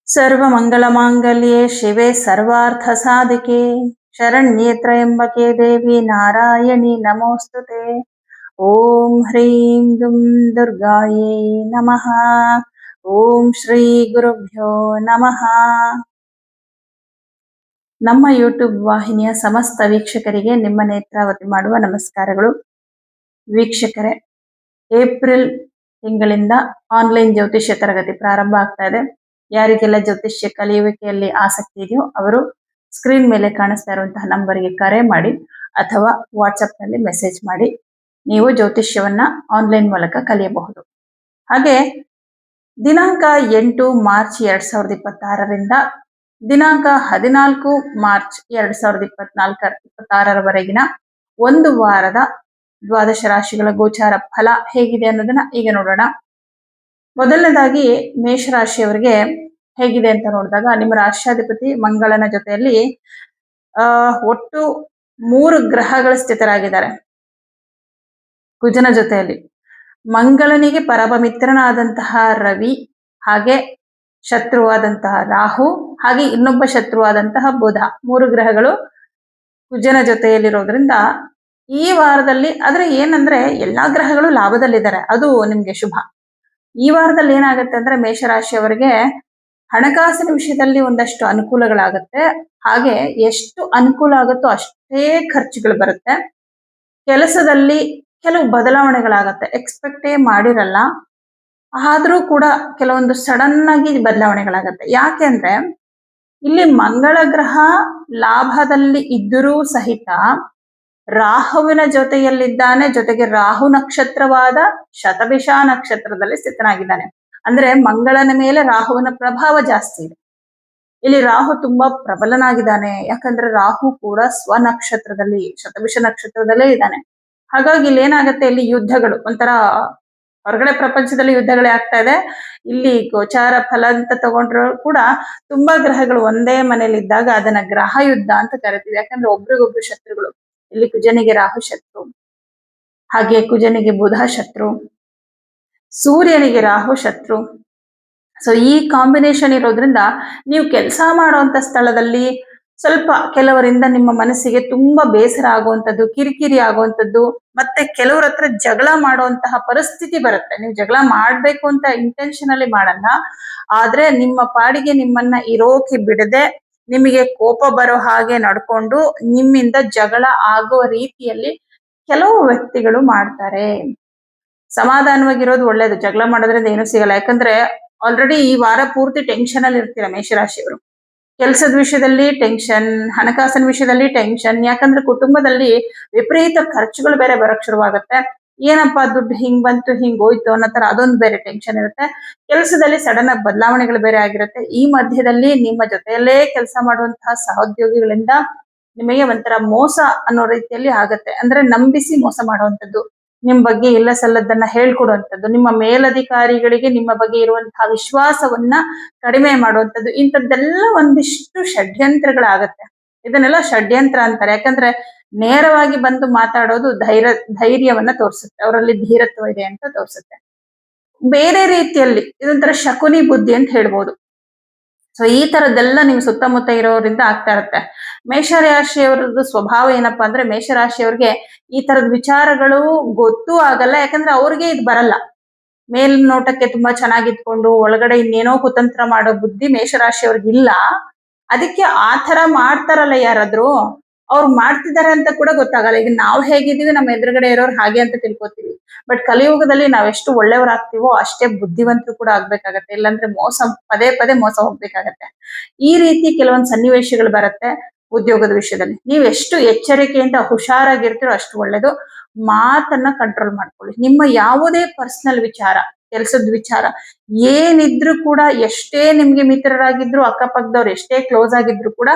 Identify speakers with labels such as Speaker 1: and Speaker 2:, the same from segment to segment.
Speaker 1: सर्वमङ्गलमाङ्गल्ये शिवे सर्वार्थसाधिके शरण्ये त्र्यम्बके देवी नारायणी नमोऽस्तुते। ॐ ह्रीं दुं दुर्गायै नमः। ಓಂ ಶ್ರೀ ಗುರುಭ್ಯೋ ನಮಃ. ನಮ್ಮ ಯೂಟ್ಯೂಬ್ ವಾಹಿನಿಯ ಸಮಸ್ತ ವೀಕ್ಷಕರಿಗೆ ನಿಮ್ಮ ನೇತ್ರಾವತಿ ಮಾಡುವ ನಮಸ್ಕಾರಗಳು. ವೀಕ್ಷಕರೇ, ಏಪ್ರಿಲ್ ತಿಂಗಳಿಂದ ಆನ್ಲೈನ್ ಜ್ಯೋತಿಷ್ಯ ತರಗತಿ ಪ್ರಾರಂಭ ಆಗ್ತಾ ಇದೆ. ಯಾರಿಗೆಲ್ಲ ಜ್ಯೋತಿಷ್ಯ ಕಲಿಯುವಿಕೆಯಲ್ಲಿ ಆಸಕ್ತಿ ಇದೆಯೋ ಅವರು ಸ್ಕ್ರೀನ್ ಮೇಲೆ ಕಾಣಿಸ್ತಾ ಇರುವಂತಹ ನಂಬರ್ಗೆ ಕರೆ ಮಾಡಿ ಅಥವಾ ವಾಟ್ಸಪ್ ನಲ್ಲಿ ಮೆಸೇಜ್ ಮಾಡಿ ನೀವು ಜ್ಯೋತಿಷ್ಯವನ್ನ ಆನ್ಲೈನ್ ಮೂಲಕ ಕಲಿಯಬಹುದು. ಹಾಗೆ ದಿನಾಂಕ 8 ಮಾರ್ಚ್ 2026ರಿಂದ ದಿನಾಂಕ 14 ಮಾರ್ಚ್ 2026ರವರೆಗಿನ ಒಂದು ವಾರದ ದ್ವಾದಶ ರಾಶಿಗಳ ಗೋಚಾರ ಫಲ ಹೇಗಿದೆ ಅನ್ನೋದನ್ನ ಈಗ ನೋಡೋಣ. ಮೊದಲನೇದಾಗಿ ಮೇಷರಾಶಿಯವರಿಗೆ ಹೇಗಿದೆ ಅಂತ ನೋಡಿದಾಗ, ನಿಮ್ಮ ರಾಷ್ಟ್ರಾಧಿಪತಿ ಮಂಗಳನ ಜೊತೆಯಲ್ಲಿ ಒಟ್ಟು 3 ಗ್ರಹಗಳ ಸ್ಥಿತರಾಗಿದ್ದಾರೆ. ಕುಜನ ಜೊತೆಯಲ್ಲಿ ಮಂಗಳನಿಗೆ ಪರಮ ಮಿತ್ರನಾದಂತಹ ರವಿ, ಹಾಗೆ ಶತ್ರುವಾದಂತಹ ರಾಹು, ಹಾಗೆ ಇನ್ನೊಬ್ಬ ಶತ್ರುವಾದಂತಹ ಬುಧ, 3 ಗ್ರಹಗಳು ಕುಜನ ಜೊತೆಯಲ್ಲಿರೋದ್ರಿಂದ ಈ ವಾರದಲ್ಲಿ, ಆದ್ರೆ ಏನಂದ್ರೆ ಎಲ್ಲಾ ಗ್ರಹಗಳು ಲಾಭದಲ್ಲಿದ್ದಾರೆ, ಅದು ನಿಮ್ಗೆ ಶುಭ. ಈ ವಾರದಲ್ಲಿ ಏನಾಗುತ್ತೆ ಅಂದ್ರೆ ಮೇಷರಾಶಿಯವರಿಗೆ ಹಣಕಾಸಿನ ವಿಷಯದಲ್ಲಿ ಒಂದಷ್ಟು ಅನುಕೂಲಗಳಾಗುತ್ತೆ. ಹಾಗೆ ಎಷ್ಟು ಅನುಕೂಲ ಆಗುತ್ತೋ ಅಷ್ಟೇ ಖರ್ಚುಗಳು ಬರುತ್ತೆ. ಕೆಲಸದಲ್ಲಿ ಕೆಲವು ಬದಲಾವಣೆಗಳಾಗತ್ತೆ, ಎಕ್ಸ್ಪೆಕ್ಟೇ ಮಾಡಿರಲ್ಲ, ಆದ್ರೂ ಕೂಡ ಕೆಲವೊಂದು ಸಡನ್ ಆಗಿ ಬದಲಾವಣೆಗಳಾಗತ್ತೆ. ಯಾಕೆ ಅಂದ್ರೆ ಇಲ್ಲಿ ಮಂಗಳ ಗ್ರಹ ಲಾಭದಲ್ಲಿ ಇದ್ದರೂ ಸಹಿತ ರಾಹುವಿನ ಜೊತೆಯಲ್ಲಿದ್ದಾನೆ, ಜೊತೆಗೆ ರಾಹು ನಕ್ಷತ್ರವಾದ ಶತಭಿಷ ನಕ್ಷತ್ರದಲ್ಲಿ ಸ್ಥಿತನಾಗಿದ್ದಾನೆ. ಅಂದ್ರೆ ಮಂಗಳನ ಮೇಲೆ ರಾಹುವಿನ ಪ್ರಭಾವ ಜಾಸ್ತಿ ಇದೆ. ಇಲ್ಲಿ ರಾಹು ತುಂಬಾ ಪ್ರಬಲನಾಗಿದ್ದಾನೆ, ಯಾಕಂದ್ರೆ ರಾಹು ಕೂಡ ಸ್ವನಕ್ಷತ್ರದಲ್ಲಿ ಶತಭಿಷ ನಕ್ಷತ್ರದಲ್ಲೇ ಇದ್ದಾನೆ. ಹಾಗಾಗಿ ಇಲ್ಲಿ ಏನಾಗುತ್ತೆ, ಇಲ್ಲಿ ಯುದ್ಧಗಳು, ಒಂಥರ ಹೊರಗಡೆ ಪ್ರಪಂಚದಲ್ಲಿ ಯುದ್ಧಗಳೇ ಆಗ್ತಾ ಇದೆ. ಇಲ್ಲಿ ಗೋಚಾರ ಫಲ ಅಂತ ತಗೊಂಡ್ರು ಕೂಡ ತುಂಬಾ ಗ್ರಹಗಳು ಒಂದೇ ಮನೇಲಿ ಇದ್ದಾಗ ಅದನ್ನ ಗ್ರಹ ಯುದ್ಧ ಅಂತ ಕರಿತೀವಿ. ಯಾಕಂದ್ರೆ ಒಬ್ರಿಗೊಬ್ರು ಶತ್ರುಗಳು. ಇಲ್ಲಿ ಕುಜನಿಗೆ ರಾಹು ಶತ್ರು, ಹಾಗೆ ಕುಜನಿಗೆ ಬುಧ ಶತ್ರು, ಸೂರ್ಯನಿಗೆ ರಾಹು ಶತ್ರು. ಸೊ ಈ ಕಾಂಬಿನೇಷನ್ ಇರೋದ್ರಿಂದ ನೀವು ಕೆಲಸ ಮಾಡುವಂತ ಸ್ಥಳದಲ್ಲಿ ಸ್ವಲ್ಪ ಕೆಲವರಿಂದ ನಿಮ್ಮ ಮನಸ್ಸಿಗೆ ತುಂಬಾ ಬೇಸರ ಆಗುವಂಥದ್ದು, ಕಿರಿಕಿರಿ ಆಗುವಂಥದ್ದು, ಮತ್ತೆ ಕೆಲವ್ರ ಹತ್ರ ಜಗಳ ಮಾಡುವಂತಹ ಪರಿಸ್ಥಿತಿ ಬರುತ್ತೆ. ನೀವು ಜಗಳ ಮಾಡ್ಬೇಕು ಅಂತ ಇಂಟೆನ್ಷನ್ ಅಲ್ಲಿ ಮಾಡಲ್ಲ, ಆದ್ರೆ ನಿಮ್ಮ ಪಾಡಿಗೆ ನಿಮ್ಮನ್ನ ಇರೋಕೆ ಬಿಡದೆ ನಿಮಗೆ ಕೋಪ ಬರೋ ಹಾಗೆ ನಡ್ಕೊಂಡು ನಿಮ್ಮಿಂದ ಜಗಳ ಆಗುವ ರೀತಿಯಲ್ಲಿ ಕೆಲವು ವ್ಯಕ್ತಿಗಳು ಮಾಡ್ತಾರೆ. ಸಮಾಧಾನವಾಗಿರೋದು ಒಳ್ಳೇದು, ಜಗಳ ಮಾಡೋದ್ರಿಂದ ಏನು ಸಿಗಲ್ಲ. ಯಾಕಂದ್ರೆ ಆಲ್ರೆಡಿ ಈ ವಾರ ಪೂರ್ತಿ ಟೆನ್ಷನ್ ಅಲ್ಲಿ ಇರ್ತೀರ ಮೇಷರಾಶಿಯವರು. ಕೆಲಸದ ವಿಷಯದಲ್ಲಿ ಟೆನ್ಷನ್, ಹಣಕಾಸಿನ ವಿಷಯದಲ್ಲಿ ಟೆನ್ಷನ್, ಯಾಕಂದ್ರೆ ಕುಟುಂಬದಲ್ಲಿ ವಿಪರೀತ ಖರ್ಚುಗಳು ಬೇರೆ ಬರಕ್ ಶುರುವಾಗುತ್ತೆ. ಏನಪ್ಪಾ ದುಡ್ಡು ಹಿಂಗ್ ಬಂತು ಹಿಂಗ್ ಹೋಯ್ತು ಅನ್ನೋ ತರ ಅದೊಂದು ಬೇರೆ ಟೆನ್ಷನ್ ಇರುತ್ತೆ. ಕೆಲಸದಲ್ಲಿ ಸಡನ್ ಆಗಿ ಬದಲಾವಣೆಗಳು ಬೇರೆ ಆಗಿರುತ್ತೆ. ಈ ಮಧ್ಯದಲ್ಲಿ ನಿಮ್ಮ ಜೊತೆಯಲ್ಲೇ ಕೆಲಸ ಮಾಡುವಂತಹ ಸಹೋದ್ಯೋಗಿಗಳಿಂದ ನಿಮಗೆ ಒಂಥರ ಮೋಸ ಅನ್ನೋ ರೀತಿಯಲ್ಲಿ ಆಗತ್ತೆ. ಅಂದ್ರೆ ನಂಬಿಸಿ ಮೋಸ ಮಾಡುವಂಥದ್ದು, ನಿಮ್ ಬಗ್ಗೆ ಇಲ್ಲ ಸಲ್ಲದನ್ನ ಹೇಳ್ಕೊಡುವಂಥದ್ದು, ನಿಮ್ಮ ಮೇಲಧಿಕಾರಿಗಳಿಗೆ ನಿಮ್ಮ ಬಗ್ಗೆ ಇರುವಂತಹ ವಿಶ್ವಾಸವನ್ನ ಕಡಿಮೆ ಮಾಡುವಂಥದ್ದು, ಇಂಥದ್ದೆಲ್ಲ ಒಂದಿಷ್ಟು ಷಡ್ಯಂತ್ರಗಳಾಗತ್ತೆ. ಇದನ್ನೆಲ್ಲ ಷಡ್ಯಂತ್ರ ಅಂತಾರೆ. ಯಾಕಂದ್ರೆ ನೇರವಾಗಿ ಬಂದು ಮಾತಾಡೋದು ಧೈರ್ಯವನ್ನ ತೋರಿಸುತ್ತೆ, ಅವರಲ್ಲಿ ಧೀರತ್ವ ಇದೆ ಅಂತ ತೋರಿಸುತ್ತೆ. ಬೇರೆ ರೀತಿಯಲ್ಲಿ ಇದೊಂಥರ ಶಕುನಿ ಬುದ್ಧಿ ಅಂತ ಹೇಳ್ಬೋದು. ಸೊ ಈ ತರದ್ದೆಲ್ಲ ನಿಮ್ ಸುತ್ತಮುತ್ತ ಇರೋದ್ರಿಂದ ಆಗ್ತಾ ಇರುತ್ತೆ. ಮೇಷರಾಶಿಯವರದ್ದು ಸ್ವಭಾವ ಏನಪ್ಪಾ ಅಂದ್ರೆ, ಮೇಷರಾಶಿಯವ್ರಿಗೆ ಈ ತರದ ವಿಚಾರಗಳು ಗೊತ್ತೂ ಆಗಲ್ಲ. ಯಾಕಂದ್ರೆ ಅವ್ರಿಗೆ ಇದು ಬರಲ್ಲ. ಮೇಲ್ನೋಟಕ್ಕೆ ತುಂಬಾ ಚೆನ್ನಾಗಿದ್ಕೊಂಡು ಒಳಗಡೆ ಇನ್ನೇನೋ ಕುತಂತ್ರ ಮಾಡೋ ಬುದ್ಧಿ ಮೇಷರಾಶಿಯವ್ರಿಗಿಲ್ಲ. ಅದಕ್ಕೆ ಆ ತರ ಮಾಡ್ತಾರಲ್ಲ ಯಾರಾದ್ರೂ, ಅವ್ರು ಮಾಡ್ತಿದ್ದಾರೆ ಅಂತ ಕೂಡ ಗೊತ್ತಾಗಲ್ಲ. ಈಗ ನಾವು ಹೇಗಿದ್ದೀವಿ, ನಮ್ಮ ಎದುರುಗಡೆ ಇರೋರು ಹಾಗೆ ಅಂತ ತಿಳ್ಕೊತೀವಿ. ಬಟ್ ಕಲಿಯುಗದಲ್ಲಿ ನಾವೆಷ್ಟು ಒಳ್ಳೆಯವರಾಗ್ತೀವೋ ಅಷ್ಟೇ ಬುದ್ಧಿವಂತರು ಕೂಡ ಆಗ್ಬೇಕಾಗತ್ತೆ. ಇಲ್ಲಾಂದ್ರೆ ಪದೇ ಪದೇ ಮೋಸ ಹೋಗ್ಬೇಕಾಗತ್ತೆ. ಈ ರೀತಿ ಕೆಲವೊಂದು ಸನ್ನಿವೇಶಗಳು ಬರುತ್ತೆ. ಉದ್ಯೋಗದ ವಿಷಯದಲ್ಲಿ ನೀವು ಎಷ್ಟು ಎಚ್ಚರಿಕೆಯಿಂದ ಹುಷಾರಾಗಿರ್ತೀರೋ ಅಷ್ಟು ಒಳ್ಳೇದು. ಮಾತನ್ನ ಕಂಟ್ರೋಲ್ ಮಾಡ್ಕೊಳ್ಳಿ. ನಿಮ್ಮ ಯಾವುದೇ ಪರ್ಸನಲ್ ವಿಚಾರ, ಕೆಲಸದ ವಿಚಾರ ಏನಿದ್ರು ಕೂಡ, ಎಷ್ಟೇ ನಿಮ್ಗೆ ಮಿತ್ರರಾಗಿದ್ರು, ಅಕ್ಕಪಕ್ಕದವ್ರು ಎಷ್ಟೇ ಕ್ಲೋಸ್ ಆಗಿದ್ರು ಕೂಡ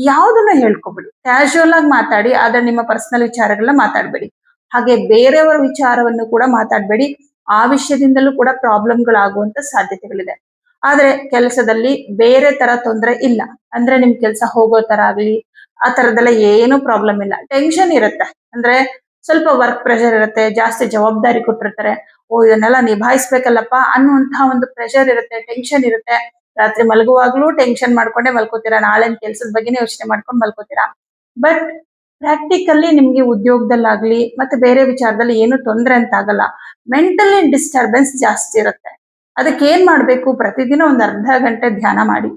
Speaker 1: ಯಾವುದನ್ನ ಹೇಳ್ಕೊಬೇಡಿ. ಕ್ಯಾಶುವಲ್ ಆಗಿ ಮಾತಾಡಿ, ಆದ್ರೆ ನಿಮ್ಮ ಪರ್ಸನಲ್ ವಿಚಾರಗಳನ್ನ ಮಾತಾಡ್ಬೇಡಿ. ಹಾಗೆ ಬೇರೆಯವರ ವಿಚಾರವನ್ನು ಕೂಡ ಮಾತಾಡ್ಬೇಡಿ. ಆ ವಿಷಯದಿಂದಲೂ ಕೂಡ ಪ್ರಾಬ್ಲಮ್ಗಳಾಗುವಂತ ಸಾಧ್ಯತೆಗಳಿದೆ. ಆದ್ರೆ ಕೆಲಸದಲ್ಲಿ ಬೇರೆ ತರ ತೊಂದರೆ ಇಲ್ಲ. ಅಂದ್ರೆ ನಿಮ್ ಕೆಲಸ ಹೋಗೋ ತರ ಆಗ್ಲಿ ಆ ತರದೆಲ್ಲ ಏನು ಪ್ರಾಬ್ಲಮ್ ಇಲ್ಲ. ಟೆನ್ಷನ್ ಇರುತ್ತೆ, ಅಂದ್ರೆ ಸ್ವಲ್ಪ ವರ್ಕ್ ಪ್ರೆಷರ್ ಇರುತ್ತೆ, ಜಾಸ್ತಿ ಜವಾಬ್ದಾರಿ ಕೊಟ್ಟಿರ್ತಾರೆ, ಇದನ್ನೆಲ್ಲ ನಿಭಾಯಿಸ್ಬೇಕಲ್ಲಪ್ಪ ಅನ್ನುವಂತಹ ಒಂದು ಪ್ರೆಷರ್ ಇರುತ್ತೆ, ಟೆನ್ಷನ್ ಇರುತ್ತೆ. ರಾತ್ರಿ ಮಲಗುವಾಗ್ಲೂ ಟೆನ್ಷನ್ ಮಾಡ್ಕೊಂಡೇ ಮಲ್ಕೋತೀರಾ, ನಾಳೆ ಕೆಲ್ಸದ ಬಗ್ಗೆನೇ ಯೋಚನೆ ಮಾಡ್ಕೊಂಡು ಮಲ್ಕೋತೀರಾ. ಬಟ್ ಪ್ರಾಕ್ಟಿಕಲಿ ನಿಮ್ಗೆ ಉದ್ಯೋಗದಲ್ಲಾಗ್ಲಿ ಮತ್ತೆ ಬೇರೆ ವಿಚಾರದಲ್ಲಿ ಏನು ತೊಂದರೆ ಅಂತ ಆಗಲ್ಲ. ಮೆಂಟಲಿ ಡಿಸ್ಟರ್ಬೆನ್ಸ್ ಜಾಸ್ತಿ ಇರುತ್ತೆ. ಅದಕ್ಕೆ ಏನ್ ಮಾಡ್ಬೇಕು, ಪ್ರತಿದಿನ ಒಂದು ಅರ್ಧ ಗಂಟೆ ಧ್ಯಾನ ಮಾಡಿ,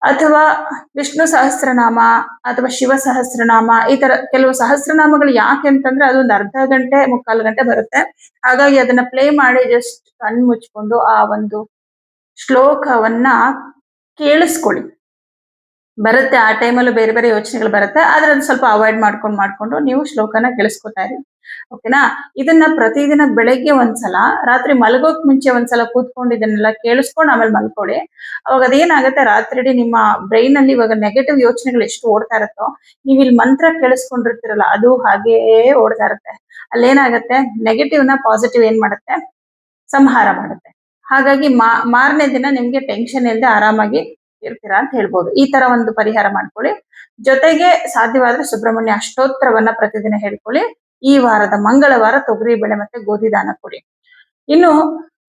Speaker 1: ಅಥವಾ ವಿಷ್ಣು ಸಹಸ್ರನಾಮ ಅಥವಾ ಶಿವ ಸಹಸ್ರನಾಮ, ಈ ತರ ಕೆಲವು ಸಹಸ್ರನಾಮಗಳು ಯಾಕೆ ಅಂತಂದ್ರೆ ಅದೊಂದು ಅರ್ಧ ಗಂಟೆ ಮುಕ್ಕಾಲು ಗಂಟೆ ಬರುತ್ತೆ. ಹಾಗಾಗಿ ಅದನ್ನ ಪ್ಲೇ ಮಾಡಿ ಜಸ್ಟ್ ಕಣ್ ಮುಚ್ಕೊಂಡು ಆ ಒಂದು ಶ್ಲೋಕವನ್ನ ಕೇಳಿಸ್ಕೊಳ್ಳಿ. ಬರುತ್ತೆ ಆ ಟೈಮಲ್ಲೂ ಬೇರೆ ಬೇರೆ ಯೋಚನೆಗಳು ಬರುತ್ತೆ, ಆದ್ರೆ ಅದು ಸ್ವಲ್ಪ ಅವಾಯ್ಡ್ ಮಾಡ್ಕೊಂಡು ನೀವು ಶ್ಲೋಕನ ಕೇಳಿಸ್ಕೊತಾ ಇರಿ. ಓಕೆನಾ? ಇದನ್ನ ಪ್ರತಿದಿನ ಬೆಳಗ್ಗೆ ಒಂದ್ಸಲ, ರಾತ್ರಿ ಮಲಗೋಕ್ ಮುಂಚೆ ಒಂದ್ಸಲ ಕೂತ್ಕೊಂಡು ಇದನ್ನೆಲ್ಲ ಕೇಳಿಸ್ಕೊಂಡು ಆಮೇಲೆ ಮಲ್ಕೊಳ್ಳಿ. ಅವಾಗ ಅದೇನಾಗುತ್ತೆ, ರಾತ್ರಿ ಇಡೀ ನಿಮ್ಮ ಬ್ರೈನ್ ಅಲ್ಲಿ ಇವಾಗ ನೆಗೆಟಿವ್ ಯೋಚನೆಗಳು ಎಷ್ಟು ಓಡ್ತಾ ಇರುತ್ತೋ, ನೀವು ಇಲ್ಲಿ ಮಂತ್ರ ಕೇಳಿಸ್ಕೊಂಡಿರ್ತೀರಲ್ಲ ಅದು ಹಾಗೇ ಓಡ್ತಾ ಇರುತ್ತೆ. ಅಲ್ಲೇನಾಗುತ್ತೆ, ನೆಗೆಟಿವ್ ನ ಪಾಸಿಟಿವ್ ಏನ್ ಮಾಡುತ್ತೆ, ಸಂಹಾರ ಮಾಡುತ್ತೆ. ಹಾಗಾಗಿ ಮಾರನೇ ದಿನ ನಿಮ್ಗೆ ಟೆನ್ಷನ್ ಇಲ್ಲದೆ ಆರಾಮಾಗಿ ಇರ್ತೀರಾ ಅಂತ ಹೇಳ್ಬೋದು. ಈ ತರ ಒಂದು ಪರಿಹಾರ ಮಾಡ್ಕೊಳ್ಳಿ. ಜೊತೆಗೆ ಸಾಧ್ಯವಾದ್ರೆ ಸುಬ್ರಹ್ಮಣ್ಯ ಅಷ್ಟೋತ್ತರವನ್ನ ಪ್ರತಿದಿನ ಹೇಳ್ಕೊಳ್ಳಿ. ಈ ವಾರದ ಮಂಗಳವಾರ ತೊಗರಿ ಬೇಳೆ ಮತ್ತೆ ಗೋಧಿ ದಾನ ಕೊಡಿ. ಇನ್ನು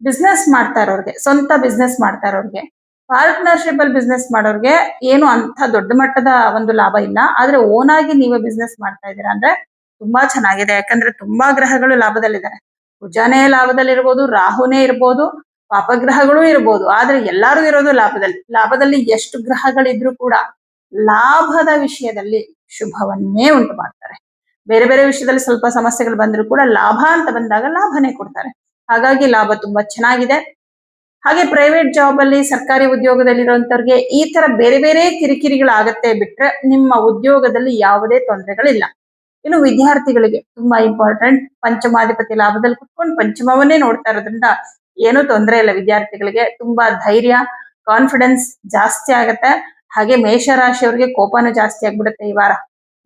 Speaker 1: ಬಿಸ್ನೆಸ್ ಮಾಡ್ತಾ ಇರೋರ್ಗೆ, ಸ್ವಂತ ಬಿಸ್ನೆಸ್ ಮಾಡ್ತಾ ಇರೋರ್ಗೆ, ಪಾರ್ಟ್ನರ್ಶಿಪ್ ಅಲ್ಲಿ ಬಿಸ್ನೆಸ್ ಮಾಡೋರ್ಗೆ ಏನು ಅಂತ ದೊಡ್ಡ ಮಟ್ಟದ ಒಂದು ಲಾಭ ಇಲ್ಲ. ಆದ್ರೆ ಓನ್ ಆಗಿ ನೀವೇ ಬಿಸ್ನೆಸ್ ಮಾಡ್ತಾ ಇದ್ದೀರಾ ಅಂದ್ರೆ ತುಂಬಾ ಚೆನ್ನಾಗಿದೆ. ಯಾಕಂದ್ರೆ ತುಂಬಾ ಗ್ರಹಗಳು ಲಾಭದಲ್ಲಿದ್ದಾರೆ. ಕುಜನೇ ಲಾಭದಲ್ಲಿರ್ಬೋದು, ರಾಹುನೇ ಇರ್ಬೋದು, ಪಾಪಗ್ರಹಗಳು ಇರ್ಬೋದು. ಆದ್ರೆ ಎಲ್ಲಾರು ಇರೋದು ಲಾಭದಲ್ಲಿ. ಲಾಭದಲ್ಲಿ ಎಷ್ಟು ಗ್ರಹಗಳಿದ್ರು ಕೂಡ ಲಾಭದ ವಿಷಯದಲ್ಲಿ ಶುಭವನ್ನೇ ಉಂಟು ಮಾಡ್ತಾರೆ. ಬೇರೆ ಬೇರೆ ವಿಷಯದಲ್ಲಿ ಸ್ವಲ್ಪ ಸಮಸ್ಯೆಗಳು ಬಂದ್ರು ಕೂಡ ಲಾಭ ಅಂತ ಬಂದಾಗ ಲಾಭನೇ ಕೊಡ್ತಾರೆ. ಹಾಗಾಗಿ ಲಾಭ ತುಂಬಾ ಚೆನ್ನಾಗಿದೆ. ಹಾಗೆ ಪ್ರೈವೇಟ್ ಜಾಬ್ ಅಲ್ಲಿ, ಸರ್ಕಾರಿ ಉದ್ಯೋಗದಲ್ಲಿರುವಂತವ್ರಿಗೆ ಈ ತರ ಬೇರೆ ಬೇರೆ ಕಿರಿಕಿರಿಗಳಾಗತ್ತೆ ಬಿಟ್ರೆ ನಿಮ್ಮ ಉದ್ಯೋಗದಲ್ಲಿ ಯಾವುದೇ ತೊಂದರೆಗಳಿಲ್ಲ. ಇನ್ನು ವಿದ್ಯಾರ್ಥಿಗಳಿಗೆ ತುಂಬಾ ಇಂಪಾರ್ಟೆಂಟ್, ಪಂಚಮಾಧಿಪತಿ ಲಾಭದಲ್ಲಿ ಕುತ್ಕೊಂಡು ಪಂಚಮವನ್ನೇ ನೋಡ್ತಾ ಇರೋದ್ರಿಂದ ಏನೂ ತೊಂದರೆ ಇಲ್ಲ. ವಿದ್ಯಾರ್ಥಿಗಳಿಗೆ ತುಂಬಾ ಧೈರ್ಯ, ಕಾನ್ಫಿಡೆನ್ಸ್ ಜಾಸ್ತಿ ಆಗತ್ತೆ. ಹಾಗೆ ಮೇಷರಾಶಿಯವರಿಗೆ ಕೋಪನೂ ಜಾಸ್ತಿ ಆಗ್ಬಿಡುತ್ತೆ ಈ ವಾರ.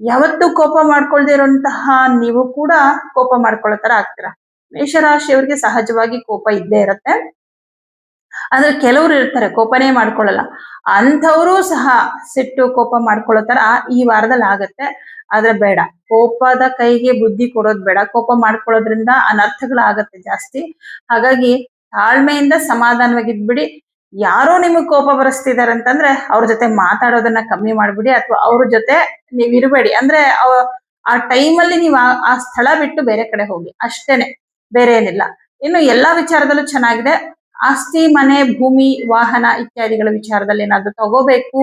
Speaker 1: ಯಾವತ್ತೂ ಕೋಪ ಮಾಡ್ಕೊಳ್ದೇ ಇರುವಂತಹ ನೀವು ಕೂಡ ಕೋಪ ಮಾಡ್ಕೊಳ್ಳೋ ತರ ಆಗ್ತೀರಾ. ಮೇಷರಾಶಿಯವರಿಗೆ ಸಹಜವಾಗಿ ಕೋಪ ಇದ್ದೇ ಇರುತ್ತೆ. ಆದ್ರೆ ಕೆಲವರು ಇರ್ತಾರೆ ಕೋಪನೇ ಮಾಡ್ಕೊಳ್ಳಲ್ಲ, ಅಂಥವರು ಸಹ ಸಿಟ್ಟು ಕೋಪ ಮಾಡ್ಕೊಳ್ಳೋ ತರ ಈ ವಾರದಲ್ಲಿ ಆಗತ್ತೆ. ಆದ್ರೆ ಬೇಡ, ಕೋಪದ ಕೈಗೆ ಬುದ್ಧಿ ಕೊಡೋದ್ ಬೇಡ. ಕೋಪ ಮಾಡ್ಕೊಳ್ಳೋದ್ರಿಂದ ಅನರ್ಥಗಳಾಗತ್ತೆ ಜಾಸ್ತಿ. ಹಾಗಾಗಿ ತಾಳ್ಮೆಯಿಂದ ಸಮಾಧಾನವಾಗಿದ್ಬಿಡಿ. ಯಾರೋ ನಿಮಗ್ ಕೋಪ ಬರೆಸ್ತಿದಾರೆ ಅಂತಂದ್ರೆ ಅವ್ರ ಜೊತೆ ಮಾತಾಡೋದನ್ನ ಕಮ್ಮಿ ಮಾಡ್ಬಿಡಿ, ಅಥವಾ ಅವ್ರ ಜೊತೆ ನೀವ್ ಇರಬೇಡಿ. ಅಂದ್ರೆ ಆ ಟೈಮಲ್ಲಿ ನೀವು ಆ ಸ್ಥಳ ಬಿಟ್ಟು ಬೇರೆ ಕಡೆ ಹೋಗಿ, ಅಷ್ಟೇನೆ, ಬೇರೆ ಏನಿಲ್ಲ. ಇನ್ನು ಎಲ್ಲಾ ವಿಚಾರದಲ್ಲೂ ಚೆನ್ನಾಗಿದೆ. ಆಸ್ತಿ, ಮನೆ, ಭೂಮಿ, ವಾಹನ ಇತ್ಯಾದಿಗಳ ವಿಚಾರದಲ್ಲಿ ಏನಾದ್ರು ತಗೋಬೇಕು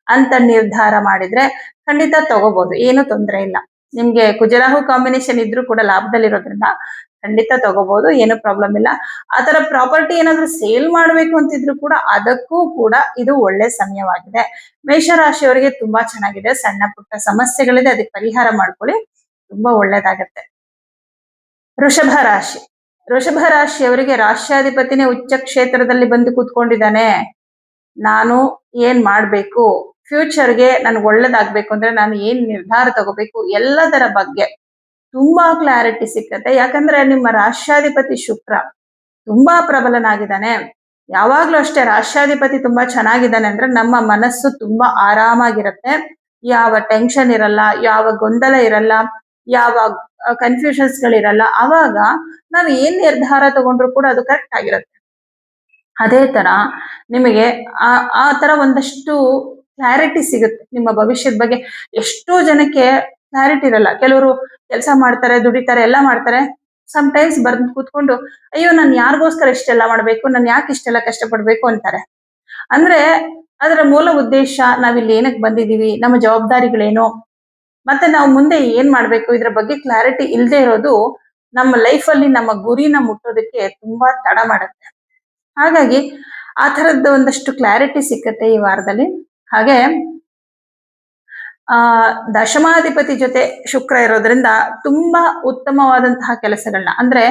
Speaker 1: ಅಂತ ನಿರ್ಧಾರ ಮಾಡಿದ್ರೆ ಖಂಡಿತ ತಗೋಬಹುದು, ಏನು ತೊಂದರೆ ಇಲ್ಲ. ನಿಮ್ಗೆ ಕುಜರಾಹು ಕಾಂಬಿನೇಷನ್ ಇದ್ರೂ ಕೂಡ ಲಾಭದಲ್ಲಿರೋದ್ರಿಂದ ಖಂಡಿತ ತಗೋಬಹುದು, ಏನು ಪ್ರಾಬ್ಲಮ್ ಇಲ್ಲ. ಆತರ ಪ್ರಾಪರ್ಟಿ ಏನಾದ್ರೂ ಸೇಲ್ ಮಾಡ್ಬೇಕು ಅಂತಿದ್ರು ಕೂಡ ಅದಕ್ಕೂ ಕೂಡ ಇದು ಒಳ್ಳೆ ಸಮಯವಾಗಿದೆ. ಮೇಷರಾಶಿಯವರಿಗೆ ತುಂಬಾ ಚೆನ್ನಾಗಿದೆ. ಸಣ್ಣ ಪುಟ್ಟ ಸಮಸ್ಯೆಗಳಿದೆ, ಅದಕ್ಕೆ ಪರಿಹಾರ ಮಾಡ್ಕೊಳ್ಳಿ, ತುಂಬಾ ಒಳ್ಳೇದಾಗತ್ತೆ. ವೃಷಭ ರಾಶಿ. ವೃಷಭ ರಾಶಿಯವರಿಗೆ ರಾಶ್ಯಾಧಿಪತಿನೇ ಉಚ್ಚ ಕ್ಷೇತ್ರದಲ್ಲಿ ಬಂದು ಕೂತ್ಕೊಂಡಿದ್ದಾನೆ. ನಾನು ಏನ್ ಮಾಡ್ಬೇಕು, ಫ್ಯೂಚರ್ಗೆ ನನ್ಗೆ ಒಳ್ಳೇದಾಗ್ಬೇಕು ಅಂದ್ರೆ ನಾನು ಏನ್ ನಿರ್ಧಾರ ತಗೋಬೇಕು, ಎಲ್ಲದರ ಬಗ್ಗೆ ತುಂಬಾ ಕ್ಲಾರಿಟಿ ಸಿಕ್ಕತ್ತೆ. ಯಾಕಂದ್ರೆ ನಿಮ್ಮ ರಾಶ್ಯಾಧಿಪತಿ ಶುಕ್ರ ತುಂಬಾ ಪ್ರಬಲನಾಗಿದ್ದಾನೆ. ಯಾವಾಗ್ಲೂ ಅಷ್ಟೇ, ರಾಶ್ಯಾಧಿಪತಿ ತುಂಬಾ ಚೆನ್ನಾಗಿದ್ದಾನೆ ಅಂದ್ರೆ ನಮ್ಮ ಮನಸ್ಸು ತುಂಬಾ ಆರಾಮಾಗಿರುತ್ತೆ. ಯಾವ ಟೆನ್ಷನ್ ಇರಲ್ಲ, ಯಾವ ಗೊಂದಲ ಇರಲ್ಲ, ಯಾವ ಕನ್ಫ್ಯೂಷನ್ಸ್ ಗಳಿರಲ್ಲ. ಅವಾಗ ನಾವ್ ಏನ್ ನಿರ್ಧಾರ ತಗೊಂಡ್ರು ಕೂಡ ಅದು ಕರೆಕ್ಟ್ ಆಗಿರುತ್ತೆ. ಅದೇ ತರ ನಿಮಗೆ ಆ ತರ ಒಂದಷ್ಟು ಕ್ಲಾರಿಟಿ ಸಿಗುತ್ತೆ ನಿಮ್ಮ ಭವಿಷ್ಯದ ಬಗ್ಗೆ. ಎಷ್ಟೋ ಜನಕ್ಕೆ ಕ್ಲಾರಿಟಿ ಇರಲ್ಲ. ಕೆಲವರು ಕೆಲಸ ಮಾಡ್ತಾರೆ, ದುಡಿತಾರೆ, ಎಲ್ಲ ಮಾಡ್ತಾರೆ. ಸಮ್ ಟೈಮ್ಸ್ ಬರ್ದು ಕೂತ್ಕೊಂಡು ಅಯ್ಯೋ ನಾನು ಯಾರಿಗೋಸ್ಕರ ಇಷ್ಟೆಲ್ಲ ಮಾಡ್ಬೇಕು, ನಾನು ಯಾಕೆ ಇಷ್ಟೆಲ್ಲ ಕಷ್ಟಪಡ್ಬೇಕು ಅಂತಾರೆ. ಅಂದ್ರೆ ಅದರ ಮೂಲ ಉದ್ದೇಶ, ನಾವಿಲ್ಲಿ ಏನಕ್ಕೆ ಬಂದಿದೀವಿ, ನಮ್ಮ ಜವಾಬ್ದಾರಿಗಳೇನು, ಮತ್ತೆ ನಾವು ಮುಂದೆ ಏನ್ ಮಾಡ್ಬೇಕು, ಇದ್ರ ಬಗ್ಗೆ ಕ್ಲಾರಿಟಿ ಇಲ್ಲದೆ ಇರೋದು ನಮ್ಮ ಲೈಫ್ ಅಲ್ಲಿ ನಮ್ಮ ಗುರಿನ ಮುಟ್ಟೋದಕ್ಕೆ ತುಂಬಾ ತಡ ಮಾಡುತ್ತೆ. ಹಾಗಾಗಿ ಆ ತರದ್ದು ಒಂದಷ್ಟು ಕ್ಲಾರಿಟಿ ಸಿಕ್ಕತ್ತೆ ಈ ವಾರದಲ್ಲಿ. ಹಾಗೆ ದಶಮಾಧಿಪತಿ ಜೊತೆ ಶುಕ್ರ ಇರೋದ್ರಿಂದ ತುಂಬಾ ಉತ್ತಮವಾದಂತಹ ಕೆಲಸಗಳನ್ನ, ಅಂದ್ರೆ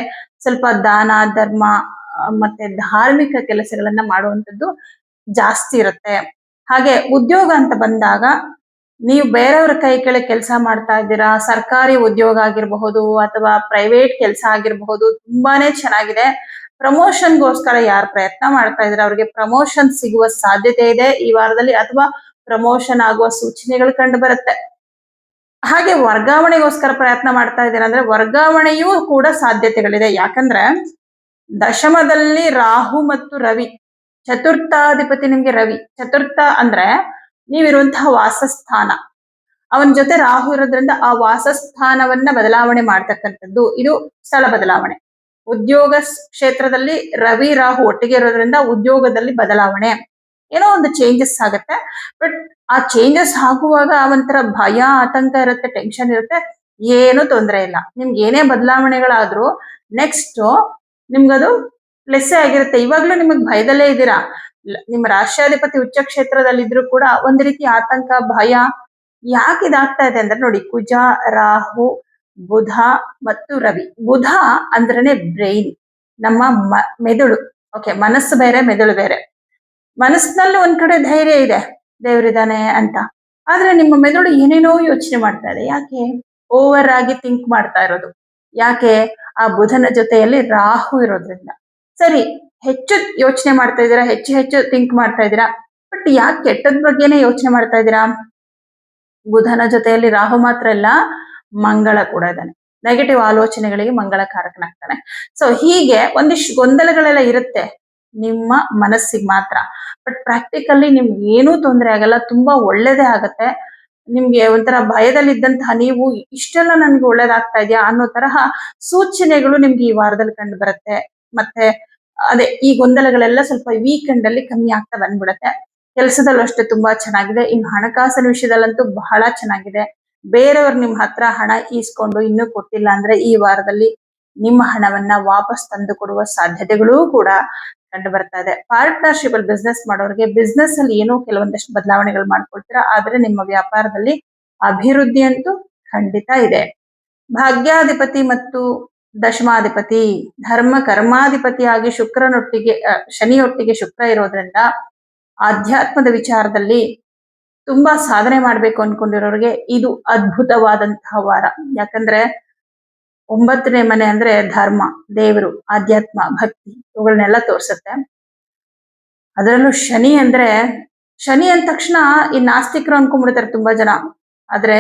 Speaker 1: ಸ್ವಲ್ಪ ದಾನ ಧರ್ಮ ಮತ್ತೆ ಧಾರ್ಮಿಕ ಕೆಲಸಗಳನ್ನ ಮಾಡುವಂಥದ್ದು ಜಾಸ್ತಿ ಇರುತ್ತೆ. ಹಾಗೆ ಉದ್ಯೋಗ ಅಂತ ಬಂದಾಗ ನೀವು ಬೇರೆಯವ್ರ ಕೈ ಕೆಳಗೆ ಕೆಲಸ ಮಾಡ್ತಾ ಇದ್ದೀರಾ, ಸರ್ಕಾರಿ ಉದ್ಯೋಗ ಆಗಿರಬಹುದು ಅಥವಾ ಪ್ರೈವೇಟ್ ಕೆಲಸ ಆಗಿರಬಹುದು, ತುಂಬಾನೇ ಚೆನ್ನಾಗಿದೆ. ಪ್ರಮೋಷನ್ಗೋಸ್ಕರ ಯಾರು ಪ್ರಯತ್ನ ಮಾಡ್ತಾ ಇದ್ರೆ ಅವ್ರಿಗೆ ಪ್ರಮೋಷನ್ ಸಿಗುವ ಸಾಧ್ಯತೆ ಇದೆ ಈ ವಾರದಲ್ಲಿ, ಅಥವಾ ಪ್ರಮೋಷನ್ ಆಗುವ ಸೂಚನೆಗಳು ಕಂಡು ಬರುತ್ತೆ. ಹಾಗೆ ವರ್ಗಾವಣೆಗೋಸ್ಕರ ಪ್ರಯತ್ನ ಮಾಡ್ತಾ ಇದ್ದೀರಾ ಅಂದ್ರೆ ವರ್ಗಾವಣೆಯೂ ಕೂಡ ಸಾಧ್ಯತೆಗಳಿದೆ. ಯಾಕಂದ್ರೆ ದಶಮದಲ್ಲಿ ರಾಹು ಮತ್ತು ರವಿ ಚತುರ್ಥಾಧಿಪತಿ ನಿಮ್ಗೆ ರವಿ. ಚತುರ್ಥ ಅಂದ್ರೆ ನೀವಿರುವಂತಹ ವಾಸಸ್ಥಾನ, ಅವನ ಜೊತೆ ರಾಹು ಇರೋದ್ರಿಂದ ಆ ವಾಸಸ್ಥಾನವನ್ನ ಬದಲಾವಣೆ ಮಾಡ್ತಕ್ಕಂಥದ್ದು, ಇದು ಸ್ಥಳ ಬದಲಾವಣೆ. ಉದ್ಯೋಗ ಕ್ಷೇತ್ರದಲ್ಲಿ ರವಿ ರಾಹು ಒಟ್ಟಿಗೆ ಇರೋದ್ರಿಂದ ಉದ್ಯೋಗದಲ್ಲಿ ಬದಲಾವಣೆ, ಏನೋ ಒಂದು ಚೇಂಜಸ್ ಆಗುತ್ತೆ. ಬಟ್ ಆ ಚೇಂಜಸ್ ಆಗುವಾಗ ಒಂಥರ ಭಯ, ಆತಂಕ ಇರುತ್ತೆ, ಟೆನ್ಷನ್ ಇರುತ್ತೆ. ಏನು ತೊಂದರೆ ಇಲ್ಲ, ನಿಮ್ಗೆ ಏನೇ ಬದಲಾವಣೆಗಳಾದ್ರೂ ನೆಕ್ಸ್ಟ್ ನಿಮ್ಗದು ಪ್ಲಸ್ ಆಗಿರುತ್ತೆ. ಇವಾಗ್ಲೂ ನಿಮಗ್ ಭಯದಲ್ಲೇ ಇದ್ದೀರಾ. ನಿಮ್ಮ ರಾಷ್ಟ್ರಾಧಿಪತಿ ಉಚ್ಚ ಕ್ಷೇತ್ರದಲ್ಲಿ ಇದ್ರೂ ಕೂಡ ಒಂದ್ ರೀತಿ ಆತಂಕ, ಭಯ. ಯಾಕೆ ಇದಾಗ್ತಾ ಇದೆ ಅಂದ್ರೆ ನೋಡಿ, ಕುಜ, ರಾಹು, ಬುಧ ಮತ್ತು ರವಿ. ಬುಧ ಅಂದ್ರೇನೆ ಬ್ರೈನ್, ನಮ್ಮ ಮೆದುಳು. ಓಕೆ, ಮನಸ್ಸು ಬೇರೆ, ಮೆದುಳು ಬೇರೆ. ಮನಸ್ಸಿನಲ್ಲಿ ಒಂದ್ ಕಡೆ ಧೈರ್ಯ ಇದೆ, ದೇವರಿದ್ದಾನೆ ಅಂತ, ಆದ್ರೆ ನಿಮ್ಮ ಮೆದುಳು ಏನೇನೋ ಯೋಚನೆ ಮಾಡ್ತಾ ಇದೆ. ಯಾಕೆ? ಓವರ್ ಆಗಿ ಥಿಂಕ್ ಮಾಡ್ತಾ ಇರೋದು. ಯಾಕೆ? ಆ ಬುಧನ ಜೊತೆಯಲ್ಲಿ ರಾಹು ಇರೋದ್ರಿಂದ. ಸರಿ, ಹೆಚ್ಚು ಯೋಚನೆ ಮಾಡ್ತಾ ಇದ್ದೀರಾ, ಹೆಚ್ಚು ಹೆಚ್ಚು ಥಿಂಕ್ ಮಾಡ್ತಾ ಇದ್ದೀರಾ, ಬಟ್ ಯಾಕೆ ಕೆಟ್ಟದ ಬಗ್ಗೆನೇ ಯೋಚನೆ ಮಾಡ್ತಾ ಇದ್ದೀರಾ? ಬುಧನ ಜೊತೆಯಲ್ಲಿ ರಾಹು ಮಾತ್ರ ಅಲ್ಲ, ಮಂಗಳ ಕೂಡ ಇದ್ದಾನೆ. ನೆಗೆಟಿವ್ ಆಲೋಚನೆಗಳಿಗೆ ಮಂಗಳ ಕಾರಕನಾಗ್ತಾನೆ. ಸೊ ಹೀಗೆ ಒಂದಿಷ್ಟು ಗೊಂದಲಗಳೆಲ್ಲ ಇರುತ್ತೆ ನಿಮ್ಮ ಮನಸ್ಸಿಗೆ ಮಾತ್ರ. ಬಟ್ ಪ್ರಾಕ್ಟಿಕಲಿ ನಿಮ್ಗೆ ಏನೂ ತೊಂದರೆ ಆಗಲ್ಲ, ತುಂಬಾ ಒಳ್ಳೇದೇ ಆಗತ್ತೆ. ನಿಮ್ಗೆ ಒಂಥರ ಭಯದಲ್ಲಿದ್ದಂತಹ ನೀವು ಇಷ್ಟೆಲ್ಲ ನನ್ಗೆ ಒಳ್ಳೇದಾಗ್ತಾ ಇದೆಯಾ ಅನ್ನೋ ತರಹ ಸೂಚನೆಗಳು ನಿಮ್ಗೆ ಈ ವಾರದಲ್ಲಿ ಕಂಡು ಬರುತ್ತೆ. ಮತ್ತೆ ಅದೇ ಈ ಗೊಂದಲಗಳೆಲ್ಲ ಸ್ವಲ್ಪ ವೀಕೆಂಡ್ ಅಲ್ಲಿ ಕಮ್ಮಿ ಆಗ್ತಾ ಬಂದ್ಬಿಡತ್ತೆ. ಕೆಲಸದಲ್ಲೂ ಅಷ್ಟೇ ತುಂಬಾ ಚೆನ್ನಾಗಿದೆ. ಇನ್ನು ಹಣಕಾಸಿನ ವಿಷಯದಲ್ಲಂತೂ ಬಹಳ ಚೆನ್ನಾಗಿದೆ. ಬೇರೆಯವ್ರು ನಿಮ್ ಹತ್ರ ಹಣ ಈಸ್ಕೊಂಡು ಇನ್ನೂ ಕೊಟ್ಟಿಲ್ಲ ಅಂದ್ರೆ ಈ ವಾರದಲ್ಲಿ ನಿಮ್ಮ ಹಣವನ್ನ ವಾಪಸ್ ತಂದು ಕೊಡುವ ಸಾಧ್ಯತೆಗಳೂ ಕೂಡ ಕಂಡು ಬರ್ತಾ ಇದೆ. ಪಾರ್ಟ್ನರ್ಶಿಪ್ ಅಲ್ಲಿ ಬಿಸ್ನೆಸ್ ಮಾಡೋರಿಗೆ ಬಿಸ್ನೆಸ್ ಅಲ್ಲಿ ಏನೋ ಕೆಲವೊಂದಷ್ಟು ಬದಲಾವಣೆಗಳು ಮಾಡ್ಕೊಳ್ತೀರಾ, ಆದ್ರೆ ನಿಮ್ಮ ವ್ಯಾಪಾರದಲ್ಲಿ ಅಭಿವೃದ್ಧಿ ಅಂತೂ ಖಂಡಿತ ಇದೆ. ಭಾಗ್ಯಾಧಿಪತಿ ಮತ್ತು ದಶಮಾಧಿಪತಿ, ಧರ್ಮ ಕರ್ಮಾಧಿಪತಿಯಾಗಿ ಶುಕ್ರನೊಟ್ಟಿಗೆ ಶನಿಯೊಟ್ಟಿಗೆ ಶುಕ್ರ ಇರೋದ್ರಿಂದ ಆಧ್ಯಾತ್ಮದ ವಿಚಾರದಲ್ಲಿ ತುಂಬಾ ಸಾಧನೆ ಮಾಡ್ಬೇಕು ಅನ್ಕೊಂಡಿರೋರಿಗೆ ಇದು ಅದ್ಭುತವಾದಂತಹ ವಾರ. ಯಾಕಂದ್ರೆ 9ನೇ ಮನೆ ಅಂದ್ರೆ ಧರ್ಮ, ದೇವರು, ಆಧ್ಯಾತ್ಮ, ಭಕ್ತಿ ಇವುಗಳನ್ನೆಲ್ಲ ತೋರ್ಸುತ್ತೆ. ಅದರಲ್ಲೂ ಶನಿ ಅಂದ್ರೆ, ಶನಿ ಅಂದ ತಕ್ಷಣ ಈ ನಾಸ್ತಿಕರು ಅನ್ಕೊಂಡ್ಬಿಡ್ತಾರೆ ತುಂಬಾ ಜನ. ಆದ್ರೆ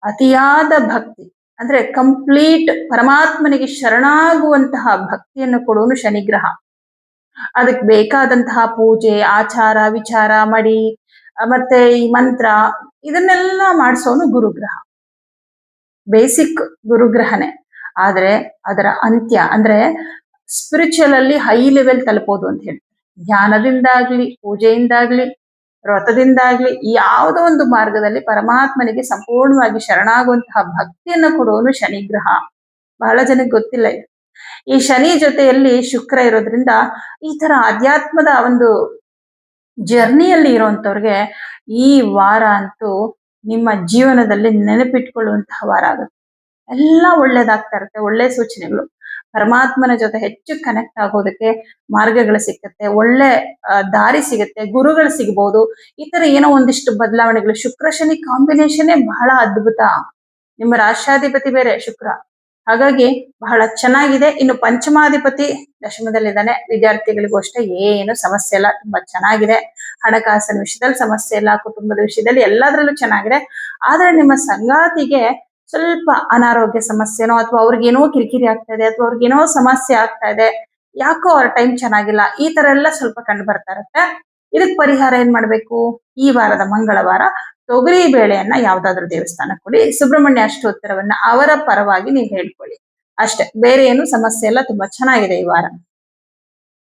Speaker 1: ಅತಿಯಾದ ಭಕ್ತಿ ಅಂದ್ರೆ ಕಂಪ್ಲೀಟ್ ಪರಮಾತ್ಮನಿಗೆ ಶರಣಾಗುವಂತಹ ಭಕ್ತಿಯನ್ನು ಕೊಡುವನು ಶನಿಗ್ರಹ. ಅದಕ್ಕೆ ಬೇಕಾದಂತಹ ಪೂಜೆ, ಆಚಾರ, ವಿಚಾರ, ಮಡಿ, ಮತ್ತೆ ಈ ಮಂತ್ರ ಇದನ್ನೆಲ್ಲ ಮಾಡಿಸೋನು ಗುರುಗ್ರಹ. ಬೇಸಿಕ್ ಗುರುಗ್ರಹನೇ. ಆದ್ರೆ ಅದರ ಅಂತ್ಯ ಅಂದ್ರೆ ಸ್ಪಿರಿಚುವಲ್ ಅಲ್ಲಿ ಹೈ ಲೆವೆಲ್ ತಲುಪೋದು ಅಂತ ಹೇಳ್ತಾರೆ. ಧ್ಯಾನದಿಂದಾಗ್ಲಿ, ಪೂಜೆಯಿಂದಾಗ್ಲಿ, ವ್ರತದಿಂದಾಗ್ಲಿ, ಯಾವುದೋ ಒಂದು ಮಾರ್ಗದಲ್ಲಿ ಪರಮಾತ್ಮನಿಗೆ ಸಂಪೂರ್ಣವಾಗಿ ಶರಣಾಗುವಂತಹ ಭಕ್ತಿಯನ್ನು ಕೊಡುವನು ಶನಿಗ್ರಹ. ಬಹಳ ಜನಕ್ಕೆ ಗೊತ್ತಿಲ್ಲ ಇದು. ಈ ಶನಿ ಜೊತೆಯಲ್ಲಿ ಶುಕ್ರ ಇರೋದ್ರಿಂದ ಈ ತರ ಆಧ್ಯಾತ್ಮದ ಒಂದು ಜರ್ನಿಯಲ್ಲಿ ಇರುವಂತವ್ರಿಗೆ ಈ ವಾರ ಅಂತೂ ನಿಮ್ಮ ಜೀವನದಲ್ಲಿ ನೆನಪಿಟ್ಕೊಳ್ಳುವಂತಹ ವಾರ ಆಗುತ್ತೆ. ಎಲ್ಲ ಒಳ್ಳೇದಾಗ್ತಾ ಇರುತ್ತೆ, ಒಳ್ಳೆ ಸೂಚನೆಗಳು. ಪರಮಾತ್ಮನ ಜೊತೆ ಹೆಚ್ಚು ಕನೆಕ್ಟ್ ಆಗೋದಕ್ಕೆ ಮಾರ್ಗಗಳು ಸಿಕ್ಕತ್ತೆ, ಒಳ್ಳೆ ದಾರಿ ಸಿಗುತ್ತೆ, ಗುರುಗಳು ಸಿಗ್ಬೋದು. ಈ ತರ ಏನೋ ಒಂದಿಷ್ಟು ಬದಲಾವಣೆಗಳು. ಶುಕ್ರ ಶನಿ ಕಾಂಬಿನೇಷನ್ ಬಹಳ ಅದ್ಭುತ. ನಿಮ್ಮ ರಾಷ್ಟ್ರಾಧಿಪತಿ ಬೇರೆ ಶುಕ್ರ, ಹಾಗಾಗಿ ಬಹಳ ಚೆನ್ನಾಗಿದೆ. ಇನ್ನು ಪಂಚಮಾಧಿಪತಿ ದಶಮದಲ್ಲಿದ್ದಾನೆ. ವಿದ್ಯಾರ್ಥಿಗಳಿಗೂ ಅಷ್ಟೇ ಏನು ಸಮಸ್ಯೆ ಇಲ್ಲ, ತುಂಬಾ ಚೆನ್ನಾಗಿದೆ. ಹಣಕಾಸಿನ ವಿಷಯದಲ್ಲಿ ಸಮಸ್ಯೆ ಇಲ್ಲ, ಕುಟುಂಬದ ವಿಷಯದಲ್ಲಿ ಎಲ್ಲದರಲ್ಲೂ ಚೆನ್ನಾಗಿದೆ. ಆದ್ರೆ ನಿಮ್ಮ ಸಂಗಾತಿಗೆ ಸ್ವಲ್ಪ ಅನಾರೋಗ್ಯ ಸಮಸ್ಯೆನೋ, ಅಥವಾ ಅವ್ರಿಗೇನೋ ಕಿರಿಕಿರಿ ಆಗ್ತಾ ಇದೆ, ಅಥವಾ ಅವ್ರಿಗೇನೋ ಸಮಸ್ಯೆ ಆಗ್ತಾ ಇದೆ, ಯಾಕೋ ಅವ್ರ ಟೈಮ್ ಚೆನ್ನಾಗಿಲ್ಲ, ಈ ತರ ಎಲ್ಲ ಸ್ವಲ್ಪ ಕಂಡು ಬರ್ತಾ ಇರುತ್ತೆ. ಇದಕ್ ಪರಿಹಾರ ಏನ್ ಮಾಡ್ಬೇಕು? ಈ ವಾರದ ಮಂಗಳವಾರ ತೊಗರಿ ಬೇಳೆಯನ್ನ ಯಾವ್ದಾದ್ರು ದೇವಸ್ಥಾನಕ್ಕೆ ಕೊಡಿ, ಸುಬ್ರಹ್ಮಣ್ಯ ಅಷ್ಟೋತ್ತರವನ್ನ ಅವರ ಪರವಾಗಿ ನೀವು ಹೇಳ್ಕೊಳ್ಳಿ ಅಷ್ಟೇ. ಬೇರೆ ಏನು ಸಮಸ್ಯೆ ಇಲ್ಲ, ತುಂಬಾ ಚೆನ್ನಾಗಿದೆ ಈ ವಾರ.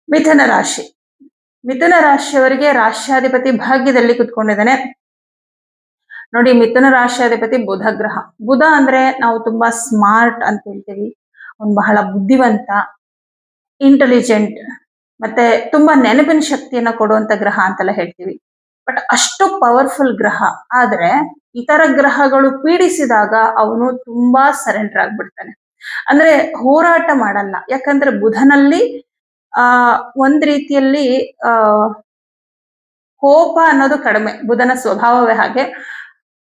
Speaker 1: ಮಿಥುನ ರಾಶಿ. ಮಿಥುನ ರಾಶಿಯವರಿಗೆ ರಾಷ್ಟ್ರಾಧಿಪತಿ ಭಾಗ್ಯದಲ್ಲಿ ಕುತ್ಕೊಂಡಿದ್ದಾನೆ. ನೋಡಿ, ಮಿಥುನ ರಾಷ್ಟ್ರಾಧಿಪತಿ ಬುಧ ಗ್ರಹ. ಬುಧ ಅಂದ್ರೆ ನಾವು ತುಂಬಾ ಸ್ಮಾರ್ಟ್ ಅಂತ ಹೇಳ್ತೀವಿ. ಅವ್ನು ಬಹಳ ಬುದ್ಧಿವಂತ, ಇಂಟೆಲಿಜೆಂಟ್, ಮತ್ತೆ ತುಂಬಾ ನೆನಪಿನ ಶಕ್ತಿಯನ್ನ ಕೊಡುವಂತ ಗ್ರಹ ಅಂತೆಲ್ಲ ಹೇಳ್ತೀವಿ. ಬಟ್ ಅಷ್ಟು ಪವರ್ಫುಲ್ ಗ್ರಹ. ಆದ್ರೆ ಇತರ ಗ್ರಹಗಳು ಪೀಡಿಸಿದಾಗ ಅವನು ತುಂಬಾ ಸರೆಂಡರ್ ಆಗ್ಬಿಡ್ತಾನೆ. ಅಂದ್ರೆ ಹೋರಾಟ ಮಾಡಲ್ಲ. ಯಾಕಂದ್ರೆ ಬುಧನಲ್ಲಿ ಒಂದ್ ರೀತಿಯಲ್ಲಿ ಕೋಪ ಅನ್ನೋದು ಕಡಿಮೆ, ಬುಧನ ಸ್ವಭಾವವೇ ಹಾಗೆ.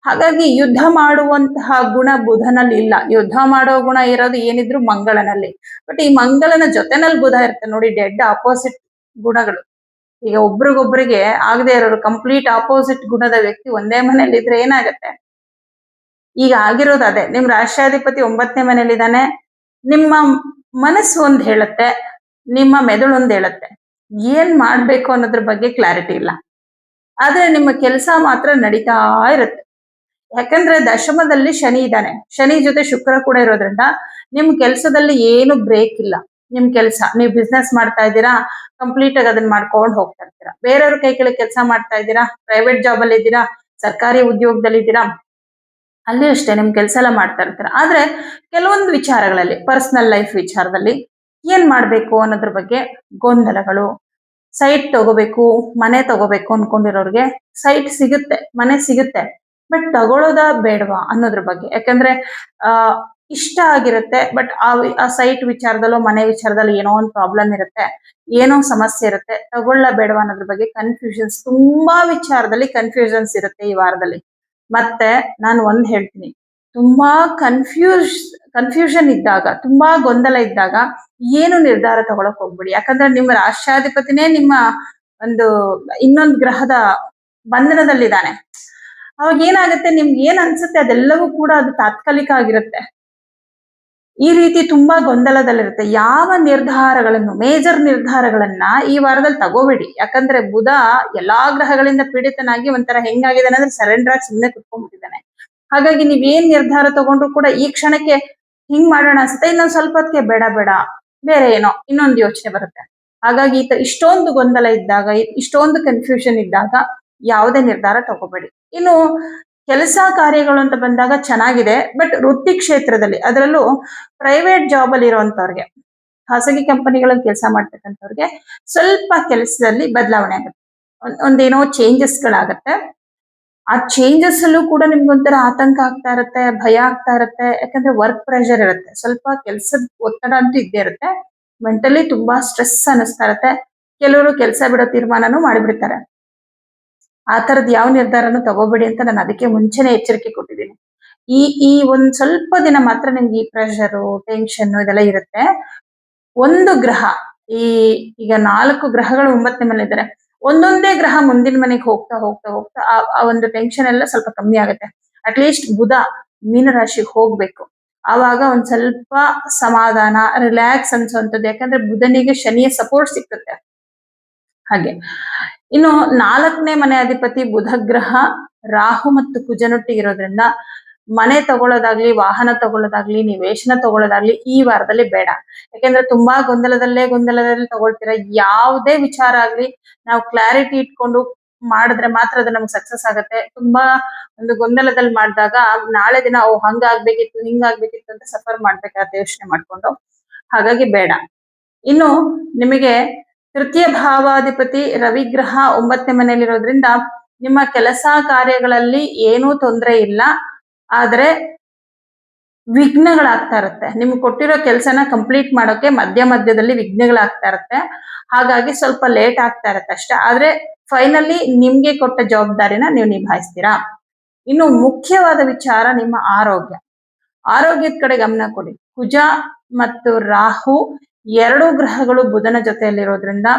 Speaker 1: ಹಾಗಾಗಿ ಯುದ್ಧ ಮಾಡುವಂತಹ ಗುಣ ಬುಧನಲ್ಲಿ ಇಲ್ಲ. ಯುದ್ಧ ಮಾಡೋ ಗುಣ ಇರೋದು ಏನಿದ್ರು ಮಂಗಳನಲ್ಲಿ. ಬಟ್ ಈ ಮಂಗಳನ ಜೊತೆನಲ್ಲಿ ಬುಧ ಇರ್ತಾನೆ ನೋಡಿ, ಡೆಡ್ ಆಪೋಸಿಟ್ ಗುಣಗಳು. ಈಗ ಒಬ್ರಿಗೊಬ್ರಿಗೆ ಆಗದೆ ಇರೋರು, ಕಂಪ್ಲೀಟ್ ಆಪೋಸಿಟ್ ಗುಣದ ವ್ಯಕ್ತಿ ಒಂದೇ ಮನೇಲಿ ಇದ್ರೆ ಏನಾಗತ್ತೆ? ಈಗ ಆಗಿರೋದು ಅದೇ. ನಿಮ್ ರಾಷ್ಟ್ರಾಧಿಪತಿ 9ನೇ ಮನೇಲಿದ್ದಾನೆ. ನಿಮ್ಮ ಮನಸ್ಸು ಒಂದ್ ಹೇಳುತ್ತೆ, ನಿಮ್ಮ ಮೆದುಳು ಒಂದ್ ಹೇಳುತ್ತೆ. ಏನ್ ಮಾಡ್ಬೇಕು ಅನ್ನೋದ್ರ ಬಗ್ಗೆ ಕ್ಲಾರಿಟಿ ಇಲ್ಲ. ಆದ್ರೆ ನಿಮ್ಮ ಕೆಲಸ ಮಾತ್ರ ನಡೀತಾ ಇರುತ್ತೆ. ಯಾಕಂದ್ರೆ ದಶಮದಲ್ಲಿ ಶನಿ ಇದ್ದಾನೆ, ಶನಿ ಜೊತೆ ಶುಕ್ರ ಕೂಡ ಇರೋದ್ರಿಂದ ನಿಮ್ ಕೆಲಸದಲ್ಲಿ ಏನು ಬ್ರೇಕ್ ಇಲ್ಲ. ನಿಮ್ ಕೆಲಸ, ನೀವು ಬಿಸ್ನೆಸ್ ಮಾಡ್ತಾ ಇದ್ದೀರಾ, ಕಂಪ್ಲೀಟ್ ಆಗಿ ಅದನ್ನ ಮಾಡ್ಕೊಂಡು ಹೋಗ್ತಾ ಇರ್ತೀರಾ. ಬೇರೆಯವ್ರ ಕೈ ಕೆಳಗೆ ಕೆಲಸ ಮಾಡ್ತಾ ಇದ್ದೀರಾ, ಪ್ರೈವೇಟ್ ಜಾಬ್ ಅಲ್ಲಿ ಇದ್ದೀರಾ, ಸರ್ಕಾರಿ ಉದ್ಯೋಗದಲ್ಲಿ ಇದ್ದೀರಾ, ಅಲ್ಲಿ ಅಷ್ಟೇ ನಿಮ್ ಕೆಲಸ ಎಲ್ಲ ಮಾಡ್ತಾ ಇರ್ತೀರಾ. ಆದ್ರೆ ಕೆಲವೊಂದು ವಿಚಾರಗಳಲ್ಲಿ, ಪರ್ಸನಲ್ ಲೈಫ್ ವಿಚಾರದಲ್ಲಿ ಏನ್ ಮಾಡ್ಬೇಕು ಅನ್ನೋದ್ರ ಬಗ್ಗೆ ಗೊಂದಲಗಳು. ಸೈಟ್ ತಗೋಬೇಕು, ಮನೆ ತಗೋಬೇಕು ಅನ್ಕೊಂಡಿರೋರ್ಗೆ ಸೈಟ್ ಸಿಗುತ್ತೆ, ಮನೆ ಸಿಗುತ್ತೆ, ಬಟ್ ತಗೊಳ್ಳೋದಾ ಬೇಡವಾ ಅನ್ನೋದ್ರ ಬಗ್ಗೆ. ಯಾಕಂದ್ರೆ ಆ ಇಷ್ಟ ಆಗಿರುತ್ತೆ, ಬಟ್ ಆ ಸೈಟ್ ವಿಚಾರದಲ್ಲೋ ಮನೆ ವಿಚಾರದಲ್ಲಿ ಏನೋ ಒಂದು ಪ್ರಾಬ್ಲಮ್ ಇರುತ್ತೆ, ಏನೋ ಸಮಸ್ಯೆ ಇರುತ್ತೆ, ತಗೊಳ್ಳ ಬೇಡವಾ ಅನ್ನೋದ್ರ ಬಗ್ಗೆ ಕನ್ಫ್ಯೂಷನ್ಸ್, ತುಂಬಾ ವಿಚಾರದಲ್ಲಿ ಕನ್ಫ್ಯೂಷನ್ಸ್ ಇರುತ್ತೆ ಈ ವಾರದಲ್ಲಿ. ಮತ್ತೆ ನಾನು ಒಂದ್ ಹೇಳ್ತೀನಿ, ತುಂಬಾ ಕನ್ಫ್ಯೂಷನ್ ಇದ್ದಾಗ, ತುಂಬಾ ಗೊಂದಲ ಇದ್ದಾಗ ಏನು ನಿರ್ಧಾರ ತಗೊಳಕ್ ಹೋಗ್ಬಿಡಿ. ಯಾಕಂದ್ರೆ ನಿಮ್ಮ ರಾಷ್ಟ್ರಾಧಿಪತಿನೇ ನಿಮ್ಮ ಒಂದು ಇನ್ನೊಂದು ಗ್ರಹದ ಬಂಧನದಲ್ಲಿದ್ದಾನೆ. ಅವಾಗ ಏನಾಗುತ್ತೆ, ನಿಮ್ಗೆ ಏನ್ ಅನ್ಸುತ್ತೆ ಅದೆಲ್ಲವೂ ಕೂಡ ಅದು ತಾತ್ಕಾಲಿಕ ಆಗಿರುತ್ತೆ. ಈ ರೀತಿ ತುಂಬಾ ಗೊಂದಲದಲ್ಲಿರುತ್ತೆ. ಯಾವ ನಿರ್ಧಾರಗಳನ್ನು, ಮೇಜರ್ ನಿರ್ಧಾರಗಳನ್ನ ಈ ವಾರದಲ್ಲಿ ತಗೋಬೇಡಿ. ಯಾಕಂದ್ರೆ ಬುಧ ಎಲ್ಲಾ ಗ್ರಹಗಳಿಂದ ಪೀಡಿತನಾಗಿ ಒಂಥರ ಹೆಂಗಾಗಿದ್ದಾನೆ ಅಂದ್ರೆ ಸರೆಂಡರ್ ಆಗಿ ಸುಮ್ಮನೆ ಕುತ್ಕೊಂಡ್ಬಿಟ್ಟಿದ್ದಾನೆ. ಹಾಗಾಗಿ ನೀವೇನ್ ನಿರ್ಧಾರ ತಗೊಂಡ್ರು ಕೂಡ ಈ ಕ್ಷಣಕ್ಕೆ ಹಿಂಗ್ ಮಾಡೋಣ ಅನ್ಸುತ್ತೆ, ಇನ್ನೊಂದ್ ಸ್ವಲ್ಪ ಹೊತ್ತಿಗೆ ಬೇಡ ಬೇಡ ಬೇರೆ ಏನೋ ಇನ್ನೊಂದು ಯೋಚನೆ ಬರುತ್ತೆ. ಹಾಗಾಗಿ ಇಷ್ಟೊಂದು ಗೊಂದಲ ಇದ್ದಾಗ, ಇಷ್ಟೊಂದು ಕನ್ಫ್ಯೂಷನ್ ಇದ್ದಾಗ ಯಾವುದೇ ನಿರ್ಧಾರ ತಗೋಬೇಡಿ. ಇನ್ನು ಕೆಲಸ ಕಾರ್ಯಗಳು ಅಂತ ಬಂದಾಗ ಚೆನ್ನಾಗಿದೆ, ಬಟ್ ವೃತ್ತಿ ಕ್ಷೇತ್ರದಲ್ಲಿ, ಅದರಲ್ಲೂ ಪ್ರೈವೇಟ್ ಜಾಬ್ ಅಲ್ಲಿ ಇರುವಂತವ್ರಿಗೆ, ಖಾಸಗಿ ಕಂಪನಿಗಳಲ್ಲಿ ಕೆಲಸ ಮಾಡ್ತಕ್ಕಂಥವ್ರಿಗೆ ಸ್ವಲ್ಪ ಕೆಲಸದಲ್ಲಿ ಬದಲಾವಣೆ ಆಗುತ್ತೆ. ಒಂದೇನೋ ಚೇಂಜಸ್ ಗಳಾಗತ್ತೆ. ಆ ಚೇಂಜಸ್ ಅಲ್ಲೂ ಕೂಡ ನಿಮ್ಗೊಂಥರ ಆತಂಕ ಆಗ್ತಾ ಇರುತ್ತೆ, ಭಯ ಆಗ್ತಾ ಇರುತ್ತೆ. ಯಾಕಂದ್ರೆ ವರ್ಕ್ ಪ್ರೆಷರ್ ಇರುತ್ತೆ, ಸ್ವಲ್ಪ ಕೆಲಸದ ಒತ್ತಡ ಅಂತೂ ಇದ್ದೇ ಇರುತ್ತೆ. ಮೆಂಟಲಿ ತುಂಬಾ ಸ್ಟ್ರೆಸ್ ಅನಿಸ್ತಾ ಇರುತ್ತೆ. ಕೆಲವರು ಕೆಲಸ ಬಿಡೋ ತೀರ್ಮಾನನೂ ಮಾಡಿಬಿಡ್ತಾರೆ. ಆ ತರದ್ ಯಾವ ನಿರ್ಧಾರನೂ ತಗೋಬೇಡಿ ಅಂತ ನಾನು ಅದಕ್ಕೆ ಮುಂಚೆನೆ ಎಚ್ಚರಿಕೆ ಕೊಟ್ಟಿದ್ದೀನಿ. ಈ ಒಂದ್ ಸ್ವಲ್ಪ ದಿನ ಮಾತ್ರ ನಿಮ್ಗೆ ಈ ಪ್ರೆಷರು, ಟೆನ್ಷನ್ ಇದೆಲ್ಲ ಇರುತ್ತೆ. ಒಂದು ಗ್ರಹ, ಈಗ 4 ಗ್ರಹಗಳು 9ನೇ ಮನೆ ಇದ್ದಾರೆ. ಒಂದೊಂದೇ ಗ್ರಹ ಮುಂದಿನ ಮನೆಗೆ ಹೋಗ್ತಾ ಹೋಗ್ತಾ ಹೋಗ್ತಾ ಆ ಒಂದು ಟೆನ್ಷನ್ ಎಲ್ಲ ಸ್ವಲ್ಪ ಕಮ್ಮಿ ಆಗುತ್ತೆ. ಅಟ್ಲೀಸ್ಟ್ ಬುಧ ಮೀನರಾಶಿಗೆ ಹೋಗ್ಬೇಕು, ಆವಾಗ ಒಂದ್ ಸ್ವಲ್ಪ ಸಮಾಧಾನ, ರಿಲ್ಯಾಕ್ಸ್ ಅನ್ಸುವಂಥದ್ದು. ಯಾಕಂದ್ರೆ ಬುಧನಿಗೆ ಶನಿಯ ಸಪೋರ್ಟ್ ಸಿಕ್ಕುತ್ತೆ. ಹಾಗೆ ಇನ್ನು 4ನೇ ಮನೆ ಅಧಿಪತಿ ಬುಧ ಗ್ರಹ ರಾಹು ಮತ್ತು ಕುಜನೊಟ್ಟಿಗೆ ಇರೋದ್ರಿಂದ ಮನೆ ತಗೊಳ್ಳೋದಾಗ್ಲಿ, ವಾಹನ ತಗೊಳ್ಳೋದಾಗ್ಲಿ, ನಿವೇಶನ ತಗೊಳ್ಳೋದಾಗ್ಲಿ ಈ ವಾರದಲ್ಲಿ ಬೇಡ. ಯಾಕೆಂದ್ರೆ ತುಂಬಾ ಗೊಂದಲದಲ್ಲಿ ತಗೊಳ್ತೀರಾ. ಯಾವುದೇ ವಿಚಾರ ಆಗ್ಲಿ ನಾವು ಕ್ಲಾರಿಟಿ ಇಟ್ಕೊಂಡು ಮಾಡಿದ್ರೆ ಮಾತ್ರ ಅದು ನಮ್ಗೆ ಸಕ್ಸಸ್ ಆಗುತ್ತೆ. ತುಂಬಾ ಒಂದು ಗೊಂದಲದಲ್ಲಿ ಮಾಡಿದಾಗ ನಾಳೆ ದಿನ ಹಂಗಾಗ್ಬೇಕಿತ್ತು, ಹಿಂಗಾಗ್ಬೇಕಿತ್ತು ಅಂತ ಸಫರ್ ಮಾಡ್ಬೇಕಾಗತ್ತೆ ಯೋಚನೆ ಮಾಡ್ಕೊಂಡು. ಹಾಗಾಗಿ ಬೇಡ. ಇನ್ನು ನಿಮಗೆ ತೃತೀಯ ಭಾವಾಧಿಪತಿ ರವಿಗ್ರಹ 9ನೇ ಮನೆಯಲ್ಲಿರೋದ್ರಿಂದ ನಿಮ್ಮ ಕೆಲಸ ಕಾರ್ಯಗಳಲ್ಲಿ ಏನೂ ತೊಂದರೆ ಇಲ್ಲ, ಆದ್ರೆ ವಿಘ್ನಗಳಾಗ್ತಾ ಇರುತ್ತೆ. ನಿಮ್ಗೆ ಕೊಟ್ಟಿರೋ ಕೆಲಸನ ಕಂಪ್ಲೀಟ್ ಮಾಡೋಕೆ ಮಧ್ಯದಲ್ಲಿ ವಿಘ್ನಗಳಾಗ್ತಾ ಇರುತ್ತೆ. ಹಾಗಾಗಿ ಸ್ವಲ್ಪ ಲೇಟ್ ಆಗ್ತಾ ಇರುತ್ತೆ ಅಷ್ಟೇ. ಆದ್ರೆ ಫೈನಲಿ ನಿಮ್ಗೆ ಕೊಟ್ಟ ಜವಾಬ್ದಾರಿನ ನೀವು ನಿಭಾಯಿಸ್ತೀರಾ. ಇನ್ನು ಮುಖ್ಯವಾದ ವಿಚಾರ ನಿಮ್ಮ ಆರೋಗ್ಯದ ಕಡೆ ಗಮನ ಕೊಡಿ. ಕುಜ ಮತ್ತು ರಾಹು 2 ಗ್ರಹಗಳು ಬುಧನ ಜೊತೆಯಲ್ಲಿರೋದ್ರಿಂದ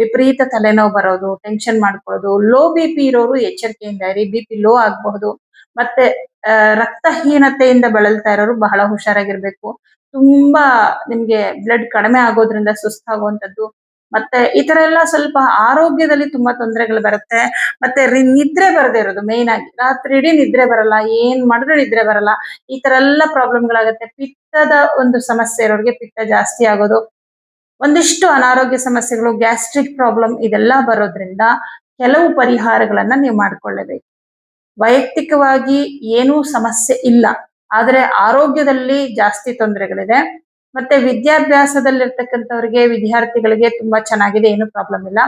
Speaker 1: ವಿಪರೀತ ತಲೆನೋವು ಬರೋದು, ಟೆನ್ಷನ್ ಮಾಡ್ಕೊಳ್ಳೋದು, ಲೋ BP ಇರೋರು ಎಚ್ಚರಿಕೆಯಿಂದ ಇರಿ, BP ಲೋ ಆಗಬಹುದು. ಮತ್ತೆ ರಕ್ತಹೀನತೆಯಿಂದ ಬಳಲ್ತಾ ಇರೋರು ಬಹಳ ಹುಷಾರಾಗಿರ್ಬೇಕು. ತುಂಬಾ ನಿಮ್ಗೆ ಬ್ಲಡ್ ಕಡಿಮೆ ಆಗೋದ್ರಿಂದ ಸುಸ್ತಾಗುವಂಥದ್ದು, ಮತ್ತೆ ಈ ತರ ಎಲ್ಲ ಸ್ವಲ್ಪ ಆರೋಗ್ಯದಲ್ಲಿ ತುಂಬಾ ತೊಂದರೆಗಳು ಬರುತ್ತೆ. ಮತ್ತೆ ನಿದ್ರೆ ಬರದೇ ಇರೋದು, ಮೇನ್ ಆಗಿ ರಾತ್ರಿ ಇಡೀ ನಿದ್ರೆ ಬರಲ್ಲ, ಏನ್ ಮಾಡಿದ್ರು ನಿದ್ರೆ ಬರಲ್ಲ, ಈ ತರ ಎಲ್ಲ ಪ್ರಾಬ್ಲಮ್ಗಳಾಗತ್ತೆ. ಪಿತ್ತದ ಒಂದು ಸಮಸ್ಯೆ ಇರೋರಿಗೆ ಪಿತ್ತ ಜಾಸ್ತಿ ಆಗೋದು, ಒಂದಿಷ್ಟು ಅನಾರೋಗ್ಯ ಸಮಸ್ಯೆಗಳು, ಗ್ಯಾಸ್ಟ್ರಿಕ್ ಪ್ರಾಬ್ಲಮ್ ಇದೆಲ್ಲ ಬರೋದ್ರಿಂದ ಕೆಲವು ಪರಿಹಾರಗಳನ್ನ ನೀವು ಮಾಡ್ಕೊಳ್ಳೇಬೇಕು. ವೈಯಕ್ತಿಕವಾಗಿ ಏನೂ ಸಮಸ್ಯೆ ಇಲ್ಲ, ಆದ್ರೆ ಆರೋಗ್ಯದಲ್ಲಿ ಜಾಸ್ತಿ ತೊಂದರೆಗಳಿದೆ. ಮತ್ತೆ ವಿದ್ಯಾಭ್ಯಾಸದಲ್ಲಿರ್ತಕ್ಕಂಥವ್ರಿಗೆ, ವಿದ್ಯಾರ್ಥಿಗಳಿಗೆ ತುಂಬಾ ಚೆನ್ನಾಗಿದೆ, ಏನು ಪ್ರಾಬ್ಲಮ್ ಇಲ್ಲ.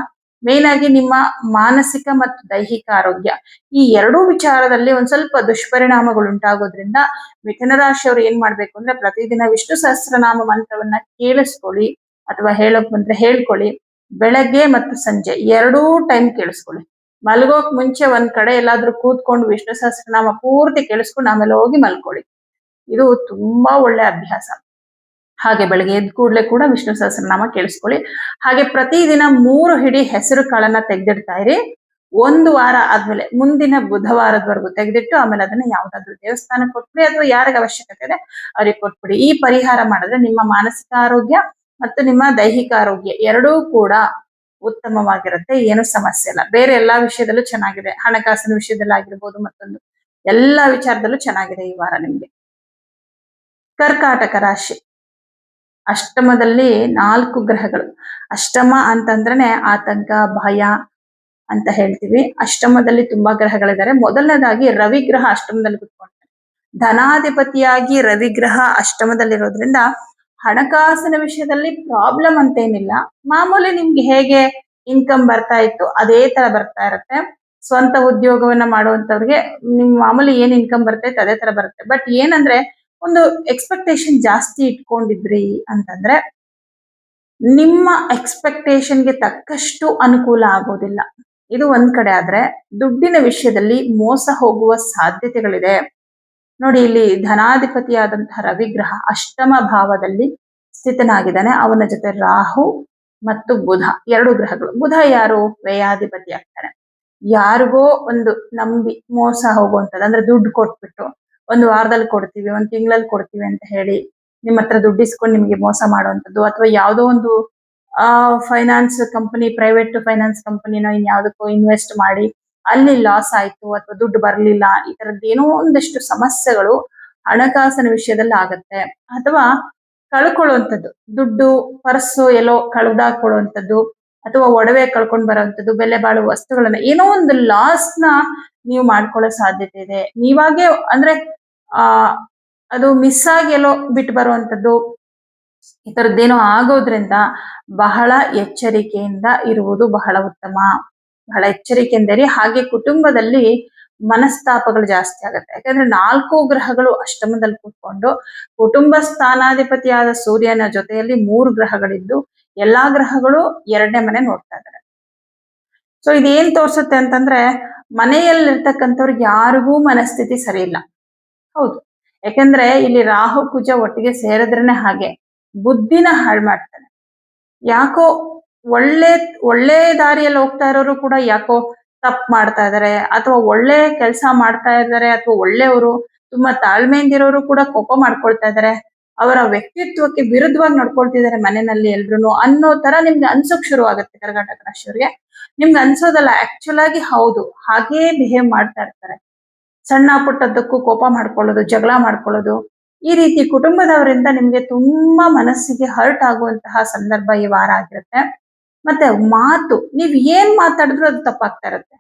Speaker 1: ಮೇನ್ ಆಗಿ ನಿಮ್ಮ ಮಾನಸಿಕ ಮತ್ತು ದೈಹಿಕ ಆರೋಗ್ಯ ಈ 2 ವಿಚಾರದಲ್ಲಿ ಒಂದ್ ಸ್ವಲ್ಪ ದುಷ್ಪರಿಣಾಮಗಳು ಉಂಟಾಗೋದ್ರಿಂದ ಮಿಥುನ ರಾಶಿಯವರು ಏನ್ ಮಾಡ್ಬೇಕು ಅಂದ್ರೆ ಪ್ರತಿದಿನ ವಿಷ್ಣು ಸಹಸ್ರನಾಮ ಮಂತ್ರವನ್ನ ಕೇಳಿಸ್ಕೊಳ್ಳಿ, ಅಥವಾ ಹೇಳೋಕ್ ಬಂದ್ರೆ ಹೇಳ್ಕೊಳ್ಳಿ. ಬೆಳಗ್ಗೆ ಮತ್ತು ಸಂಜೆ 2 ಟೈಮ್ ಕೇಳಿಸ್ಕೊಳ್ಳಿ. ಮಲ್ಗೋಕ್ ಮುಂಚೆ ಒಂದ್ ಕಡೆ ಎಲ್ಲಾದ್ರೂ ಕೂತ್ಕೊಂಡು ವಿಷ್ಣು ಸಹಸ್ರನಾಮ ಪೂರ್ತಿ ಕೇಳಿಸ್ಕೊಂಡು ಆಮೇಲೆ ಹೋಗಿ ಮಲ್ಕೊಳ್ಳಿ. ಇದು ತುಂಬಾ ಒಳ್ಳೆ ಅಭ್ಯಾಸ. ಹಾಗೆ ಬೆಳಗ್ಗೆ ಎದ್ದ ಕೂಡಲೇ ಕೂಡ ವಿಷ್ಣು ಸಹಸ್ರನಾಮ ಕೇಳಿಸ್ಕೊಳ್ಳಿ. ಹಾಗೆ ಪ್ರತಿದಿನ 3 ಹಿಡಿ ಹೆಸರು ಕಾಳನ್ನ ತೆಗೆದಿಡ್ತಾ ಇರಿ. 1 ವಾರ ಆದ್ಮೇಲೆ ಮುಂದಿನ ಬುಧವಾರದವರೆಗೂ ತೆಗೆದಿಟ್ಟು ಆಮೇಲೆ ಅದನ್ನ ಯಾವ್ದಾದ್ರು ದೇವಸ್ಥಾನಕ್ಕೆ ಕೊಟ್ಬಿಡಿ, ಅಥವಾ ಯಾರಿಗೆ ಅವಶ್ಯಕತೆ ಇದೆ ಅವ್ರಿಗೆ ಕೊಟ್ಬಿಡಿ. ಈ ಪರಿಹಾರ ಮಾಡಿದ್ರೆ ನಿಮ್ಮ ಮಾನಸಿಕ ಆರೋಗ್ಯ ಮತ್ತು ನಿಮ್ಮ ದೈಹಿಕ ಆರೋಗ್ಯ 2 ಕೂಡ ಉತ್ತಮವಾಗಿರುತ್ತೆ, ಏನು ಸಮಸ್ಯೆ ಇಲ್ಲ. ಬೇರೆ ಎಲ್ಲಾ ವಿಷಯದಲ್ಲೂ ಚೆನ್ನಾಗಿದೆ, ಹಣಕಾಸಿನ ವಿಷಯದಲ್ಲಿ ಆಗಿರ್ಬೋದು, ಮತ್ತೊಂದು ಎಲ್ಲಾ ವಿಚಾರದಲ್ಲೂ ಚೆನ್ನಾಗಿದೆ ಈ ವಾರ ನಿಮ್ಗೆ. ಕರ್ಕಾಟಕ ರಾಶಿ, ಅಷ್ಟಮದಲ್ಲಿ 4 ಗ್ರಹಗಳು. ಅಷ್ಟಮ ಅಂತಂದ್ರೇನೆ ಆತಂಕ, ಭಯ ಅಂತ ಹೇಳ್ತೀವಿ. ಅಷ್ಟಮದಲ್ಲಿ ತುಂಬಾ ಗ್ರಹಗಳಿದ್ದಾರೆ. ಮೊದಲನೇದಾಗಿ ರವಿ ಗ್ರಹ ಅಷ್ಟಮದಲ್ಲಿ ಕುತ್ಕೊಳ್ತಾನೆ. ಧನಾಧಿಪತಿಯಾಗಿ ರವಿ ಗ್ರಹ ಅಷ್ಟಮದಲ್ಲಿರೋದ್ರಿಂದ ಹಣಕಾಸಿನ ವಿಷಯದಲ್ಲಿ ಪ್ರಾಬ್ಲಮ್ ಅಂತೇನಿಲ್ಲ. ಮಾಮೂಲಿ ನಿಮ್ಗೆ ಹೇಗೆ ಇನ್ಕಮ್ ಬರ್ತಾ ಇತ್ತು ಅದೇ ತರ ಬರ್ತಾ ಇರುತ್ತೆ. ಸ್ವಂತ ಉದ್ಯೋಗವನ್ನ ಮಾಡುವಂತವ್ರಿಗೆ ನಿಮ್ ಮಾಮೂಲಿ ಏನ್ ಇನ್ಕಮ್ ಬರ್ತಾ ಇತ್ತು ಅದೇ ತರ ಬರುತ್ತೆ. ಬಟ್ ಏನಂದ್ರೆ ಒಂದು ಎಕ್ಸ್ಪೆಕ್ಟೇಷನ್ ಜಾಸ್ತಿ ಇಟ್ಕೊಂಡಿದ್ರಿ ಅಂತಂದ್ರೆ ನಿಮ್ಮ ಎಕ್ಸ್ಪೆಕ್ಟೇಷನ್ಗೆ ತಕ್ಕಷ್ಟು ಅನುಕೂಲ ಆಗೋದಿಲ್ಲ. ಇದು ಒಂದ್ ಕಡೆ ಆದ್ರೆ, ದುಡ್ಡಿನ ವಿಷಯದಲ್ಲಿ ಮೋಸ ಹೋಗುವ ಸಾಧ್ಯತೆಗಳಿದೆ. ನೋಡಿ, ಇಲ್ಲಿ ಧನಾಧಿಪತಿಯಾದಂತಹ ರವಿಗ್ರಹ ಅಷ್ಟಮ ಭಾವದಲ್ಲಿ ಸ್ಥಿತನಾಗಿದ್ದಾನೆ. ಅವನ ಜೊತೆ ರಾಹು ಮತ್ತು ಬುಧ 2 ಗ್ರಹಗಳು. ಬುಧ ಯಾರು? ವ್ಯಯಾಧಿಪತಿ ಆಗ್ತಾನೆ. ಯಾರಿಗೋ ಒಂದು ನಂಬಿ ಮೋಸ ಹೋಗುವಂಥದ್ದು, ಅಂದ್ರೆ ದುಡ್ಡು ಕೊಟ್ಬಿಟ್ಟು 1 ವಾರದಲ್ಲಿ ಕೊಡ್ತೀವಿ, 1 ತಿಂಗಳಲ್ಲಿ ಕೊಡ್ತೀವಿ ಅಂತ ಹೇಳಿ ನಿಮ್ಮ ಹತ್ರ ದುಡ್ಡು ಇಸ್ಕೊಂಡು ನಿಮ್ಗೆ ಮೋಸ ಮಾಡುವಂಥದ್ದು, ಅಥವಾ ಯಾವುದೋ ಒಂದು ಫೈನಾನ್ಸ್ ಕಂಪನಿ, ಪ್ರೈವೇಟ್ ಫೈನಾನ್ಸ್ ಕಂಪನಿನ ಇನ್ಯಾವುದಕ್ಕೋ ಇನ್ವೆಸ್ಟ್ ಮಾಡಿ ಅಲ್ಲಿ ಲಾಸ್ ಆಯ್ತು, ಅಥವಾ ದುಡ್ಡು ಬರ್ಲಿಲ್ಲ, ಈ ತರದ್ದು ಏನೋ ಒಂದಷ್ಟು ಸಮಸ್ಯೆಗಳು ಹಣಕಾಸಿನ ವಿಷಯದಲ್ಲಿ ಆಗತ್ತೆ. ಅಥವಾ ಕಳ್ಕೊಳ್ಳುವಂಥದ್ದು, ದುಡ್ಡು ಪರ್ಸು ಎಲ್ಲೋ ಕಳೆದಾಕೊಳ್ಳುವಂಥದ್ದು, ಅಥವಾ ಒಡವೆ ಕಳ್ಕೊಂಡ್ ಬರೋವಂಥದ್ದು, ಬೆಲೆ ಬಾಳುವ ವಸ್ತುಗಳನ್ನ, ಏನೋ ಒಂದು ಲಾಸ್ ನ ನೀವು ಮಾಡ್ಕೊಳ್ಳೋ ಸಾಧ್ಯತೆ ಇದೆ. ನೀವಾಗೆ ಅಂದ್ರೆ ಅದು ಮಿಸ್ ಆಗಿ ಎಲ್ಲೋ ಬಿಟ್ಟು ಬರುವಂಥದ್ದು, ಈ ತರದ್ದೇನೋ ಆಗೋದ್ರಿಂದ ಬಹಳ ಎಚ್ಚರಿಕೆಯಿಂದ ಇರುವುದು ಬಹಳ ಉತ್ತಮ. ಬಹಳ ಎಚ್ಚರಿಕೆಯಿಂದರಿ. ಹಾಗೆ ಕುಟುಂಬದಲ್ಲಿ ಮನಸ್ತಾಪಗಳು ಜಾಸ್ತಿ ಆಗುತ್ತೆ. ಯಾಕಂದ್ರೆ 4 ಗ್ರಹಗಳು ಅಷ್ಟಮದಲ್ಲಿ ಕೂತ್ಕೊಂಡು ಕುಟುಂಬ ಸ್ಥಾನಾಧಿಪತಿಯಾದ ಸೂರ್ಯನ ಜೊತೆಯಲ್ಲಿ 3 ಗ್ರಹಗಳಿದ್ದು ಎಲ್ಲಾ ಗ್ರಹಗಳು 2ನೇ ಮನೆ ನೋಡ್ತಾ ಇದ್ದಾರೆ. ಸೊ ಇದೇನ್ ತೋರ್ಸುತ್ತೆ ಅಂತಂದ್ರೆ ಮನೆಯಲ್ಲಿರ್ತಕ್ಕಂಥವ್ರಿಗೆ ಯಾರಿಗೂ ಮನಸ್ಥಿತಿ ಸರಿ ಇಲ್ಲ. ಹೌದು, ಯಾಕಂದ್ರೆ ಇಲ್ಲಿ ರಾಹು ಕುಜ ಒಟ್ಟಿಗೆ ಸೇರಿದ್ರೇನೆ ಹಾಗೆ ಬುದ್ಧಿನ ಹಾಳು ಮಾಡ್ತಾನೆ. ಯಾಕೋ ಒಳ್ಳೆ ದಾರಿಯಲ್ಲಿ ಹೋಗ್ತಾ ಇರೋರು ಕೂಡ ಯಾಕೋ ತಪ್ಪು ಮಾಡ್ತಾ ಇದಾರೆ, ಅಥವಾ ಒಳ್ಳೆ ಕೆಲಸ ಮಾಡ್ತಾ ಇದ್ದಾರೆ, ಅಥವಾ ಒಳ್ಳೆಯವರು ತುಂಬಾ ತಾಳ್ಮೆಯಿಂದಿರೋರು ಕೂಡ ಕೋಪ ಮಾಡ್ಕೊಳ್ತಾ ಇದಾರೆ, ಅವರ ವ್ಯಕ್ತಿತ್ವಕ್ಕೆ ವಿರುದ್ಧವಾಗಿ ನಡ್ಕೊಳ್ತಿದ್ದಾರೆ ಮನೆಯಲ್ಲಿ ಎಲ್ರು ಅನ್ನೋ ತರ ನಿಮ್ಗೆ ಅನ್ಸೋಕ್ ಶುರು ಆಗುತ್ತೆ. ಕರ್ನಾಟಕ ರಾಶಿಯವರಿಗೆ ನಿಮ್ಗೆ ಅನ್ಸೋದಲ್ಲ, ಆಕ್ಚುಲ್ ಆಗಿ ಹೌದು, ಹಾಗೇ ಬಿಹೇವ್ ಮಾಡ್ತಾ ಇರ್ತಾರೆ. ಸಣ್ಣ ಪುಟ್ಟದ್ದಕ್ಕೂ ಕೋಪ ಮಾಡ್ಕೊಳ್ಳೋದು, ಜಗಳ ಮಾಡ್ಕೊಳ್ಳೋದು, ಈ ರೀತಿ ಕುಟುಂಬದವರಿಂದ ನಿಮ್ಗೆ ತುಂಬಾ ಮನಸ್ಸಿಗೆ ಹರ್ಟ್ ಆಗುವಂತಹ ಸಂದರ್ಭ ಈ ವಾರ ಆಗಿರುತ್ತೆ. ಮತ್ತೆ ಮಾತು, ನೀವ್ ಏನ್ ಮಾತಾಡಿದ್ರು ಅದು ತಪ್ಪಾಗ್ತಾ ಇರುತ್ತೆ.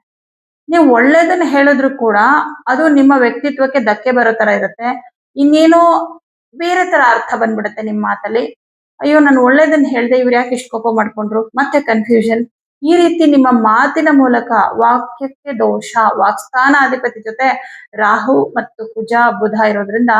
Speaker 1: ನೀವು ಒಳ್ಳೇದನ್ನ ಹೇಳಿದ್ರು ಕೂಡ ಅದು ನಿಮ್ಮ ವ್ಯಕ್ತಿತ್ವಕ್ಕೆ ಧಕ್ಕೆ ಬರೋ ತರ ಇರುತ್ತೆ. ಇನ್ನೇನೋ ಬೇರೆ ತರ ಅರ್ಥ ಬಂದ್ಬಿಡುತ್ತೆ ನಿಮ್ ಮಾತಲ್ಲಿ. ಅಯ್ಯೋ, ನಾನು ಒಳ್ಳೇದನ್ನ ಹೇಳ್ದೆ, ಇವ್ರು ಯಾಕೆ ಇಷ್ಟು ಕೋಪ ಮಾಡ್ಕೊಂಡ್ರು, ಮತ್ತೆ ಕನ್ಫ್ಯೂಷನ್. ಈ ರೀತಿ ನಿಮ್ಮ ಮಾತಿನ ಮೂಲಕ ವಾಕ್ಯಕ್ಕೆ ದೋಷ. ವಾಕ್ಸ್ಥಾನಾಧಿಪತಿ ಜೊತೆ ರಾಹು ಮತ್ತು ಕುಜ ಬುಧ ಇರೋದ್ರಿಂದ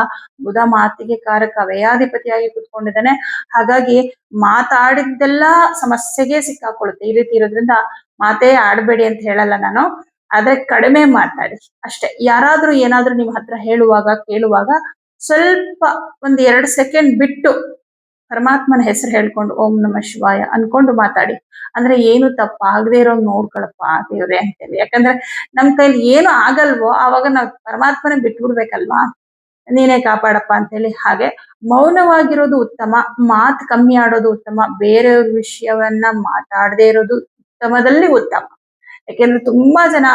Speaker 1: ಬುಧ ಮಾತಿಗೆ ಕಾರಕ, ವ್ಯಯಾಧಿಪತಿಯಾಗಿ ಕುತ್ಕೊಂಡಿದ್ದಾನೆ. ಹಾಗಾಗಿ ಮಾತಾಡಿದ್ದೆಲ್ಲ ಸಮಸ್ಯೆಗೆ ಸಿಕ್ಕಾಕೊಳ್ಳುತ್ತೆ. ಈ ರೀತಿ ಇರೋದ್ರಿಂದ ಮಾತೇ ಆಡಬೇಡಿ ಅಂತ ಹೇಳಲ್ಲ ನಾನು, ಆದ್ರೆ ಕಡಿಮೆ ಮಾತಾಡಿ ಅಷ್ಟೇ. ಯಾರಾದ್ರೂ ಏನಾದ್ರೂ ನಿಮ್ ಹತ್ರ ಹೇಳುವಾಗ ಕೇಳುವಾಗ ಸ್ವಲ್ಪ 1-2 ಸೆಕೆಂಡ್ ಬಿಟ್ಟು ಪರಮಾತ್ಮನ ಹೆಸರು ಹೇಳ್ಕೊಂಡು ಓಂ ನಮಃ ಶಿವಾಯ ಅನ್ಕೊಂಡು ಮಾತಾಡಿ. ಅಂದ್ರೆ ಏನು ತಪ್ಪಾಗದೆ ಇರೋ ನೋಡ್ಕೊಳಪ್ಪ ದೇವ್ರೆ ಅಂತೇಳಿ. ಯಾಕಂದ್ರೆ ನಮ್ ಕೈಲಿ ಏನು ಆಗಲ್ವೋ ಆವಾಗ ನಾವು ಪರಮಾತ್ಮನೇ ಬಿಟ್ಬಿಡ್ಬೇಕಲ್ವಾ, ನೀನೇ ಕಾಪಾಡಪ್ಪ ಅಂತೇಳಿ. ಹಾಗೆ ಮೌನವಾಗಿರೋದು ಉತ್ತಮ, ಮಾತು ಕಮ್ಮಿ ಆಡೋದು ಉತ್ತಮ, ಬೇರೆಯವ್ರ ವಿಷಯವನ್ನ ಮಾತಾಡದೇ ಇರೋದು ಉತ್ತಮದಲ್ಲಿ ಉತ್ತಮ. ಯಾಕೆಂದ್ರೆ ತುಂಬಾ ಜನ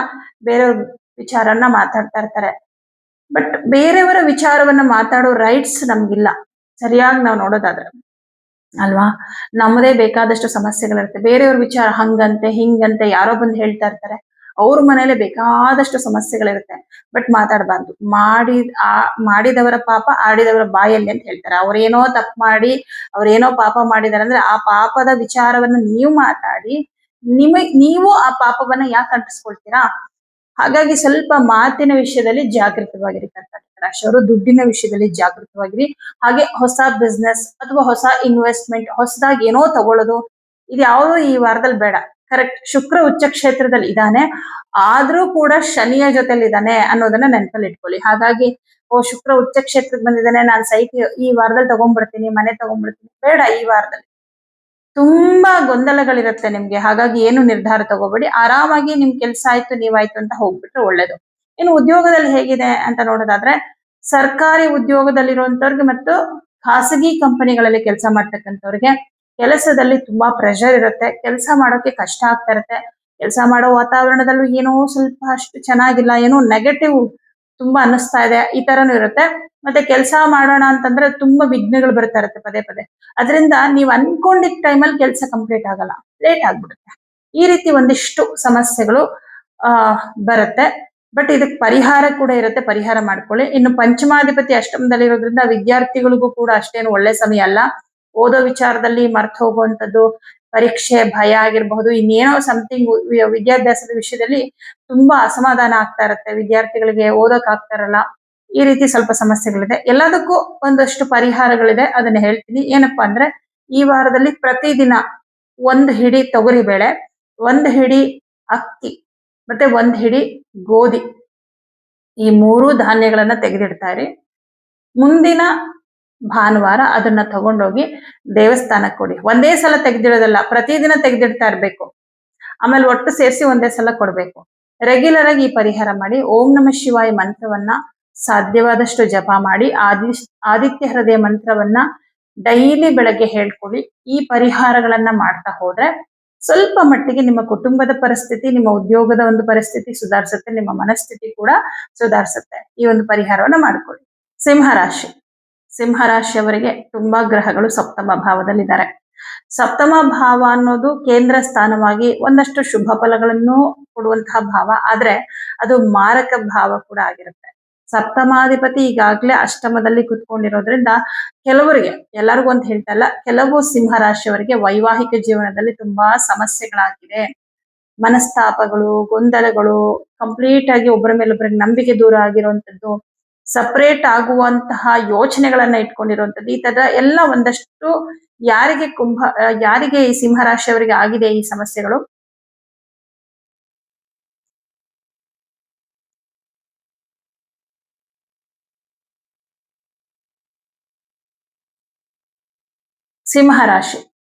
Speaker 1: ಬೇರೆಯವ್ರ ವಿಚಾರನ್ನ ಮಾತಾಡ್ತಾ ಇರ್ತಾರೆ. ಬಟ್ ಬೇರೆಯವರ ವಿಚಾರವನ್ನ ಮಾತಾಡೋ ರೈಟ್ಸ್ ನಮ್ಗಿಲ್ಲ, ಸರಿಯಾಗಿ ನಾವು ನೋಡೋದಾದ್ರೆ ಅಲ್ವಾ. ನಮ್ಮದೇ ಬೇಕಾದಷ್ಟು ಸಮಸ್ಯೆಗಳಿರುತ್ತೆ. ಬೇರೆಯವ್ರ ವಿಚಾರ ಹಂಗಂತೆ ಹಿಂಗಂತೆ ಯಾರೋ ಬಂದು ಹೇಳ್ತಾ ಇರ್ತಾರೆ, ಅವ್ರ ಮನೇಲೆ ಬೇಕಾದಷ್ಟು ಸಮಸ್ಯೆಗಳಿರುತ್ತೆ. ಬಟ್ ಮಾತಾಡಬಾರ್ದು. ಮಾಡಿದವರ ಪಾಪ ಆಡಿದವರ ಬಾಯಲ್ಲಿ ಅಂತ ಹೇಳ್ತಾರೆ. ಅವ್ರೇನೋ ತಪ್ಪು ಮಾಡಿ ಅವ್ರೇನೋ ಪಾಪ ಮಾಡಿದಾರೆ ಅಂದ್ರೆ ಆ ಪಾಪದ ವಿಚಾರವನ್ನ ನೀವು ಮಾತಾಡಿ ನೀವು ಆ ಪಾಪವನ್ನ ಯಾಕೆ ಅಂಟಿಸ್ಕೊಳ್ತೀರಾ? ಹಾಗಾಗಿ ಸ್ವಲ್ಪ ಮಾತಿನ ವಿಷಯದಲ್ಲಿ ಜಾಗೃತವಾಗಿರಿ ಕರ್ನಾಟಕ ರಾಶಿಯವರು. ದುಡ್ಡಿನ ವಿಷಯದಲ್ಲಿ ಜಾಗೃತವಾಗಿರಿ. ಹಾಗೆ ಹೊಸ ಬಿಸ್ನೆಸ್ ಅಥವಾ ಹೊಸ ಇನ್ವೆಸ್ಟ್ಮೆಂಟ್, ಹೊಸದಾಗಿ ಏನೋ ತಗೊಳ್ಳೋದು, ಇದು ಯಾವುದು ಈ ವಾರದಲ್ಲಿ ಬೇಡ. ಕರೆಕ್ಟ್, ಶುಕ್ರ ಉಚ್ಚ ಕ್ಷೇತ್ರದಲ್ಲಿ ಇದ್ದಾನೆ, ಆದ್ರೂ ಕೂಡ ಶನಿಯ ಜೊತೆಲಿ ಇದ್ದಾನೆ ಅನ್ನೋದನ್ನ ನೆನಪಲ್ಲಿ ಇಟ್ಕೊಳ್ಳಿ. ಹಾಗಾಗಿ ಶುಕ್ರ ಉಚ್ಚ ಕ್ಷೇತ್ರಕ್ಕೆ ಬಂದಿದ್ದಾನೆ, ನಾನು ಸೈಟ್ ಈ ವಾರದಲ್ಲಿ ತಗೊಂಡ್ಬಿಡ್ತೀನಿ, ಮನೆ ತಗೊಂಡ್ಬಿಡ್ತೀನಿ, ಬೇಡ. ಈ ವಾರದಲ್ಲಿ ತುಂಬಾ ಗೊಂದಲಗಳಿರುತ್ತೆ ನಿಮ್ಗೆ. ಹಾಗಾಗಿ ಏನು ನಿರ್ಧಾರ ತಗೋಬೇಡಿ. ಆರಾಮಾಗಿ ನಿಮ್ ಕೆಲ್ಸ ಆಯ್ತು ನೀವಾಯ್ತು ಅಂತ ಹೋಗ್ಬಿಟ್ರೆ ಒಳ್ಳೇದು. ಇನ್ನು ಉದ್ಯೋಗದಲ್ಲಿ ಹೇಗಿದೆ ಅಂತ ನೋಡೋದಾದ್ರೆ, ಸರ್ಕಾರಿ ಉದ್ಯೋಗದಲ್ಲಿರುವಂತವ್ರಿಗೆ ಮತ್ತು ಖಾಸಗಿ ಕಂಪನಿಗಳಲ್ಲಿ ಕೆಲಸ ಮಾಡ್ತಕ್ಕಂಥವ್ರಿಗೆ ಕೆಲಸದಲ್ಲಿ ತುಂಬಾ ಪ್ರೆಷರ್ ಇರುತ್ತೆ, ಕೆಲಸ ಮಾಡೋಕೆ ಕಷ್ಟ ಆಗ್ತಾ ಇರುತ್ತೆ, ಕೆಲಸ ಮಾಡೋ ವಾತಾವರಣದಲ್ಲೂ ಏನೋ ಸ್ವಲ್ಪ ಅಷ್ಟು ಚೆನ್ನಾಗಿಲ್ಲ, ಏನೋ ನೆಗೆಟಿವ್ ತುಂಬಾ ಅನ್ನಿಸ್ತಾ ಇದೆ, ಈ ತರನು ಇರುತ್ತೆ. ಮತ್ತೆ ಕೆಲಸ ಮಾಡೋಣ ಅಂತಂದ್ರೆ ತುಂಬಾ ವಿಘ್ನಗಳು ಬರ್ತಾ ಇರುತ್ತೆ ಪದೇ ಪದೇ. ಅದರಿಂದ ನೀವು ಅನ್ಕೊಂಡಿದ್ದ ಟೈಮಲ್ಲಿ ಕೆಲಸ ಕಂಪ್ಲೀಟ್ ಆಗಲ್ಲ, ಲೇಟ್ ಆಗ್ಬಿಡುತ್ತೆ. ಈ ರೀತಿ ಒಂದಿಷ್ಟು ಸಮಸ್ಯೆಗಳು ಆ ಬರುತ್ತೆ. ಬಟ್ ಇದಕ್ಕೆ ಪರಿಹಾರ ಕೂಡ ಇರುತ್ತೆ, ಪರಿಹಾರ ಮಾಡ್ಕೊಳ್ಳಿ. ಇನ್ನು ಪಂಚಮಾಧಿಪತಿ ಅಷ್ಟಮದಲ್ಲಿ ಇರೋದ್ರಿಂದ ವಿದ್ಯಾರ್ಥಿಗಳಿಗೂ ಕೂಡ ಅಷ್ಟೇನು ಒಳ್ಳೆ ಸಮಯ ಅಲ್ಲ. ಓದೋ ವಿಚಾರದಲ್ಲಿ ಮರ್ತು ಹೋಗುವಂಥದ್ದು, ಪರೀಕ್ಷೆ ಭಯ ಆಗಿರಬಹುದು, ಇನ್ನೇನೋ ಸಮಥಿಂಗ್ ವಿದ್ಯಾಭ್ಯಾಸದ ವಿಷಯದಲ್ಲಿ ತುಂಬಾ ಅಸಮಾಧಾನ ಆಗ್ತಾ ಇರುತ್ತೆ ವಿದ್ಯಾರ್ಥಿಗಳಿಗೆ, ಓದಕ್ ಆಗ್ತಾ ಇರಲ್ಲ. ಈ ರೀತಿ ಸ್ವಲ್ಪ ಸಮಸ್ಯೆಗಳಿದೆ. ಎಲ್ಲದಕ್ಕೂ ಒಂದಷ್ಟು ಪರಿಹಾರಗಳಿದೆ, ಅದನ್ನ ಹೇಳ್ತೀನಿ. ಏನಪ್ಪಾ ಅಂದ್ರೆ, ಈ ವಾರದಲ್ಲಿ ಪ್ರತಿದಿನ 1 ಹಿಡಿ ತೊಗರಿ ಬೇಳೆ, 1 ಹಿಡಿ ಅಕ್ಕಿ, ಮತ್ತೆ 1 ಹಿಡಿ ಗೋಧಿ, ಈ 3 ಧಾನ್ಯಗಳನ್ನ ತೆಗೆದಿಡ್ತಾರೆ. ಮುಂದಿನ ಭಾನುವಾರ ಅದನ್ನ ತಗೊಂಡೋಗಿ ದೇವಸ್ಥಾನಕ್ಕೆ ಕೊಡಿ. ಒಂದೇ ಸಲ ತೆಗೆದಿಡೋದಲ್ಲ, ಪ್ರತಿದಿನ ತೆಗೆದಿಡ್ತಾ ಇರ್ಬೇಕು. ಆಮೇಲೆ ಒಟ್ಟು ಸೇರಿಸಿ ಒಂದೇ ಸಲ ಕೊಡ್ಬೇಕು. ರೆಗ್ಯುಲರ್ ಆಗಿ ಈ ಪರಿಹಾರ ಮಾಡಿ. ಓಂ ನಮಃ ಶಿವಾಯ ಮಂತ್ರವನ್ನ ಸಾಧ್ಯವಾದಷ್ಟು ಜಪ ಮಾಡಿ. ಆದಿತ್ಯ ಹೃದಯ ಮಂತ್ರವನ್ನ ಡೈಲಿ ಬೆಳಗ್ಗೆ ಹೇಳ್ಕೊಳ್ಳಿ. ಈ ಪರಿಹಾರಗಳನ್ನ ಮಾಡ್ತಾ ಹೋದ್ರೆ ಸ್ವಲ್ಪ ಮಟ್ಟಿಗೆ ನಿಮ್ಮ ಕುಟುಂಬದ ಪರಿಸ್ಥಿತಿ, ನಿಮ್ಮ ಉದ್ಯೋಗದ ಒಂದು ಪರಿಸ್ಥಿತಿ ಸುಧಾರಿಸುತ್ತೆ, ನಿಮ್ಮ ಮನಸ್ಥಿತಿ ಕೂಡ ಸುಧಾರಿಸುತ್ತೆ. ಈ ಒಂದು ಪರಿಹಾರವನ್ನ ಮಾಡ್ಕೊಳ್ಳಿ. ಸಿಂಹರಾಶಿ. ಸಿಂಹರಾಶಿಯವರಿಗೆ ತುಂಬಾ ಗ್ರಹಗಳು ಸಪ್ತಮ ಭಾವದಲ್ಲಿದ್ದಾರೆ. ಸಪ್ತಮ ಭಾವ ಅನ್ನೋದು ಕೇಂದ್ರ ಸ್ಥಾನವಾಗಿ ಒಂದಷ್ಟು ಶುಭ ಫಲಗಳನ್ನು ಕೊಡುವಂತಹ ಭಾವ, ಆದ್ರೆ ಅದು ಮಾರಕ ಭಾವ ಕೂಡ ಆಗಿರುತ್ತೆ. ಸಪ್ತಮಾಧಿಪತಿ ಈಗಾಗ್ಲೇ ಅಷ್ಟಮದಲ್ಲಿ ಕುತ್ಕೊಂಡಿರೋದ್ರಿಂದ ಕೆಲವರಿಗೆ, ಎಲ್ಲರಿಗೂ ಅಂತ ಹೇಳ್ತಾ ಇಲ್ಲ, ಕೆಲವು ಸಿಂಹರಾಶಿಯವರಿಗೆ ವೈವಾಹಿಕ ಜೀವನದಲ್ಲಿ ತುಂಬಾ ಸಮಸ್ಯೆಗಳಾಗಿದೆ. ಮನಸ್ತಾಪಗಳು, ಗೊಂದಲಗಳು, ಕಂಪ್ಲೀಟ್ ಆಗಿ ಒಬ್ಬರ ಮೇಲೊಬ್ಬರಿಗೆ ನಂಬಿಕೆ ದೂರ ಆಗಿರುವಂತದ್ದು, ಸಪರೇಟ್ ಆಗುವಂತಹ ಯೋಚನೆಗಳನ್ನ ಇಟ್ಕೊಂಡಿರುವಂತದ್ದು, ಈ ತರ ಎಲ್ಲ ಒಂದಷ್ಟು ಯಾರಿಗೆ ಈ ಸಿಂಹರಾಶಿಯವರಿಗೆ ಆಗಿದೆ ಈ ಸಮಸ್ಯೆಗಳು.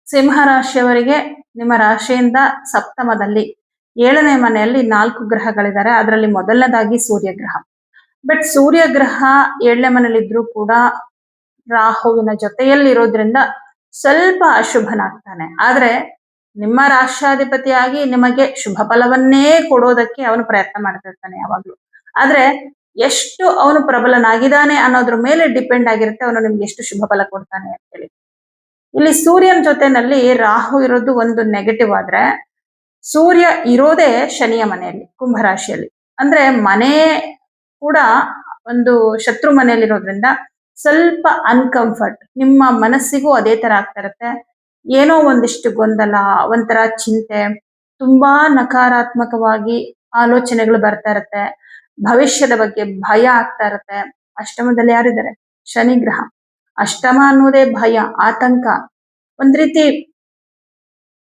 Speaker 1: ಸಿಂಹರಾಶಿಯವರಿಗೆ ನಿಮ್ಮ ರಾಶಿಯಿಂದ ಸಪ್ತಮದಲ್ಲಿ 7ನೇ ಮನೆಯಲ್ಲಿ 4 ಗ್ರಹಗಳಿದ್ದಾರೆ. ಅದರಲ್ಲಿ ಮೊದಲನೇದಾಗಿ ಸೂರ್ಯಗ್ರಹ. ಬಟ್ ಸೂರ್ಯಗ್ರಹ 7ನೇ ಮನೇಲಿ ಇದ್ರೂ ಕೂಡ ರಾಹುವಿನ ಜೊತೆಯಲ್ಲಿರೋದ್ರಿಂದ ಸ್ವಲ್ಪ ಅಶುಭನಾಗ್ತಾನೆ. ಆದ್ರೆ ನಿಮ್ಮ ರಾಷ್ಟ್ರಾಧಿಪತಿಯಾಗಿ ನಿಮಗೆ ಶುಭ ಫಲವನ್ನೇ ಕೊಡೋದಕ್ಕೆ ಅವನು ಪ್ರಯತ್ನ ಮಾಡ್ತಿರ್ತಾನೆ ಯಾವಾಗ್ಲೂ. ಆದ್ರೆ ಎಷ್ಟು ಅವನು ಪ್ರಬಲನಾಗಿದ್ದಾನೆ ಅನ್ನೋದ್ರ ಮೇಲೆ ಡಿಪೆಂಡ್ ಆಗಿರುತ್ತೆ ಅವನು ನಿಮ್ಗೆ ಎಷ್ಟು ಶುಭ ಫಲ ಕೊಡ್ತಾನೆ ಅಂತ ಹೇಳಿ. ಇಲ್ಲಿ ಸೂರ್ಯನ ಜೊತೆನಲ್ಲಿ ರಾಹು ಇರೋದು ಒಂದು ನೆಗೆಟಿವ್ ಆದ್ರೆ, ಸೂರ್ಯ ಇರೋದೇ ಶನಿಯ ಮನೆಯಲ್ಲಿ, ಕುಂಭರಾಶಿಯಲ್ಲಿ. ಅಂದ್ರೆ ಮನೆ ಕೂಡ ಒಂದು ಶತ್ರು ಮನೆಯಲ್ಲಿರೋದ್ರಿಂದ ಸ್ವಲ್ಪ ಅನ್ಕಂಫರ್ಟ್, ನಿಮ್ಮ ಮನಸ್ಸಿಗೂ ಅದೇ ತರ ಆಗ್ತಾ ಇರುತ್ತೆ. ಏನೋ ಒಂದಿಷ್ಟು ಗೊಂದಲ, ಒಂಥರ ಚಿಂತೆ, ತುಂಬಾ ನಕಾರಾತ್ಮಕವಾಗಿ ಆಲೋಚನೆಗಳು ಬರ್ತಾ ಇರುತ್ತೆ. ಭವಿಷ್ಯದ ಬಗ್ಗೆ ಭಯ ಆಗ್ತಾ ಇರುತ್ತೆ. ಅಷ್ಟಮದಲ್ಲಿ ಯಾರಿದ್ದಾರೆ? ಶನಿ ಗ್ರಹ. ಅಷ್ಟಮ ಅನ್ನೋದೇ ಭಯ, ಆತಂಕ, ಒಂದ್ ರೀತಿ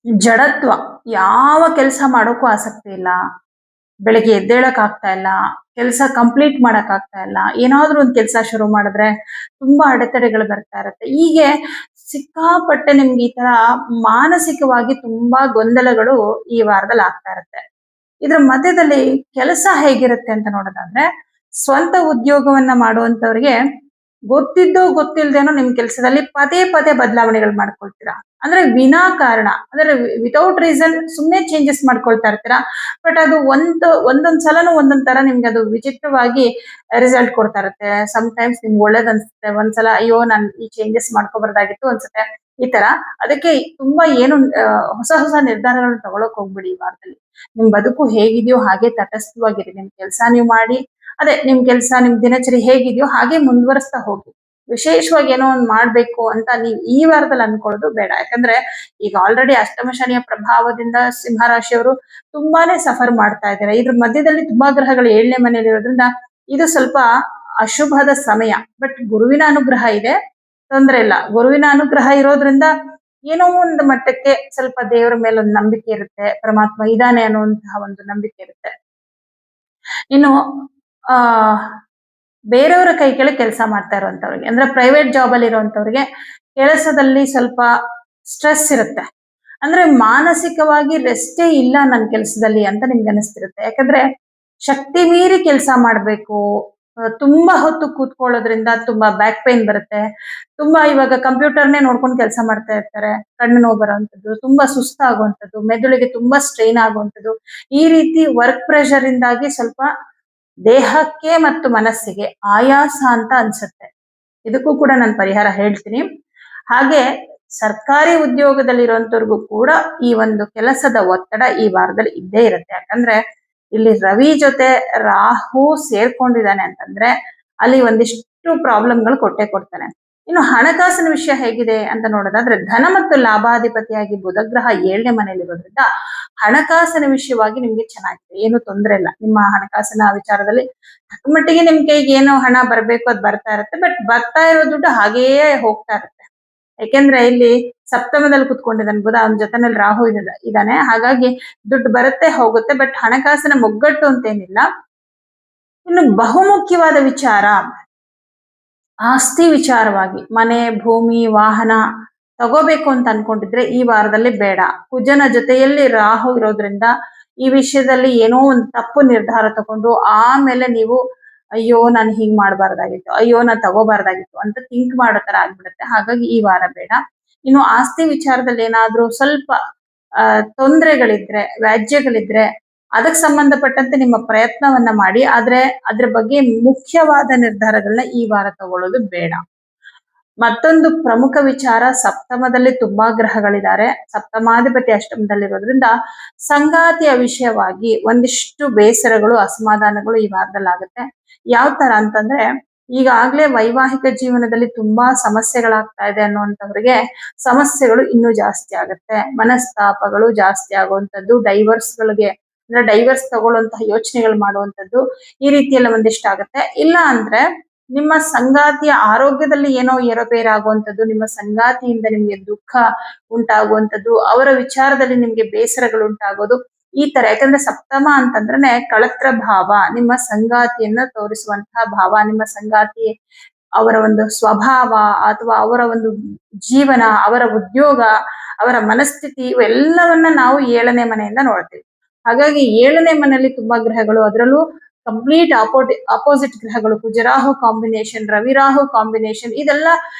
Speaker 1: ಜಡತ್ವ. ಯಾವ ಕೆಲಸ ಮಾಡೋಕ್ಕೂ ಆಸಕ್ತಿ ಇಲ್ಲ, ಬೆಳಗ್ಗೆ ಎದ್ದೇಳಕ್ ಆಗ್ತಾ ಇಲ್ಲ, ಕೆಲಸ ಕಂಪ್ಲೀಟ್ ಮಾಡಕ್ ಆಗ್ತಾ ಇಲ್ಲ, ಏನಾದ್ರೂ ಒಂದು ಕೆಲಸ ಶುರು ಮಾಡಿದ್ರೆ ತುಂಬಾ ಅಡೆತಡೆಗಳು ಬರ್ತಾ ಇರುತ್ತೆ. ಹೀಗೆ ಸಿಕ್ಕಾಪಟ್ಟೆ ನಿಮ್ಗೆ ಈ ತರ ಮಾನಸಿಕವಾಗಿ ತುಂಬಾ ಗೊಂದಲಗಳು ಈ ವಾರದಲ್ಲಿ ಆಗ್ತಾ ಇರುತ್ತೆ. ಇದ್ರ ಮಧ್ಯದಲ್ಲಿ ಕೆಲಸ ಹೇಗಿರುತ್ತೆ ಅಂತ ನೋಡೋದಾದ್ರೆ, ಸ್ವಂತ ಉದ್ಯೋಗವನ್ನ ಮಾಡುವಂತವ್ರಿಗೆ ಗೊತ್ತಿದ್ದೋ ಗೊತ್ತಿಲ್ದೇನೋ ನಿಮ್ ಕೆಲಸದಲ್ಲಿ ಪದೇ ಪದೇ ಬದಲಾವಣೆಗಳು ಮಾಡ್ಕೊಳ್ತೀರಾ. ಅಂದ್ರೆ ವಿನಾಕಾರಣ, ಅಂದ್ರೆ ವಿತೌಟ್ ರೀಸನ್ ಸುಮ್ಮನೆ ಚೇಂಜಸ್ ಮಾಡ್ಕೊಳ್ತಾ ಇರ್ತೀರಾ. ಬಟ್ ಅದು ಒಂದೊಂದ್ ಸಲನು ಒಂದೊಂದ್ ತರ ನಿಮ್ಗೆ ಅದು ವಿಚಿತ್ರವಾಗಿ ರಿಸಲ್ಟ್ ಕೊಡ್ತಾ ಇರುತ್ತೆ. ಸಮ್ಟೈಮ್ಸ್ ನಿಮ್ಗೆ ಒಳ್ಳೇದ್ ಅನ್ಸುತ್ತೆ, ಒಂದ್ಸಲ ಅಯ್ಯೋ ನಾನು ಈ ಚೇಂಜಸ್ ಮಾಡ್ಕೋಬಾರ್ದಾಗಿತ್ತು ಅನ್ಸುತ್ತೆ, ಈ ತರ. ಅದಕ್ಕೆ ತುಂಬಾ ಏನು ಹೊಸ ಹೊಸ ನಿರ್ಧಾರಗಳನ್ನ ತಗೊಳಕ್ ಹೋಗ್ಬಿಡಿ ಈ ವಾರದಲ್ಲಿ. ನಿಮ್ ಬದುಕು ಹೇಗಿದೆಯೋ ಹಾಗೆ ತಟಸ್ಥವಾಗಿರಿ. ನಿಮ್ ಕೆಲಸ ನೀವು ಮಾಡಿ, ಅದೇ ನಿಮ್ ಕೆಲಸ, ನಿಮ್ ದಿನಚರಿ ಹೇಗಿದೆಯೋ ಹಾಗೆ ಮುಂದುವರಿಸ್ತಾ ಹೋಗಿ. ವಿಶೇಷವಾಗಿ ಏನೋ ಒಂದು ಮಾಡ್ಬೇಕು ಅಂತ ನೀವು ಈ ವಾರದಲ್ಲಿ ಅನ್ಕೊಳ್ಳೋದು ಬೇಡ. ಯಾಕಂದ್ರೆ ಈಗ ಆಲ್ರೆಡಿ ಅಷ್ಟಮ ಶನಿಯ ಪ್ರಭಾವದಿಂದ ಸಿಂಹರಾಶಿಯವರು ತುಂಬಾನೇ ಸಫರ್ ಮಾಡ್ತಾ ಇದ್ದಾರೆ. ಇದ್ರ ಮಧ್ಯದಲ್ಲಿ ತುಂಬಾ ಗ್ರಹಗಳು 7ನೇ ಮನೆಯಲ್ಲಿ ಇರೋದ್ರಿಂದ ಇದು ಸ್ವಲ್ಪ ಅಶುಭದ ಸಮಯ. ಬಟ್ ಗುರುವಿನ ಅನುಗ್ರಹ ಇದೆ, ತೊಂದರೆ ಇಲ್ಲ. ಗುರುವಿನ ಅನುಗ್ರಹ ಇರೋದ್ರಿಂದ ಏನೋ ಒಂದು ಮಟ್ಟಕ್ಕೆ ಸ್ವಲ್ಪ ದೇವರ ಮೇಲೆ ಒಂದು ನಂಬಿಕೆ ಇರುತ್ತೆ, ಪರಮಾತ್ಮ ಇದಾನೆ ಅನ್ನುವಂತಹ ಒಂದು ನಂಬಿಕೆ ಇರುತ್ತೆ. ಇನ್ನು ಆ ಬೇರೆಯವರ ಕೈ ಕೆಳಗೆ ಕೆಲಸ ಮಾಡ್ತಾ ಇರುವಂತವ್ರಿಗೆ, ಅಂದ್ರೆ ಪ್ರೈವೇಟ್ ಜಾಬ್ ಅಲ್ಲಿ ಇರುವಂತವ್ರಿಗೆ ಕೆಲಸದಲ್ಲಿ ಸ್ವಲ್ಪ ಸ್ಟ್ರೆಸ್ ಇರುತ್ತೆ. ಅಂದ್ರೆ ಮಾನಸಿಕವಾಗಿ ರೆಸ್ಟೇ ಇಲ್ಲ ನನ್ನ ಕೆಲಸದಲ್ಲಿ ಅಂತ ನಿಮ್ಗೆ ಅನಿಸ್ತಿರುತ್ತೆ. ಯಾಕಂದ್ರೆ ಶಕ್ತಿ ಮೀರಿ ಕೆಲಸ ಮಾಡ್ಬೇಕು, ತುಂಬಾ ಹೊತ್ತು ಕೂತ್ಕೊಳ್ಳೋದ್ರಿಂದ ತುಂಬಾ ಬ್ಯಾಕ್ ಪೈನ್ ಬರುತ್ತೆ. ತುಂಬಾ ಇವಾಗ ಕಂಪ್ಯೂಟರ್ನೇ ನೋಡ್ಕೊಂಡು ಕೆಲಸ ಮಾಡ್ತಾ ಇರ್ತಾರೆ. ಕಣ್ಣು ನೋವು ಬರುವಂತದ್ದು, ತುಂಬಾ ಸುಸ್ತಾಗುವಂತದ್ದು, ಮೆದುಳಿಗೆ ತುಂಬಾ ಸ್ಟ್ರೈನ್ ಆಗುವಂತದ್ದು. ಈ ರೀತಿ ವರ್ಕ್ ಪ್ರೆಷರ್ ಇಂದಾಗಿ ಸ್ವಲ್ಪ ದೇಹಕ್ಕೆ ಮತ್ತು ಮನಸ್ಸಿಗೆ ಆಯಾಸ ಅಂತ ಅನ್ಸುತ್ತೆ. ಇದಕ್ಕೂ ಕೂಡ ನಾನು ಪರಿಹಾರ ಹೇಳ್ತೀನಿ. ಹಾಗೆ ಸರ್ಕಾರಿ ಉದ್ಯೋಗದಲ್ಲಿರುವಂತವ್ರಿಗೂ ಕೂಡ ಈ ಒಂದು ಕೆಲಸದ ಒತ್ತಡ ಈ ವಾರದಲ್ಲಿ ಇದ್ದೇ ಇರುತ್ತೆ. ಯಾಕಂದ್ರೆ ಇಲ್ಲಿ ರವಿ ಜೊತೆ ರಾಹು ಸೇರ್ಕೊಂಡಿದ್ದಾನೆ ಅಂತಂದ್ರೆ ಅಲ್ಲಿ ಒಂದಿಷ್ಟು ಪ್ರಾಬ್ಲಮ್ಗಳು ಕೊಟ್ಟೆ ಕೊಡ್ತಾನೆ. ಇನ್ನು ಹಣಕಾಸಿನ ವಿಷಯ ಹೇಗಿದೆ ಅಂತ ನೋಡೋದಾದ್ರೆ ಧನ ಮತ್ತು ಲಾಭಾಧಿಪತಿಯಾಗಿ ಬುಧಗ್ರಹ 7ನೇ ಮನೆಯಲ್ಲಿರೋದ್ರಿಂದ ಹಣಕಾಸಿನ ವಿಷಯವಾಗಿ ನಿಮ್ಗೆ ಚೆನ್ನಾಗಿದೆ, ಏನು ತೊಂದರೆ ಇಲ್ಲ. ನಿಮ್ಮ ಹಣಕಾಸಿನ ವಿಚಾರದಲ್ಲಿ ಮಟ್ಟಿಗೆ ನಿಮ್ ಕೈಗೆ ಏನು ಹಣ ಬರ್ಬೇಕು ಅದ್ ಬರ್ತಾ ಇರುತ್ತೆ. ಬಟ್ ಬರ್ತಾ ಇರೋ ದುಡ್ಡು ಹಾಗೆಯೇ ಹೋಗ್ತಾ ಇರುತ್ತೆ. ಯಾಕೆಂದ್ರೆ ಇಲ್ಲಿ ಸಪ್ತಮದಲ್ಲಿ ಕುತ್ಕೊಂಡಿದ್ದಾನೆ ಬುಧ, ಅವನ ಜೊತೆನಲ್ಲಿ ರಾಹು ಇದ್ದಾನೆ. ಹಾಗಾಗಿ ದುಡ್ಡು ಬರುತ್ತೆ ಹೋಗುತ್ತೆ, ಬಟ್ ಹಣಕಾಸಿನ ಮುಗ್ಗಟ್ಟು ಅಂತೇನಿಲ್ಲ. ಇನ್ನು ಬಹುಮುಖ್ಯವಾದ ವಿಚಾರ ಆಸ್ತಿ ವಿಚಾರವಾಗಿ ಮನೆ, ಭೂಮಿ, ವಾಹನ ತಗೋಬೇಕು ಅಂತ ಅನ್ಕೊಂಡಿದ್ರೆ ಈ ವಾರದಲ್ಲಿ ಬೇಡ. ಕುಜನ ಜೊತೆಯಲ್ಲಿ ರಾಹು ಇರೋದ್ರಿಂದ ಈ ವಿಷಯದಲ್ಲಿ ಏನೋ ಒಂದು ತಪ್ಪು ನಿರ್ಧಾರ ತಗೊಂಡು ಆಮೇಲೆ ನೀವು ಅಯ್ಯೋ ನಾನು ಹೀಗ್ ಮಾಡಬಾರ್ದಾಗಿತ್ತು, ಅಯ್ಯೋ ನಾನು ತಗೋಬಾರ್ದಾಗಿತ್ತು ಅಂತ ಥಿಂಕ್ ಮಾಡೋ ತರ ಆಗ್ಬಿಡುತ್ತೆ. ಹಾಗಾಗಿ ಈ ವಾರ ಬೇಡ. ಇನ್ನು ಆಸ್ತಿ ವಿಚಾರದಲ್ಲಿ ಏನಾದ್ರೂ ಸ್ವಲ್ಪ ತೊಂದರೆಗಳಿದ್ರೆ, ವ್ಯಾಜ್ಯಗಳಿದ್ರೆ ಅದಕ್ಕೆ ಸಂಬಂಧಪಟ್ಟಂತೆ ನಿಮ್ಮ ಪ್ರಯತ್ನವನ್ನ ಮಾಡಿ. ಆದ್ರೆ ಅದ್ರ ಬಗ್ಗೆ ಮುಖ್ಯವಾದ ನಿರ್ಧಾರಗಳನ್ನ ಈ ವಾರ ತಗೊಳ್ಳೋದು ಬೇಡ. ಮತ್ತೊಂದು ಪ್ರಮುಖ ವಿಚಾರ, ಸಪ್ತಮದಲ್ಲಿ ತುಂಬಾ ಗ್ರಹಗಳಿದ್ದಾರೆ. ಸಪ್ತಮಾಧಿಪತಿ ಅಷ್ಟಮದಲ್ಲಿರೋದ್ರಿಂದ ಸಂಗಾತಿಯ ವಿಷಯವಾಗಿ ಒಂದಿಷ್ಟು ಬೇಸರಗಳು, ಅಸಮಾಧಾನಗಳು ಈ ವಾರದಲ್ಲಿ ಆಗುತ್ತೆ. ಯಾವ ತರ ಅಂತಂದ್ರೆ ಈಗಾಗ್ಲೇ ವೈವಾಹಿಕ ಜೀವನದಲ್ಲಿ ತುಂಬಾ ಸಮಸ್ಯೆಗಳಾಗ್ತಾ ಇದೆ ಅನ್ನುವಂಥವ್ರಿಗೆ ಸಮಸ್ಯೆಗಳು ಇನ್ನೂ ಜಾಸ್ತಿ ಆಗುತ್ತೆ. ಮನಸ್ತಾಪಗಳು ಜಾಸ್ತಿ ಆಗುವಂಥದ್ದು, ಡೈವರ್ಸ್ಗಳಿಗೆ ಅಂದ್ರೆ ಡೈವರ್ಸ್ ತಗೊಳ್ಳುವಂತಹ ಯೋಚನೆಗಳು ಮಾಡುವಂಥದ್ದು, ಈ ರೀತಿಯೆಲ್ಲ ಒಂದಿಷ್ಟು ಆಗುತ್ತೆ. ಇಲ್ಲ ಅಂದ್ರೆ ನಿಮ್ಮ ಸಂಗಾತಿಯ ಆರೋಗ್ಯದಲ್ಲಿ ಏನೋ ಏರುಪೇರಾಗುವಂಥದ್ದು, ನಿಮ್ಮ ಸಂಗಾತಿಯಿಂದ ನಿಮ್ಗೆ ದುಃಖ ಉಂಟಾಗುವಂಥದ್ದು, ಅವರ ವಿಚಾರದಲ್ಲಿ ನಿಮ್ಗೆ ಬೇಸರಗಳು ಉಂಟಾಗೋದು, ಈ ತರ. ಯಾಕಂದ್ರೆ ಸಪ್ತಮ ಅಂತಂದ್ರೆ ಕಳತ್ರ ಭಾವ, ನಿಮ್ಮ ಸಂಗಾತಿಯನ್ನ ತೋರಿಸುವಂತಹ ಭಾವ. ನಿಮ್ಮ ಸಂಗಾತಿ ಅವರ ಒಂದು ಸ್ವಭಾವ ಅಥವಾ ಅವರ ಒಂದು ಜೀವನ, ಅವರ ಉದ್ಯೋಗ, ಅವರ ಮನಸ್ಥಿತಿ ಇವೆಲ್ಲವನ್ನ ನಾವು 7ನೇ ಮನೆಯಿಂದ ನೋಡ್ತೀವಿ. ಹಾಗಾಗಿ 7ನೇ ಮನೆಯಲ್ಲಿ ತುಂಬಾ ಗ್ರಹಗಳು, ಅದರಲ್ಲೂ ಕಂಪ್ಲೀಟ್ ಅಪೋಸಿಟ್ ಗ್ರಹಗಳು, ಕುಜರಾಹು ಕಾಂಬಿನೇಷನ್, ರವಿರಾಹು ಕಾಂಬಿನೇಷನ್, ಇದೆಲ್ಲ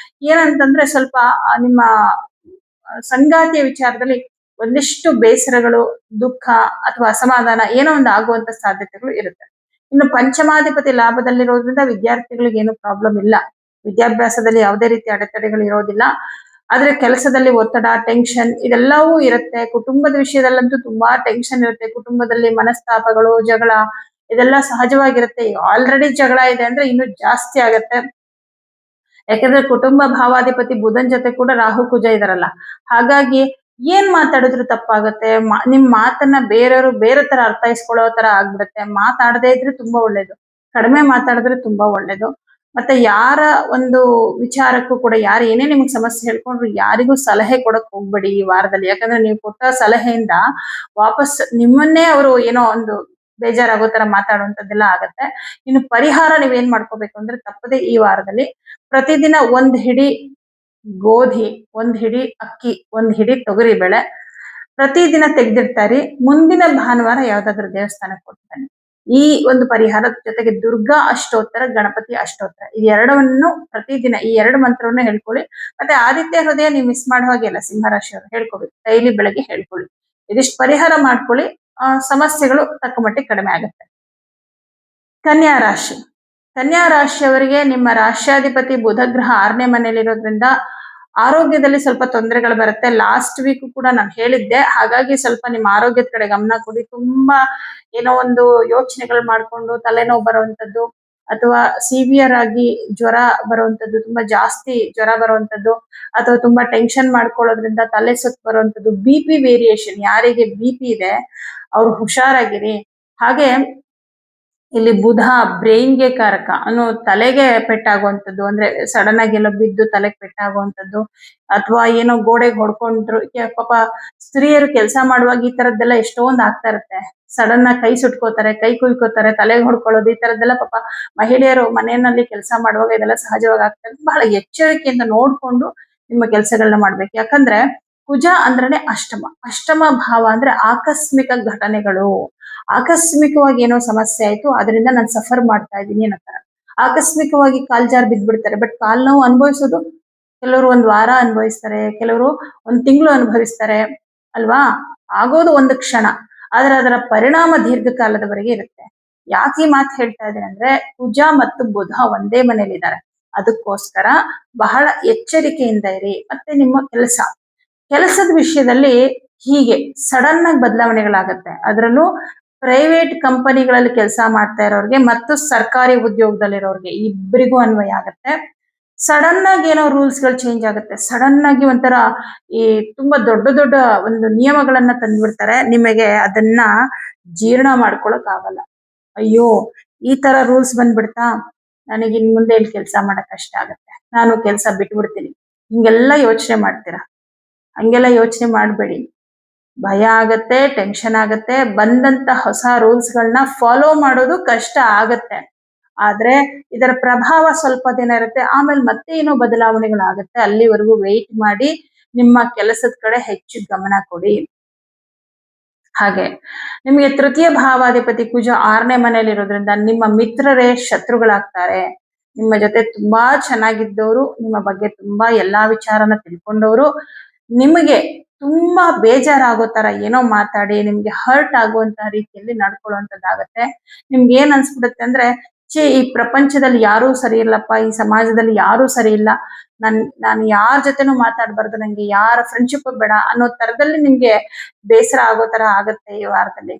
Speaker 1: ಏನಂತಂದ್ರೆ ಸ್ವಲ್ಪ ನಿಮ್ಮ ಸಂಗಾತಿಯ ವಿಚಾರದಲ್ಲಿ ಒಂದಿಷ್ಟು ಬೇಸರಗಳು, ದುಃಖ ಅಥವಾ ಅಸಮಾಧಾನ ಏನೋ ಒಂದು ಆಗುವಂತ ಸಾಧ್ಯತೆಗಳು ಇರುತ್ತೆ. ಇನ್ನು ಪಂಚಮಾಧಿಪತಿ ಲಾಭದಲ್ಲಿರೋದ್ರಿಂದ ವಿದ್ಯಾರ್ಥಿಗಳಿಗೆ ಏನು ಪ್ರಾಬ್ಲಮ್ ಇಲ್ಲ. ವಿದ್ಯಾಭ್ಯಾಸದಲ್ಲಿ ಯಾವುದೇ ರೀತಿ ಅಡೆತಡೆಗಳು ಇರೋದಿಲ್ಲ. ಆದ್ರೆ ಕೆಲಸದಲ್ಲಿ ಒತ್ತಡ, ಟೆನ್ಷನ್ ಇದೆಲ್ಲವೂ ಇರುತ್ತೆ. ಕುಟುಂಬದ ವಿಷಯದಲ್ಲಂತೂ ತುಂಬಾ ಟೆನ್ಷನ್ ಇರುತ್ತೆ. ಕುಟುಂಬದಲ್ಲಿ ಮನಸ್ತಾಪಗಳು, ಜಗಳ ಇದೆಲ್ಲ ಸಹಜವಾಗಿರುತ್ತೆ. ಆಲ್ರೆಡಿ ಜಗಳ ಇದೆ ಅಂದ್ರೆ ಇನ್ನು ಜಾಸ್ತಿ ಆಗತ್ತೆ. ಯಾಕಂದ್ರೆ ಕುಟುಂಬ ಭಾವಾಧಿಪತಿ ಬುಧನ್ ಜೊತೆ ಕೂಡ ರಾಹು ಕುಜ ಇದಾರಲ್ಲ. ಹಾಗಾಗಿ ಏನ್ ಮಾತಾಡಿದ್ರು ತಪ್ಪಾಗತ್ತೆ. ನಿಮ್ ಮಾತನ್ನ ಬೇರೆಯವರು ಬೇರೆ ತರ ಅರ್ಥೈಸ್ಕೊಳ್ಳೋ ತರ ಆಗ್ಬಿಡುತ್ತೆ. ಮಾತಾಡದೇ ಇದ್ರೆ ತುಂಬಾ ಒಳ್ಳೇದು, ಕಡಿಮೆ ಮಾತಾಡಿದ್ರೆ ತುಂಬಾ ಒಳ್ಳೇದು. ಮತ್ತೆ ಯಾರ ಒಂದು ವಿಚಾರಕ್ಕೂ ಕೂಡ ಯಾರು ಏನೇ ನಿಮ್ಗೆ ಸಮಸ್ಯೆ ಹೇಳ್ಕೊಂಡ್ರು ಯಾರಿಗೂ ಸಲಹೆ ಕೊಡಕ್ ಹೋಗ್ಬೇಡಿ ಈ ವಾರದಲ್ಲಿ. ಯಾಕಂದ್ರೆ ನೀವು ಕೊಟ್ಟ ಸಲಹೆಯಿಂದ ವಾಪಸ್ ನಿಮ್ಮನ್ನೇ ಅವರು ಏನೋ ಒಂದು ಬೇಜಾರಾಗೋ ತರ ಮಾತಾಡುವಂತದ್ದೆಲ್ಲ ಆಗತ್ತೆ. ಇನ್ನು ಪರಿಹಾರ ನೀವೇನ್ ಮಾಡ್ಕೋಬೇಕು ಅಂದ್ರೆ ತಪ್ಪದೆ ಈ ವಾರದಲ್ಲಿ ಪ್ರತಿದಿನ 1 ಹಿಡಿ ಗೋಧಿ, 1 ಹಿಡಿ ಅಕ್ಕಿ, 1 ಹಿಡಿ ತೊಗರಿ ಬೇಳೆ ಪ್ರತಿದಿನ ತೆಗೆದಿರ್ತಾರೆ. ಮುಂದಿನ ಭಾನುವಾರ ಯಾವ್ದಾದ್ರು ದೇವಸ್ಥಾನಕ್ಕೆ ಕೊಡ್ತಾನೆ. ಈ ಒಂದು ಪರಿಹಾರದ ಜೊತೆಗೆ ದುರ್ಗಾ ಅಷ್ಟೋತ್ತರ, ಗಣಪತಿ ಅಷ್ಟೋತ್ತರ, ಈ ಎರಡವನ್ನು ಪ್ರತಿದಿನ ಈ 2 ಮಂತ್ರವನ್ನು ಹೇಳ್ಕೊಳ್ಳಿ. ಮತ್ತೆ ಆದಿತ್ಯ ಹೃದಯ ನೀವು ಮಿಸ್ ಮಾಡೋ ಹಾಗೆಲ್ಲ ಸಿಂಹರಾಶಿಯವರು ಹೇಳ್ಕೊಬೇಕು, ಡೈಲಿ ಬೆಳಗ್ಗೆ ಹೇಳ್ಕೊಳ್ಳಿ. ಇದಿಷ್ಟು ಪರಿಹಾರ ಮಾಡ್ಕೊಳ್ಳಿ, ಸಮಸ್ಯೆಗಳು ತಕ್ಕ ಮಟ್ಟಿಗೆ ಕಡಿಮೆ ಆಗುತ್ತೆ. ಕನ್ಯಾ ರಾಶಿ, ಕನ್ಯಾ ರಾಶಿಯವರಿಗೆ ನಿಮ್ಮ ರಾಶ್ಯಾಧಿಪತಿ ಬುಧ ಗ್ರಹ 6ನೇ ಮನೆಯಲ್ಲಿರೋದ್ರಿಂದ ಆರೋಗ್ಯದಲ್ಲಿ ಸ್ವಲ್ಪ ತೊಂದರೆಗಳು ಬರುತ್ತೆ. ಲಾಸ್ಟ್ ವೀಕ್ ಕೂಡ ನಾನು ಹೇಳಿದ್ದೆ. ಹಾಗಾಗಿ ಸ್ವಲ್ಪ ನಿಮ್ಮ ಆರೋಗ್ಯದ ಕಡೆ ಗಮನ ಕೊಡಿ. ತುಂಬಾ ಏನೋ ಒಂದು ಯೋಚನೆಗಳು ಮಾಡ್ಕೊಂಡು ತಲೆನೋವು ಬರುವಂತದ್ದು ಅಥವಾ ಸಿವಿಯರ್ ಆಗಿ ಜ್ವರ ಬರುವಂತದ್ದು, ತುಂಬಾ ಜಾಸ್ತಿ ಜ್ವರ ಬರುವಂತದ್ದು ಅಥವಾ ತುಂಬಾ ಟೆನ್ಷನ್ ಮಾಡ್ಕೊಳ್ಳೋದ್ರಿಂದ ತಲೆ ಸುತ್ತು ಬರುವಂತದ್ದು, BP ವೇರಿಯೇಷನ್, ಯಾರಿಗೆ BP ಇದೆ ಅವ್ರು ಹುಷಾರಾಗಿರಿ. ಹಾಗೆ ಇಲ್ಲಿ ಬುಧ ಬ್ರೈನ್ಗೆ ಕಾರಕ, ತಲೆಗೆ ಪೆಟ್ಟಾಗುವಂಥದ್ದು, ಅಂದ್ರೆ ಸಡನ್ ಆಗಿ ಎಲ್ಲ ಬಿದ್ದು ತಲೆಗೆ ಪೆಟ್ಟಾಗುವಂಥದ್ದು ಅಥವಾ ಏನೋ ಗೋಡೆಗೆ ಹೊಡ್ಕೊಂಡ್ರು. ಪಾಪ ಸ್ತ್ರೀಯರು ಕೆಲಸ ಮಾಡುವಾಗ ಈ ತರದ್ದೆಲ್ಲ ಎಷ್ಟೊಂದು ಆಗ್ತಾ ಇರುತ್ತೆ. ಸಡನ್ ಆಗಿ ಕೈ ಸುಟ್ಕೋತಾರೆ, ಕೈ ಕುಯ್ಕೋತಾರೆ, ತಲೆಗೆ ಹೊಡ್ಕೊಳ್ಳೋದು, ಈ ತರದ್ದೆಲ್ಲ ಪಾಪ ಮಹಿಳೆಯರು ಮನೆಯಲ್ಲಿ ಕೆಲಸ ಮಾಡುವಾಗ ಇದೆಲ್ಲ ಸಹಜವಾಗಿ ಆಗ್ತಾ ಇರುತ್ತೆ. ಬಹಳ ಎಚ್ಚರಿಕೆಯಿಂದ ನೋಡ್ಕೊಂಡು ನಿಮ್ಮ ಕೆಲಸಗಳನ್ನ ಮಾಡ್ಬೇಕು. ಯಾಕಂದ್ರೆ ಕುಜ ಅಂದ್ರೇನೆ ಅಷ್ಟಮ ಭಾವ ಅಂದ್ರೆ ಆಕಸ್ಮಿಕ ಘಟನೆಗಳು. ಆಕಸ್ಮಿಕವಾಗಿ ಏನೋ ಸಮಸ್ಯೆ ಆಯ್ತು, ಅದರಿಂದ ನಾನು ಸಫರ್ ಮಾಡ್ತಾ ಇದ್ದೀನಿ ಅನ್ನೋ ತರ. ಆಕಸ್ಮಿಕವಾಗಿ ಕಾಲ್ ಜಾರ್ ಬಿದ್ದ್ಬಿಡ್ತಾರೆ. ಬಟ್ ಕಾಲ್ ನೋವು ಅನುಭವಿಸೋದು ಕೆಲವರು ಒಂದ್ ವಾರ ಅನುಭವಿಸ್ತಾರೆ, ಕೆಲವರು ಒಂದ್ ತಿಂಗಳು ಅನುಭವಿಸ್ತಾರೆ ಅಲ್ವಾ. ಆಗೋದು ಒಂದು ಕ್ಷಣ, ಆದ್ರೆ ಅದರ ಪರಿಣಾಮ ದೀರ್ಘಕಾಲದವರೆಗೆ ಇರುತ್ತೆ. ಯಾಕೆ ಈ ಮಾತು ಹೇಳ್ತಾ ಇದ್ದೇನೆ ಅಂದ್ರೆ, ಕುಜ ಮತ್ತು ಬುಧ ಒಂದೇ ಮನೇಲಿದ್ದಾರೆ. ಅದಕ್ಕೋಸ್ಕರ ಬಹಳ ಎಚ್ಚರಿಕೆಯಿಂದ ಇರಿ. ಮತ್ತೆ ನಿಮ್ಮ ಕೆಲಸದ ವಿಷಯದಲ್ಲಿ ಹೀಗೆ ಸಡನ್ ಆಗಿ ಬದಲಾವಣೆಗಳಾಗತ್ತೆ. ಅದರಲ್ಲೂ ಪ್ರೈವೇಟ್ ಕಂಪನಿಗಳಲ್ಲಿ ಕೆಲಸ ಮಾಡ್ತಾ ಇರೋರಿಗೆ ಮತ್ತು ಸರ್ಕಾರಿ ಉದ್ಯೋಗದಲ್ಲಿರೋರಿಗೆ ಇಬ್ಬರಿಗೂ ಅನ್ವಯ ಆಗತ್ತೆ. ಸಡನ್ ಆಗಿ ಏನೋ ರೂಲ್ಸ್ ಗಳು ಚೇಂಜ್ ಆಗುತ್ತೆ. ಸಡನ್ ಆಗಿ ಒಂಥರ ಈ ತುಂಬಾ ದೊಡ್ಡ ದೊಡ್ಡ ಒಂದು ನಿಯಮಗಳನ್ನ ತಂದ್ಬಿಡ್ತಾರೆ. ನಿಮಗೆ ಅದನ್ನ ಜೀರ್ಣ ಮಾಡ್ಕೊಳಕ್ ಆಗಲ್ಲ. ಅಯ್ಯೋ, ಈ ತರ ರೂಲ್ಸ್ ಬಂದ್ಬಿಡ್ತಾ, ನನಗೆ ಇನ್ ಮುಂದೆ ಇಲ್ಲಿ ಕೆಲಸ ಮಾಡಕ್ ಕಷ್ಟ ಆಗತ್ತೆ, ನಾನು ಕೆಲಸ ಬಿಟ್ಬಿಡ್ತೀನಿ, ಹಿಂಗೆಲ್ಲ ಯೋಚನೆ ಮಾಡ್ತೀರಾ. ಹಂಗೆಲ್ಲ ಯೋಚನೆ ಮಾಡ್ಬೇಡಿ. ಭಯ ಆಗತ್ತೆ, ಟೆನ್ಷನ್ ಆಗತ್ತೆ. ಬಂದಂತ ಹೊಸ ರೂಲ್ಸ್ ಗಳನ್ನ ಫಾಲೋ ಮಾಡೋದು ಕಷ್ಟ ಆಗತ್ತೆ. ಆದ್ರೆ ಇದರ ಪ್ರಭಾವ ಸ್ವಲ್ಪ ದಿನ ಇರುತ್ತೆ, ಆಮೇಲೆ ಮತ್ತೆ ಏನೋ ಬದಲಾವಣೆಗಳಾಗತ್ತೆ. ಅಲ್ಲಿವರೆಗೂ ವೆಯ್ಟ್ ಮಾಡಿ ನಿಮ್ಮ ಕೆಲಸದ ಕಡೆ ಹೆಚ್ಚು ಗಮನ ಕೊಡಿ. ಹಾಗೆ ನಿಮಗೆ ತೃತೀಯ ಭಾವಾಧಿಪತಿ ಕುಜ 6ನೇ ಮನೆಯಲ್ಲಿ ಇರೋದ್ರಿಂದ ನಿಮ್ಮ ಮಿತ್ರರೇ ಶತ್ರುಗಳಾಗ್ತಾರೆ. ನಿಮ್ಮ ಜೊತೆ ತುಂಬಾ ಚೆನ್ನಾಗಿದ್ದವರು, ನಿಮ್ಮ ಬಗ್ಗೆ ತುಂಬಾ ಎಲ್ಲಾ ವಿಚಾರನ ತಿಳ್ಕೊಂಡವರು ನಿಮಗೆ ತುಂಬಾ ಬೇಜಾರಾಗೋ ತರ ಏನೋ ಮಾತಾಡಿ ನಿಮ್ಗೆ ಹರ್ಟ್ ಆಗುವಂತಹ ರೀತಿಯಲ್ಲಿ ನಡ್ಕೊಳ್ಳುವಂತದ್ದಾಗತ್ತೆ. ನಿಮ್ಗೆ ಏನ್ ಅನ್ಸ್ಬಿಡುತ್ತೆ ಅಂದ್ರೆ, ಈ ಪ್ರಪಂಚದಲ್ಲಿ ಯಾರೂ ಸರಿ ಇಲ್ಲಪ್ಪ, ಈ ಸಮಾಜದಲ್ಲಿ ಯಾರೂ ಸರಿ ಇಲ್ಲ, ನಾನು ಯಾರ ಜೊತೆನೂ ಮಾತಾಡ್ಬಾರ್ದು, ನಂಗೆ ಯಾರ ಫ್ರೆಂಡ್ಶಿಪ್ ಬೇಡ ಅನ್ನೋ ತರದಲ್ಲಿ ನಿಮ್ಗೆ ಬೇಸರ ಆಗೋ ತರ ಆಗತ್ತೆ ಈ ವಾರದಲ್ಲಿ.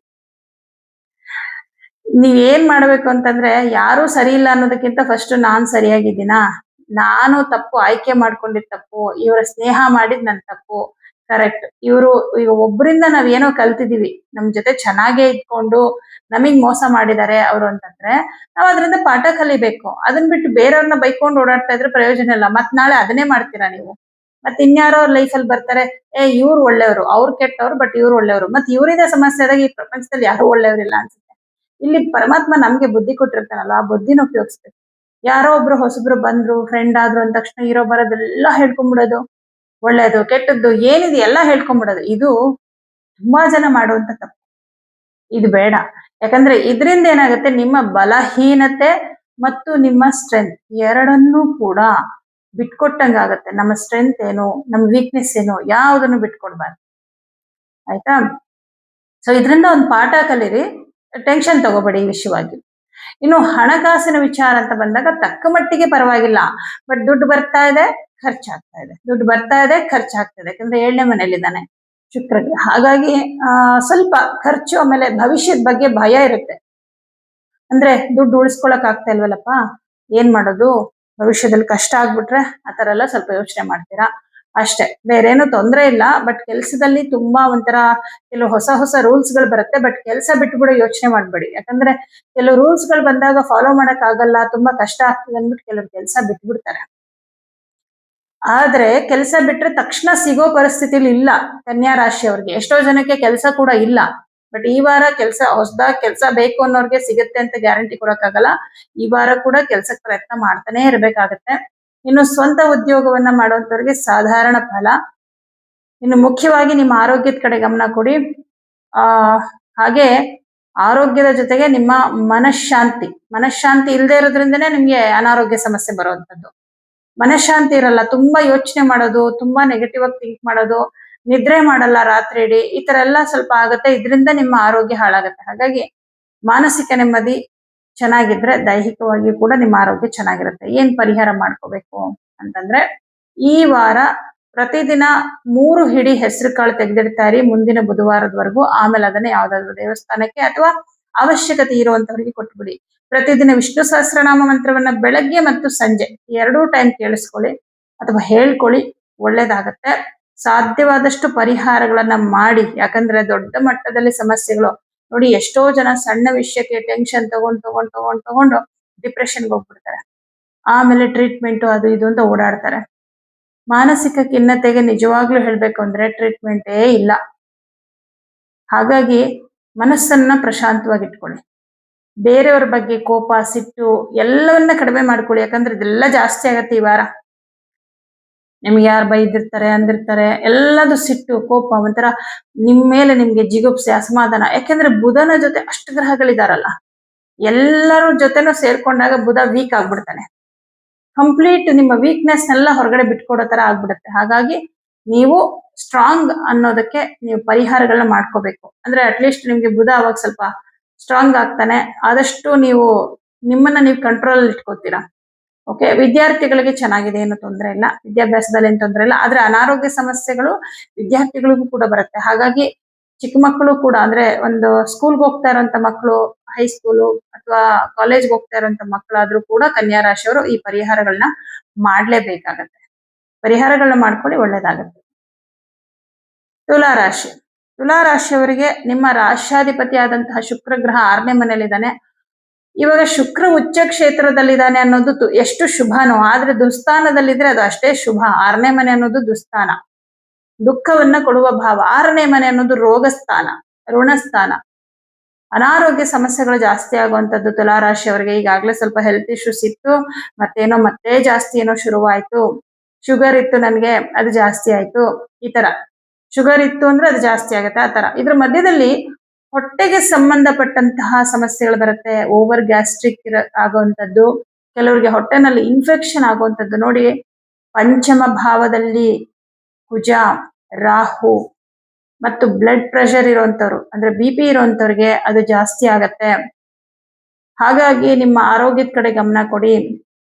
Speaker 1: ನೀವ್ ಏನ್ ಮಾಡ್ಬೇಕು ಅಂತಂದ್ರೆ, ಯಾರೂ ಸರಿ ಇಲ್ಲ ಅನ್ನೋದಕ್ಕಿಂತ ಫಸ್ಟ್ ನಾನ್ ಸರಿಯಾಗಿದ್ದೀನಾ, ನಾನು ತಪ್ಪು ಆಯ್ಕೆ ಮಾಡ್ಕೊಂಡಿದ್ ತಪ್ಪು, ಇವರ ಸ್ನೇಹ ಮಾಡಿದ್ ನನ್ ತಪ್ಪು, ಕರೆಕ್ಟ್. ಇವರು ಈಗ ಒಬ್ಬರಿಂದ ನಾವ್ ಏನೋ ಕಲ್ತಿದೀವಿ, ನಮ್ ಜೊತೆ ಚೆನ್ನಾಗೇ ಇದ್ಕೊಂಡು ನಮಗ್ ಮೋಸ ಮಾಡಿದ್ದಾರೆ ಅವರು ಅಂತಂದ್ರೆ, ನಾವ್ ಅದರಿಂದ ಪಾಠ ಕಲಿಬೇಕು. ಅದನ್ ಬಿಟ್ಟು ಬೇರೆಯವ್ರನ್ನ ಬೈಕೊಂಡು ಓಡಾಡ್ತಾ ಇದ್ರೆ ಪ್ರಯೋಜನ ಇಲ್ಲ. ಮತ್ ನಾಳೆ ಅದನ್ನೇ ಮಾಡ್ತೀರಾ ನೀವು. ಮತ್ ಇನ್ಯಾರೋ ಅವ್ರ ಲೈಫಲ್ಲಿ ಬರ್ತಾರೆ, ಇವ್ರು ಒಳ್ಳೆಯವರು, ಅವ್ರು ಕೆಟ್ಟವ್ರು, ಬಟ್ ಇವ್ರು ಒಳ್ಳೆಯವರು. ಮತ್ ಇವರಿಂದ ಸಮಸ್ಯೆ ಆದಾಗ ಈ ಪ್ರಪಂಚದಲ್ಲಿ ಯಾರು ಒಳ್ಳೆಯವರಿಲ್ಲ ಅನ್ಸುತ್ತೆ. ಇಲ್ಲಿ ಪರಮಾತ್ಮ ನಮ್ಗೆ ಬುದ್ಧಿ ಕೊಟ್ಟಿರ್ತಾನಲ್ಲ, ಆ ಬುದ್ಧಿನ ಉಪಯೋಗಿಸ್ಬೇಕು. ಯಾರೋ ಒಬ್ರು ಹೊಸಬ್ರು ಬಂದ್ರು, ಫ್ರೆಂಡ್ ಆದ್ರು ಅಂದ ತಕ್ಷಣ ಇರೋ ಬರೋದೆಲ್ಲ ಹೇಳ್ಕೊಂಡ್ಬಿಡೋದು, ಒಳ್ಳೇದು ಕೆಟ್ಟದ್ದು ಏನಿದೆ ಎಲ್ಲ ಹೇಳ್ಕೊಂಡ್ಬಿಡೋದು, ಇದು ತುಂಬಾ ಜನ ಮಾಡುವಂತ ತಪ್ಪು. ಇದು ಬೇಡ. ಯಾಕಂದ್ರೆ ಇದರಿಂದ ಏನಾಗುತ್ತೆ, ನಿಮ್ಮ ಬಲಹೀನತೆ ಮತ್ತು ನಿಮ್ಮ ಸ್ಟ್ರೆಂತ್ ಎರಡನ್ನೂ ಕೂಡ ಬಿಟ್ಕೊಟ್ಟಂಗಾಗತ್ತೆ. ನಮ್ಮ ಸ್ಟ್ರೆಂತ್ ಏನು, ನಮ್ಮ ವೀಕ್ನೆಸ್ ಏನು, ಯಾವುದನ್ನು ಬಿಟ್ಕೊಡ್ಬಾರ್ದು. ಆಯ್ತಾ. ಸೊ ಇದರಿಂದ ಒಂದು ಪಾಠ ಕಲೀರಿ, ಟೆನ್ಷನ್ ತಗೋಬೇಡಿ ಈ ವಿಷಯವಾಗಿ. ಇನ್ನು ಹಣಕಾಸಿನ ವಿಚಾರ ಅಂತ ಬಂದಾಗ ತಕ್ಕ ಮಟ್ಟಿಗೆ ಪರವಾಗಿಲ್ಲ. ಬಟ್ ದುಡ್ಡು ಬರ್ತಾ ಇದೆ, ಖರ್ಚಾಗ್ತಾ ಇದೆ, ದುಡ್ಡು ಬರ್ತಾ ಇದೆ, ಖರ್ಚಾಗ್ತದೆ. ಯಾಕಂದ್ರೆ 7ನೇ ಮನೆಯಲ್ಲಿದ್ದಾನೆ ಶುಕ್ರಗೆ. ಹಾಗಾಗಿ ಸ್ವಲ್ಪ ಖರ್ಚು, ಆಮೇಲೆ ಭವಿಷ್ಯದ ಬಗ್ಗೆ ಭಯ ಇರುತ್ತೆ. ಅಂದ್ರೆ ದುಡ್ಡು ಉಳಿಸ್ಕೊಳಕ್ ಆಗ್ತಾ ಇಲ್ವಲ್ಲಪ್ಪ, ಏನ್ ಮಾಡೋದು, ಭವಿಷ್ಯದಲ್ಲಿ ಕಷ್ಟ ಆಗ್ಬಿಟ್ರೆ ಆತರ ಎಲ್ಲ ಸ್ವಲ್ಪ ಯೋಚನೆ ಮಾಡ್ತೀರಾ ಅಷ್ಟೇ, ಬೇರೇನು ತೊಂದರೆ ಇಲ್ಲ. ಬಟ್ ಕೆಲ್ಸದಲ್ಲಿ ತುಂಬಾ ಒಂಥರ ಕೆಲವು ಹೊಸ ಹೊಸ ರೂಲ್ಸ್ ಗಳು ಬರುತ್ತೆ. ಬಟ್ ಕೆಲಸ ಬಿಟ್ಬಿಡೋ ಯೋಚನೆ ಮಾಡ್ಬೇಡಿ. ಯಾಕಂದ್ರೆ ಕೆಲವು ರೂಲ್ಸ್ ಗಳು ಬಂದಾಗ ಫಾಲೋ ಮಾಡಕ್ ಆಗಲ್ಲ, ತುಂಬಾ ಕಷ್ಟ ಆಗ್ತದೆ ಅಂದ್ಬಿಟ್ಟು ಕೆಲವರು ಕೆಲಸ ಬಿಟ್ಬಿಡ್ತಾರೆ. ಆದ್ರೆ ಕೆಲಸ ಬಿಟ್ರೆ ತಕ್ಷಣ ಸಿಗೋ ಪರಿಸ್ಥಿತಿಲಿ ಇಲ್ಲ ಕನ್ಯಾ ರಾಶಿಯವ್ರಿಗೆ. ಎಷ್ಟೋ ಜನಕ್ಕೆ ಕೆಲಸ ಕೂಡ ಇಲ್ಲ. ಬಟ್ ಈ ವಾರ ಹೊಸದಾಗಿ ಕೆಲಸ ಬೇಕು ಅನ್ನೋರ್ಗೆ ಸಿಗುತ್ತೆ ಅಂತ ಗ್ಯಾರಂಟಿ ಕೊಡಕ್ಕಾಗಲ್ಲ. ಈ ವಾರ ಕೂಡ ಕೆಲ್ಸಕ್ಕೆ ಪ್ರಯತ್ನ ಮಾಡ್ತಾನೆ ಇರ್ಬೇಕಾಗತ್ತೆ. ಇನ್ನು ಸ್ವಂತ ಉದ್ಯೋಗವನ್ನ ಮಾಡುವಂತವ್ರಿಗೆ ಸಾಧಾರಣ ಫಲ. ಇನ್ನು ಮುಖ್ಯವಾಗಿ ನಿಮ್ಮ ಆರೋಗ್ಯದ ಕಡೆ ಗಮನ ಕೊಡಿ. ಹಾಗೆ ಆರೋಗ್ಯದ ಜೊತೆಗೆ ನಿಮ್ಮ ಮನಃಶಾಂತಿ ಇಲ್ಲದೆ ಇರೋದ್ರಿಂದನೇ ನಿಮ್ಗೆ ಅನಾರೋಗ್ಯ ಸಮಸ್ಯೆ ಬರುವಂತದ್ದು. ಮನಃಶಾಂತಿ ಇರಲ್ಲ, ತುಂಬಾ ಯೋಚನೆ ಮಾಡೋದು, ತುಂಬಾ ನೆಗೆಟಿವ್ ಆಗಿ ಥಿಂಕ್ ಮಾಡೋದು, ನಿದ್ರೆ ಮಾಡಲ್ಲ ರಾತ್ರಿ ಇಡೀ, ಈ ತರ ಎಲ್ಲ ಸ್ವಲ್ಪ ಆಗುತ್ತೆ. ಇದರಿಂದ ನಿಮ್ಮ ಆರೋಗ್ಯ ಹಾಳಾಗುತ್ತೆ. ಹಾಗಾಗಿ ಮಾನಸಿಕ ನೆಮ್ಮದಿ ಚೆನ್ನಾಗಿದ್ರೆ ದೈಹಿಕವಾಗಿ ಕೂಡ ನಿಮ್ಮ ಆರೋಗ್ಯ ಚೆನ್ನಾಗಿರುತ್ತೆ. ಏನ್ ಪರಿಹಾರ ಮಾಡ್ಕೋಬೇಕು ಅಂತಂದ್ರೆ, ಈ ವಾರ ಪ್ರತಿದಿನ 3 ಹಿಡಿ ಹೆಸರು ಕಾಳು ತೆಗೆದಿಡ್ತಾರಿ ಮುಂದಿನ ಬುಧವಾರದವರೆಗೂ. ಆಮೇಲೆ ಅದನ್ನ ಯಾವ್ದಾದ್ರು ದೇವಸ್ಥಾನಕ್ಕೆ ಅಥವಾ ಅವಶ್ಯಕತೆ ಇರುವಂತವರಿಗೆ ಕೊಟ್ಬಿಡಿ. ಪ್ರತಿದಿನ ವಿಷ್ಣು ಸಹಸ್ರನಾಮ ಮಂತ್ರವನ್ನ ಬೆಳಗ್ಗೆ ಮತ್ತು ಸಂಜೆ 2 ಟೈಮ್ ಕೇಳಿಸ್ಕೊಳ್ಳಿ ಅಥವಾ ಹೇಳ್ಕೊಳ್ಳಿ, ಒಳ್ಳೇದಾಗತ್ತೆ. ಸಾಧ್ಯವಾದಷ್ಟು ಪರಿಹಾರಗಳನ್ನ ಮಾಡಿ. ಯಾಕಂದ್ರೆ ದೊಡ್ಡ ಮಟ್ಟದಲ್ಲಿ ಸಮಸ್ಯೆಗಳು ನೋಡಿ, ಎಷ್ಟೋ ಜನ ಸಣ್ಣ ವಿಷಯಕ್ಕೆ ಟೆನ್ಷನ್ ತಗೊಂಡು ಡಿಪ್ರೆಷನ್ಗೆ ಹೋಗ್ಬಿಡ್ತಾರೆ. ಆಮೇಲೆ ಟ್ರೀಟ್ಮೆಂಟ್ ಅದು ಇದು ಅಂತ ಓಡಾಡ್ತಾರೆ. ಮಾನಸಿಕ ಖಿನ್ನತೆಗೆ ನಿಜವಾಗ್ಲೂ ಹೇಳ್ಬೇಕು ಅಂದ್ರೆ ಟ್ರೀಟ್ಮೆಂಟೇ ಇಲ್ಲ. ಹಾಗಾಗಿ ಮನಸ್ಸನ್ನ ಪ್ರಶಾಂತವಾಗಿಟ್ಕೊಳ್ಳಿ. ಬೇರೆಯವ್ರ ಬಗ್ಗೆ ಕೋಪ, ಸಿಟ್ಟು ಎಲ್ಲವನ್ನ ಕಡಿಮೆ ಮಾಡ್ಕೊಳ್ಳಿ. ಯಾಕಂದ್ರೆ ಇದೆಲ್ಲ ಜಾಸ್ತಿ ಆಗತ್ತೆ ಈ ವಾರ. ನಿಮ್ಗೆ ಯಾರು ಬೈದಿರ್ತಾರೆ, ಅಂದಿರ್ತಾರೆ, ಎಲ್ಲದು ಸಿಟ್ಟು, ಕೋಪ, ಒಂಥರ ನಿಮ್ ಮೇಲೆ ನಿಮ್ಗೆ ಜಿಗುಪ್ಸೆ, ಅಸಮಾಧಾನ. ಯಾಕೆಂದ್ರೆ ಬುಧನ ಜೊತೆ ಅಷ್ಟು ಗ್ರಹಗಳಿದಾರಲ್ಲ, ಎಲ್ಲರ ಜೊತೆನೂ ಸೇರ್ಕೊಂಡಾಗ ಬುಧ ವೀಕ್ ಆಗ್ಬಿಡ್ತಾನೆ. ಕಂಪ್ಲೀಟ್ ನಿಮ್ಮ ವೀಕ್ನೆಸ್ ಎಲ್ಲ ಹೊರಗಡೆ ಬಿಟ್ಕೊಡೋ ತರ ಆಗ್ಬಿಡುತ್ತೆ. ಹಾಗಾಗಿ ನೀವು ಸ್ಟ್ರಾಂಗ್ ಅನ್ನೋದಕ್ಕೆ ನೀವು ಪರಿಹಾರಗಳನ್ನ ಮಾಡ್ಕೋಬೇಕು. ಅಂದ್ರೆ ಅಟ್ಲೀಸ್ಟ್ ನಿಮ್ಗೆ ಬುಧ ಅವಾಗ ಸ್ವಲ್ಪ ಸ್ಟ್ರಾಂಗ್ ಆಗ್ತಾನೆ. ಆದಷ್ಟು ನೀವು ನಿಮ್ಮನ್ನ ನೀವು ಕಂಟ್ರೋಲ್ ಇಟ್ಕೋತೀರಾ. ಓಕೆ, ವಿದ್ಯಾರ್ಥಿಗಳಿಗೆ ಚೆನ್ನಾಗಿದೆ, ಏನು ತೊಂದರೆ ಇಲ್ಲ, ವಿದ್ಯಾಭ್ಯಾಸದಲ್ಲಿ ಏನು ತೊಂದರೆ ಇಲ್ಲ. ಆದ್ರೆ ಅನಾರೋಗ್ಯ ಸಮಸ್ಯೆಗಳು ವಿದ್ಯಾರ್ಥಿಗಳಿಗೂ ಕೂಡ ಬರುತ್ತೆ. ಹಾಗಾಗಿ ಚಿಕ್ಕ ಮಕ್ಕಳು ಕೂಡ, ಅಂದ್ರೆ ಒಂದು ಸ್ಕೂಲ್ಗೆ ಹೋಗ್ತಾ ಇರೋಂತ ಮಕ್ಕಳು, ಹೈಸ್ಕೂಲು ಅಥವಾ ಕಾಲೇಜ್ಗೆ ಹೋಗ್ತಾ ಇರೋಂತ ಮಕ್ಕಳಾದ್ರೂ ಕೂಡ ಕನ್ಯಾ ರಾಶಿಯವರು ಈ ಪರಿಹಾರಗಳನ್ನ ಮಾಡ್ಲೇಬೇಕಾಗತ್ತೆ. ಪರಿಹಾರಗಳನ್ನ ಮಾಡ್ಕೊಳ್ಳಿ, ಒಳ್ಳೇದಾಗತ್ತೆ. ತುಲಾ ರಾಶಿ. ತುಲಾ ರಾಶಿಯವರಿಗೆ ನಿಮ್ಮ ರಾಶ್ಯಾಧಿಪತಿ ಆದಂತಹ ಶುಕ್ರ ಗ್ರಹ 6ನೇ ಮನೆಯಲ್ಲಿದ್ದಾನೆ. ಇವಾಗ ಶುಕ್ರ ಉಚ್ಚ ಕ್ಷೇತ್ರದಲ್ಲಿದ್ದಾನೆ ಅನ್ನೋದು ಎಷ್ಟು ಶುಭನೋ, ಆದ್ರೆ ದುಸ್ಥಾನದಲ್ಲಿದ್ರೆ ಅದು ಅಷ್ಟೇ ಶುಭ. 6ನೇ ಮನೆ ಅನ್ನೋದು ದುಸ್ಥಾನ, ದುಃಖವನ್ನ ಕೊಡುವ ಭಾವ. 6ನೇ ಮನೆ ಅನ್ನೋದು ರೋಗಸ್ಥಾನ, ಋಣಸ್ಥಾನ. ಅನಾರೋಗ್ಯ ಸಮಸ್ಯೆಗಳು ಜಾಸ್ತಿ ಆಗುವಂತದ್ದು ತುಲಾ ರಾಶಿಯವರಿಗೆ. ಈಗಾಗಲೇ ಸ್ವಲ್ಪ ಹೆಲ್ತ್ ಇಶ್ಯೂಸ್ ಇತ್ತು, ಮತ್ತೆ ಜಾಸ್ತಿ ಏನೋ ಶುರುವಾಯ್ತು. ಶುಗರ್ ಇತ್ತು ನನ್ಗೆ, ಅದು ಜಾಸ್ತಿ ಆಯ್ತು. ಈ ತರ ಶುಗರ್ ಇತ್ತು ಅಂದ್ರೆ ಅದು ಜಾಸ್ತಿ ಆಗುತ್ತೆ, ಆ ತರ. ಇದ್ರ ಮಧ್ಯದಲ್ಲಿ ಹೊಟ್ಟೆಗೆ ಸಂಬಂಧಪಟ್ಟಂತಹ ಸಮಸ್ಯೆಗಳು ಬರುತ್ತೆ. ಓವರ್ ಗ್ಯಾಸ್ಟ್ರಿಕ್ ಆಗುವಂಥದ್ದು, ಕೆಲವರಿಗೆ ಹೊಟ್ಟೆನಲ್ಲಿ ಇನ್ಫೆಕ್ಷನ್ ಆಗುವಂಥದ್ದು. ನೋಡಿ, ಪಂಚಮ ಭಾವದಲ್ಲಿ ಕುಜ, ರಾಹು ಮತ್ತು ಬ್ಲಡ್ ಪ್ರೆಷರ್ ಇರುವಂತವ್ರು, ಅಂದ್ರೆ BP ಇರುವಂತವ್ರಿಗೆ ಅದು ಜಾಸ್ತಿ ಆಗತ್ತೆ. ಹಾಗಾಗಿ ನಿಮ್ಮ ಆರೋಗ್ಯದ ಕಡೆ ಗಮನ ಕೊಡಿ.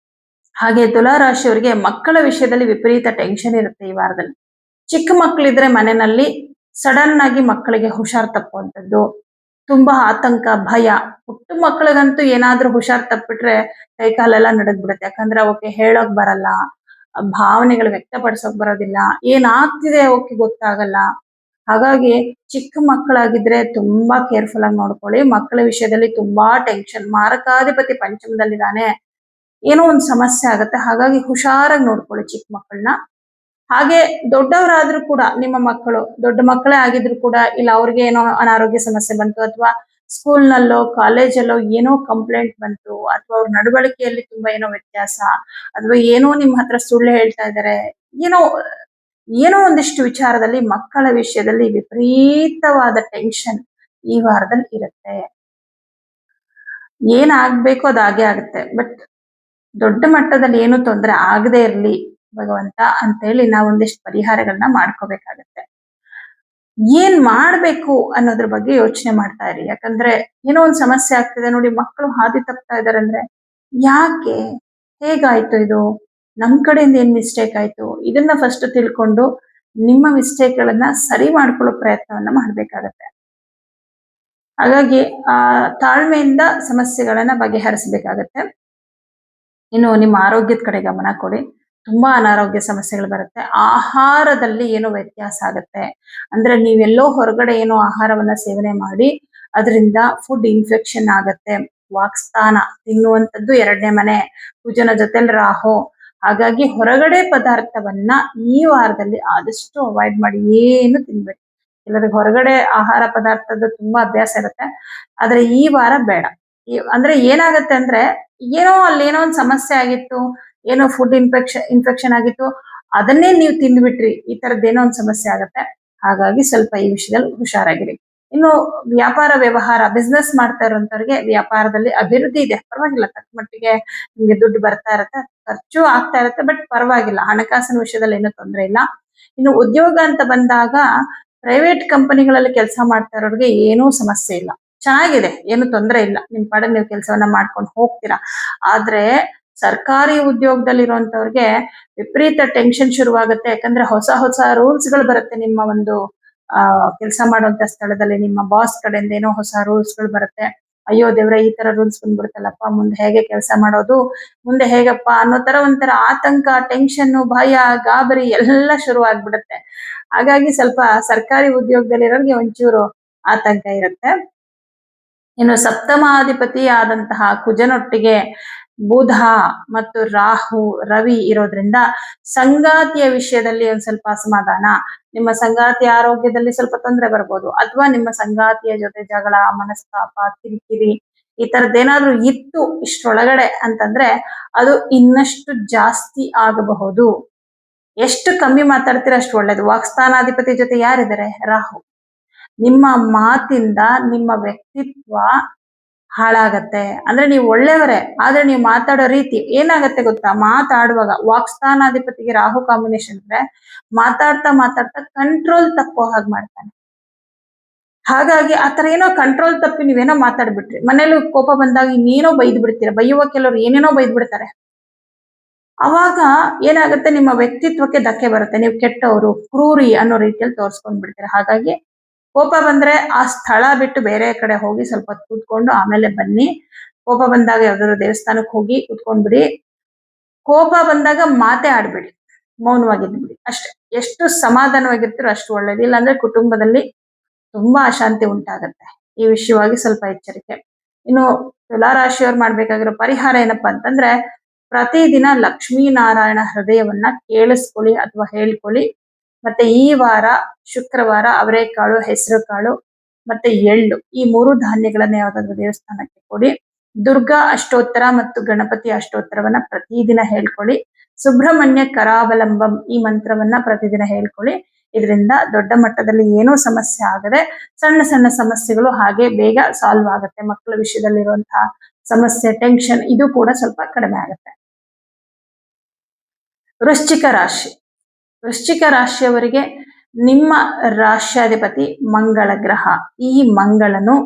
Speaker 1: ಹಾಗೆ ತುಲಾ ರಾಶಿಯವರಿಗೆ ಮಕ್ಕಳ ವಿಷಯದಲ್ಲಿ ವಿಪರೀತ ಟೆನ್ಷನ್ ಇರುತ್ತೆ ಈ ವಾರದಲ್ಲಿ. ಚಿಕ್ಕ ಮಕ್ಕಳಿದ್ರೆ ಮನೆಯಲ್ಲಿ ಸಡನ್ ಆಗಿ ಮಕ್ಕಳಿಗೆ ಹುಷಾರ್ ತಪ್ಪುವಂಥದ್ದು, ತುಂಬಾ ಆತಂಕ, ಭಯ. ಪುಟ್ಟ ಮಕ್ಕಳಿಗಂತೂ ಏನಾದ್ರೂ ಹುಷಾರ್ ತಪ್ಪಿಟ್ರೆ ಕೈ ಕಾಲೆಲ್ಲ ನಡಗ್ಬಿಡುತ್ತೆ. ಯಾಕಂದ್ರೆ ಅವಕ್ಕೆ ಹೇಳೋಕ್ ಬರಲ್ಲ, ಭಾವನೆಗಳು ವ್ಯಕ್ತಪಡಿಸೋಕ್ ಬರೋದಿಲ್ಲ, ಏನಾಗ್ತಿದೆ ಅವಕ್ಕೆ ಗೊತ್ತಾಗಲ್ಲ. ಹಾಗಾಗಿ ಚಿಕ್ಕ ಮಕ್ಕಳಾಗಿದ್ರೆ ತುಂಬಾ ಕೇರ್ಫುಲ್ ಆಗಿ ನೋಡ್ಕೊಳ್ಳಿ. ಮಕ್ಕಳ ವಿಷಯದಲ್ಲಿ ತುಂಬಾ ಟೆನ್ಷನ್. ಮಾರಕಾಧಿಪತಿ ಪಂಚಮದಲ್ಲಿದ್ದಾನೆ, ಏನೋ ಒಂದು ಸಮಸ್ಯೆ ಆಗುತ್ತೆ. ಹಾಗಾಗಿ ಹುಷಾರಾಗಿ ನೋಡ್ಕೊಳ್ಳಿ ಚಿಕ್ಕ ಮಕ್ಕಳನ್ನ. ಹಾಗೆ ದೊಡ್ಡವರಾದ್ರೂ ಕೂಡ, ನಿಮ್ಮ ಮಕ್ಕಳು ದೊಡ್ಡ ಮಕ್ಕಳೇ ಆಗಿದ್ರು ಕೂಡ, ಇಲ್ಲ ಅವ್ರಿಗೆ ಏನೋ ಅನಾರೋಗ್ಯ ಸಮಸ್ಯೆ ಬಂತು, ಅಥವಾ ಸ್ಕೂಲ್ನಲ್ಲೋ ಕಾಲೇಜಲ್ಲೋ ಏನೋ ಕಂಪ್ಲೇಂಟ್ ಬಂತು, ಅಥವಾ ಅವ್ರ ನಡವಳಿಕೆಯಲ್ಲಿ ತುಂಬಾ ಏನೋ ವ್ಯತ್ಯಾಸ, ಅಥವಾ ಏನೋ ನಿಮ್ಮ ಹತ್ರ ಸುಳ್ಳು ಹೇಳ್ತಾ ಇದ್ದಾರೆ, ಏನೋ ಒಂದಿಷ್ಟು ವಿಚಾರದಲ್ಲಿ ಮಕ್ಕಳ ವಿಷಯದಲ್ಲಿ ವಿಪರೀತವಾದ ಟೆನ್ಷನ್ ಈ ವಾರದಲ್ಲಿ ಇರುತ್ತೆ. ಏನಾಗ್ಬೇಕು ಅದಾಗೆ ಆಗುತ್ತೆ. ಬಟ್ ದೊಡ್ಡ ಮಟ್ಟದಲ್ಲಿ ಏನು ತೊಂದರೆ ಆಗದೆ ಇರ್ಲಿ ಭಗವಂತ ಅಂತೇಳಿ ನಾವು ಒಂದಿಷ್ಟು ಪರಿಹಾರಗಳನ್ನ ಮಾಡ್ಕೋಬೇಕಾಗತ್ತೆ. ಏನ್ ಮಾಡ್ಬೇಕು ಅನ್ನೋದ್ರ ಬಗ್ಗೆ ಯೋಚನೆ ಮಾಡ್ತಾ ಇರಿ. ಯಾಕಂದ್ರೆ ಏನೋ ಒಂದ್ ಸಮಸ್ಯೆ ಆಗ್ತಿದೆ ನೋಡಿ, ಮಕ್ಕಳು ಹಾದಿ ತಪ್ತಾ ಇದಾರೆ ಅಂದ್ರೆ ಯಾಕೆ, ಹೇಗಾಯ್ತು, ಇದು ನಮ್ ಕಡೆಯಿಂದ ಏನ್ ಮಿಸ್ಟೇಕ್ ಆಯ್ತು, ಇದನ್ನ ಫಸ್ಟ್ ತಿಳ್ಕೊಂಡು ನಿಮ್ಮ ಮಿಸ್ಟೇಕ್ ಗಳನ್ನ ಸರಿ ಮಾಡ್ಕೊಳ್ಳೋ ಪ್ರಯತ್ನವನ್ನ ಮಾಡ್ಬೇಕಾಗತ್ತೆ. ಹಾಗಾಗಿ ತಾಳ್ಮೆಯಿಂದ ಸಮಸ್ಯೆಗಳನ್ನ ಬಗೆಹರಿಸಬೇಕಾಗತ್ತೆ. ಇನ್ನು ನಿಮ್ಮ ಆರೋಗ್ಯದ ಕಡೆ ಗಮನ ಕೊಡಿ. ತುಂಬಾ ಅನಾರೋಗ್ಯ ಸಮಸ್ಯೆಗಳು ಬರುತ್ತೆ. ಆಹಾರದಲ್ಲಿ ಏನೋ ವ್ಯತ್ಯಾಸ ಆಗುತ್ತೆ. ಅಂದ್ರೆ ನೀವೆಲ್ಲೋ ಹೊರಗಡೆ ಏನೋ ಆಹಾರವನ್ನ ಸೇವನೆ ಮಾಡಿ ಅದರಿಂದ ಫುಡ್ ಇನ್ಫೆಕ್ಷನ್ ಆಗತ್ತೆ. ವಾಕ್ಸ್ಥಾನ ತಿನ್ನುವಂಥದ್ದು 2ನೇ ಮನೆ, ಕುಜನ ಜೊತೆಲಿ ರಾಹು. ಹಾಗಾಗಿ ಹೊರಗಡೆ ಪದಾರ್ಥವನ್ನ ಈ ವಾರದಲ್ಲಿ ಆದಷ್ಟು ಅವಾಯ್ಡ್ ಮಾಡಿ, ಏನು ತಿನ್ಬೇಡಿ. ಕೆಲವರಿಗೆ ಹೊರಗಡೆ ಆಹಾರ ಪದಾರ್ಥದ ತುಂಬಾ ಅಭ್ಯಾಸ ಇರುತ್ತೆ, ಆದ್ರೆ ಈ ವಾರ ಬೇಡ. ಅಂದ್ರೆ ಏನಾಗತ್ತೆ ಅಂದ್ರೆ, ಏನೋ ಅಲ್ಲೇನೋ ಒಂದು ಸಮಸ್ಯೆ ಆಗಿತ್ತು, ಏನೋ ಫುಡ್ ಇನ್ಫೆಕ್ಷನ್ ಆಗಿತ್ತು, ಅದನ್ನೇ ನೀವು ತಿಂದ್ಬಿಟ್ರಿ, ಈ ತರದ್ದೇನೋ ಒಂದು ಸಮಸ್ಯೆ ಆಗತ್ತೆ. ಹಾಗಾಗಿ ಸ್ವಲ್ಪ ಈ ವಿಷಯದಲ್ಲಿ ಹುಷಾರಾಗಿರಿ. ಇನ್ನು ವ್ಯಾಪಾರ ವ್ಯವಹಾರ ಬಿಸ್ನೆಸ್ ಮಾಡ್ತಾ ಇರೋಂಥವ್ರಿಗೆ ವ್ಯಾಪಾರದಲ್ಲಿ ಅಭಿವೃದ್ಧಿ ಇದೆ, ಪರವಾಗಿಲ್ಲ. ತಕ್ಕ ಮಟ್ಟಿಗೆ ನಿಮ್ಗೆ ದುಡ್ಡು ಬರ್ತಾ ಇರತ್ತೆ, ಖರ್ಚು ಆಗ್ತಾ ಇರತ್ತೆ, ಬಟ್ ಪರವಾಗಿಲ್ಲ. ಹಣಕಾಸಿನ ವಿಷಯದಲ್ಲಿ ಏನೂ ತೊಂದರೆ ಇಲ್ಲ. ಇನ್ನು ಉದ್ಯೋಗ ಅಂತ ಬಂದಾಗ ಪ್ರೈವೇಟ್ ಕಂಪನಿಗಳಲ್ಲಿ ಕೆಲಸ ಮಾಡ್ತಾ ಇರೋರಿಗೆ ಏನೂ ಸಮಸ್ಯೆ ಇಲ್ಲ, ಚೆನ್ನಾಗಿದೆ, ಏನು ತೊಂದರೆ ಇಲ್ಲ. ನಿಮ್ ಪಾಡಿಗೆ ನೀವು ಕೆಲಸವನ್ನ ಮಾಡ್ಕೊಂಡು ಹೋಗ್ತೀರಾ. ಆದ್ರೆ ಸರ್ಕಾರಿ ಉದ್ಯೋಗದಲ್ಲಿರುವಂತವ್ರಿಗೆ ವಿಪರೀತ ಟೆನ್ಷನ್ ಶುರುವಾಗುತ್ತೆ. ಯಾಕಂದ್ರೆ ಹೊಸ ರೂಲ್ಸ್ ಗಳು ಬರುತ್ತೆ. ನಿಮ್ಮ ಒಂದು ಕೆಲಸ ಮಾಡುವಂತ ಸ್ಥಳದಲ್ಲಿ ನಿಮ್ಮ ಬಾಸ್ ಕಡೆಯಿಂದ ಏನೋ ಹೊಸ ರೂಲ್ಸ್ ಗಳು ಬರುತ್ತೆ. ಅಯ್ಯೋ ದೇವ್ರೆ, ಈ ತರ ರೂಲ್ಸ್ ಬಂದ್ಬಿಡುತ್ತಲ್ಲಪ್ಪ, ಮುಂದೆ ಹೇಗೆ ಕೆಲಸ ಮಾಡೋದು, ಮುಂದೆ ಹೇಗಪ್ಪ ಅನ್ನೋ ತರ ಒಂಥರ ಆತಂಕ, ಟೆನ್ಷನ್, ಭಯ, ಗಾಬರಿ ಎಲ್ಲ ಶುರು ಆಗ್ಬಿಡುತ್ತೆ. ಹಾಗಾಗಿ ಸ್ವಲ್ಪ ಸರ್ಕಾರಿ ಉದ್ಯೋಗದಲ್ಲಿರೋರಿಗೆ ಒಂಚೂರು ಆತಂಕ ಇರುತ್ತೆ. ಇನ್ನು ಸಪ್ತಮಾಧಿಪತಿ ಆದಂತಹ ಕುಜನೊಟ್ಟಿಗೆ ಬುಧ ಮತ್ತು ರಾಹು, ರವಿ ಇರೋದ್ರಿಂದ ಸಂಗಾತಿಯ ವಿಷಯದಲ್ಲಿ ಒಂದ್ ಸ್ವಲ್ಪ ಅಸಮಾಧಾನ, ನಿಮ್ಮ ಸಂಗಾತಿಯ ಆರೋಗ್ಯದಲ್ಲಿ ಸ್ವಲ್ಪ ತೊಂದರೆ ಬರ್ಬೋದು, ಅಥವಾ ನಿಮ್ಮ ಸಂಗಾತಿಯ ಜೊತೆ ಜಗಳ, ಮನಸ್ತಾಪ, ಕಿರಿಕಿರಿ ಈ ತರದ್ದೇನಾದ್ರೂ ಇತ್ತು ಇಷ್ಟರೊಳಗಡೆ ಅಂತಂದ್ರೆ ಅದು ಇನ್ನಷ್ಟು ಜಾಸ್ತಿ ಆಗಬಹುದು. ಎಷ್ಟು ಕಮ್ಮಿ ಮಾತಾಡ್ತೀರ ಅಷ್ಟು ಒಳ್ಳೇದು. ವಾಕ್ಸ್ಥಾನಾಧಿಪತಿ ಜೊತೆ ಯಾರಿದ್ದಾರೆ? ರಾಹು. ನಿಮ್ಮ ಮಾತಿಂದ ನಿಮ್ಮ ವ್ಯಕ್ತಿತ್ವ ಹಾಳಾಗತ್ತೆ. ಅಂದ್ರೆ ನೀವು ಒಳ್ಳೆಯವರೇ, ಆದ್ರೆ ನೀವು ಮಾತಾಡೋ ರೀತಿ ಏನಾಗತ್ತೆ ಗೊತ್ತಾ, ಮಾತಾಡುವಾಗ ವಾಕ್ಸ್ಥಾನಾಧಿಪತಿಗೆ ರಾಹು ಕಾಂಬಿನೇಷನ್ ಇದ್ರೆ ಮಾತಾಡ್ತಾ ಮಾತಾಡ್ತಾ ಕಂಟ್ರೋಲ್ ತಪ್ಪೋ ಹಾಗೆ ಮಾಡ್ತಾನೆ. ಹಾಗಾಗಿ ಆತರ ಏನೋ ಕಂಟ್ರೋಲ್ ತಪ್ಪಿ ನೀವೇನೋ ಮಾತಾಡ್ಬಿಟ್ರಿ, ಮನೇಲಿ ಕೋಪ ಬಂದಾಗ ಇನ್ನೇನೋ ಬೈದ್ ಬಿಡ್ತೀರ, ಬೈಯುವ ಕೆಲವರು ಏನೇನೋ ಬೈದ್ ಬಿಡ್ತಾರೆ. ಅವಾಗ ಏನಾಗುತ್ತೆ, ನಿಮ್ಮ ವ್ಯಕ್ತಿತ್ವಕ್ಕೆ ಧಕ್ಕೆ ಬರುತ್ತೆ, ನೀವು ಕೆಟ್ಟವರು, ಕ್ರೂರಿ ಅನ್ನೋ ರೀತಿಯಲ್ಲಿ ತೋರ್ಸ್ಕೊಂಡ್ ಬಿಡ್ತೀರ. ಹಾಗಾಗಿ ಕೋಪ ಬಂದ್ರೆ ಆ ಸ್ಥಳ ಬಿಟ್ಟು ಬೇರೆ ಕಡೆ ಹೋಗಿ ಸ್ವಲ್ಪ ಹೊತ್ತು ಕೂತ್ಕೊಂಡು ಆಮೇಲೆ ಬನ್ನಿ. ಕೋಪ ಬಂದಾಗ ಯಾವ್ದಾದ್ರು ದೇವಸ್ಥಾನಕ್ಕೆ ಹೋಗಿ ಕೂತ್ಕೊಂಡ್ಬಿಡಿ. ಕೋಪ ಬಂದಾಗ ಮಾತೇ ಆಡ್ಬೇಡಿ, ಮೌನವಾಗಿದ್ಬಿಡಿ ಅಷ್ಟೇ. ಎಷ್ಟು ಸಮಾಧಾನವಾಗಿರ್ತೀರೋ ಅಷ್ಟು ಒಳ್ಳೇದು. ಇಲ್ಲಾಂದ್ರೆ ಕುಟುಂಬದಲ್ಲಿ ತುಂಬಾ ಅಶಾಂತಿ ಉಂಟಾಗತ್ತೆ. ಈ ವಿಷಯವಾಗಿ ಸ್ವಲ್ಪ ಎಚ್ಚರಿಕೆ. ಇನ್ನು ತುಲಾ ರಾಶಿಯವ್ರು ಮಾಡ್ಬೇಕಾಗಿರೋ ಪರಿಹಾರ ಏನಪ್ಪಾ ಅಂತಂದ್ರೆ, ಪ್ರತಿದಿನ ಲಕ್ಷ್ಮೀನಾರಾಯಣ ಹೃದಯವನ್ನ ಕೇಳಿಸ್ಕೊಳ್ಳಿ ಅಥವಾ ಹೇಳ್ಕೊಳ್ಳಿ. ಮತ್ತೆ ಈ ವಾರ ಶುಕ್ರವಾರ ಅವರೆಕಾಳು, ಹೆಸರು ಕಾಳು ಮತ್ತೆ ಎಳ್ಳು, ಈ 3 ಧಾನ್ಯಗಳನ್ನ ಯಾವ್ದಾದ್ರು ದೇವಸ್ಥಾನಕ್ಕೆ ಕೊಡಿ. ದುರ್ಗಾ ಅಷ್ಟೋತ್ತರ ಮತ್ತು ಗಣಪತಿ ಅಷ್ಟೋತ್ತರವನ್ನ ಪ್ರತಿದಿನ ಹೇಳ್ಕೊಳ್ಳಿ. ಸುಬ್ರಹ್ಮಣ್ಯ ಕರಾವಲಂಬಂ ಈ ಮಂತ್ರವನ್ನ ಪ್ರತಿದಿನ ಹೇಳ್ಕೊಳ್ಳಿ. ಇದರಿಂದ ದೊಡ್ಡ ಮಟ್ಟದಲ್ಲಿ ಏನೂ ಸಮಸ್ಯೆ ಆಗದೆ ಸಣ್ಣ ಸಣ್ಣ ಸಮಸ್ಯೆಗಳು ಹಾಗೆ ಬೇಗ ಸಾಲ್ವ್ ಆಗುತ್ತೆ. ಮಕ್ಕಳ ವಿಷಯದಲ್ಲಿರುವಂತಹ ಸಮಸ್ಯೆ, ಟೆನ್ಷನ್ ಇದು ಕೂಡ ಸ್ವಲ್ಪ ಕಡಿಮೆ ಆಗುತ್ತೆ. ವೃಶ್ಚಿಕ ರಾಶಿ. ವೃಶ್ಚಿಕ ರಾಶಿಯವರಿಗೆ ನಿಮ್ಮ ರಾಶ್ಯಾಧಿಪತಿ ಮಂಗಳ ಗ್ರಹ, ಈ ಮಂಗಳನು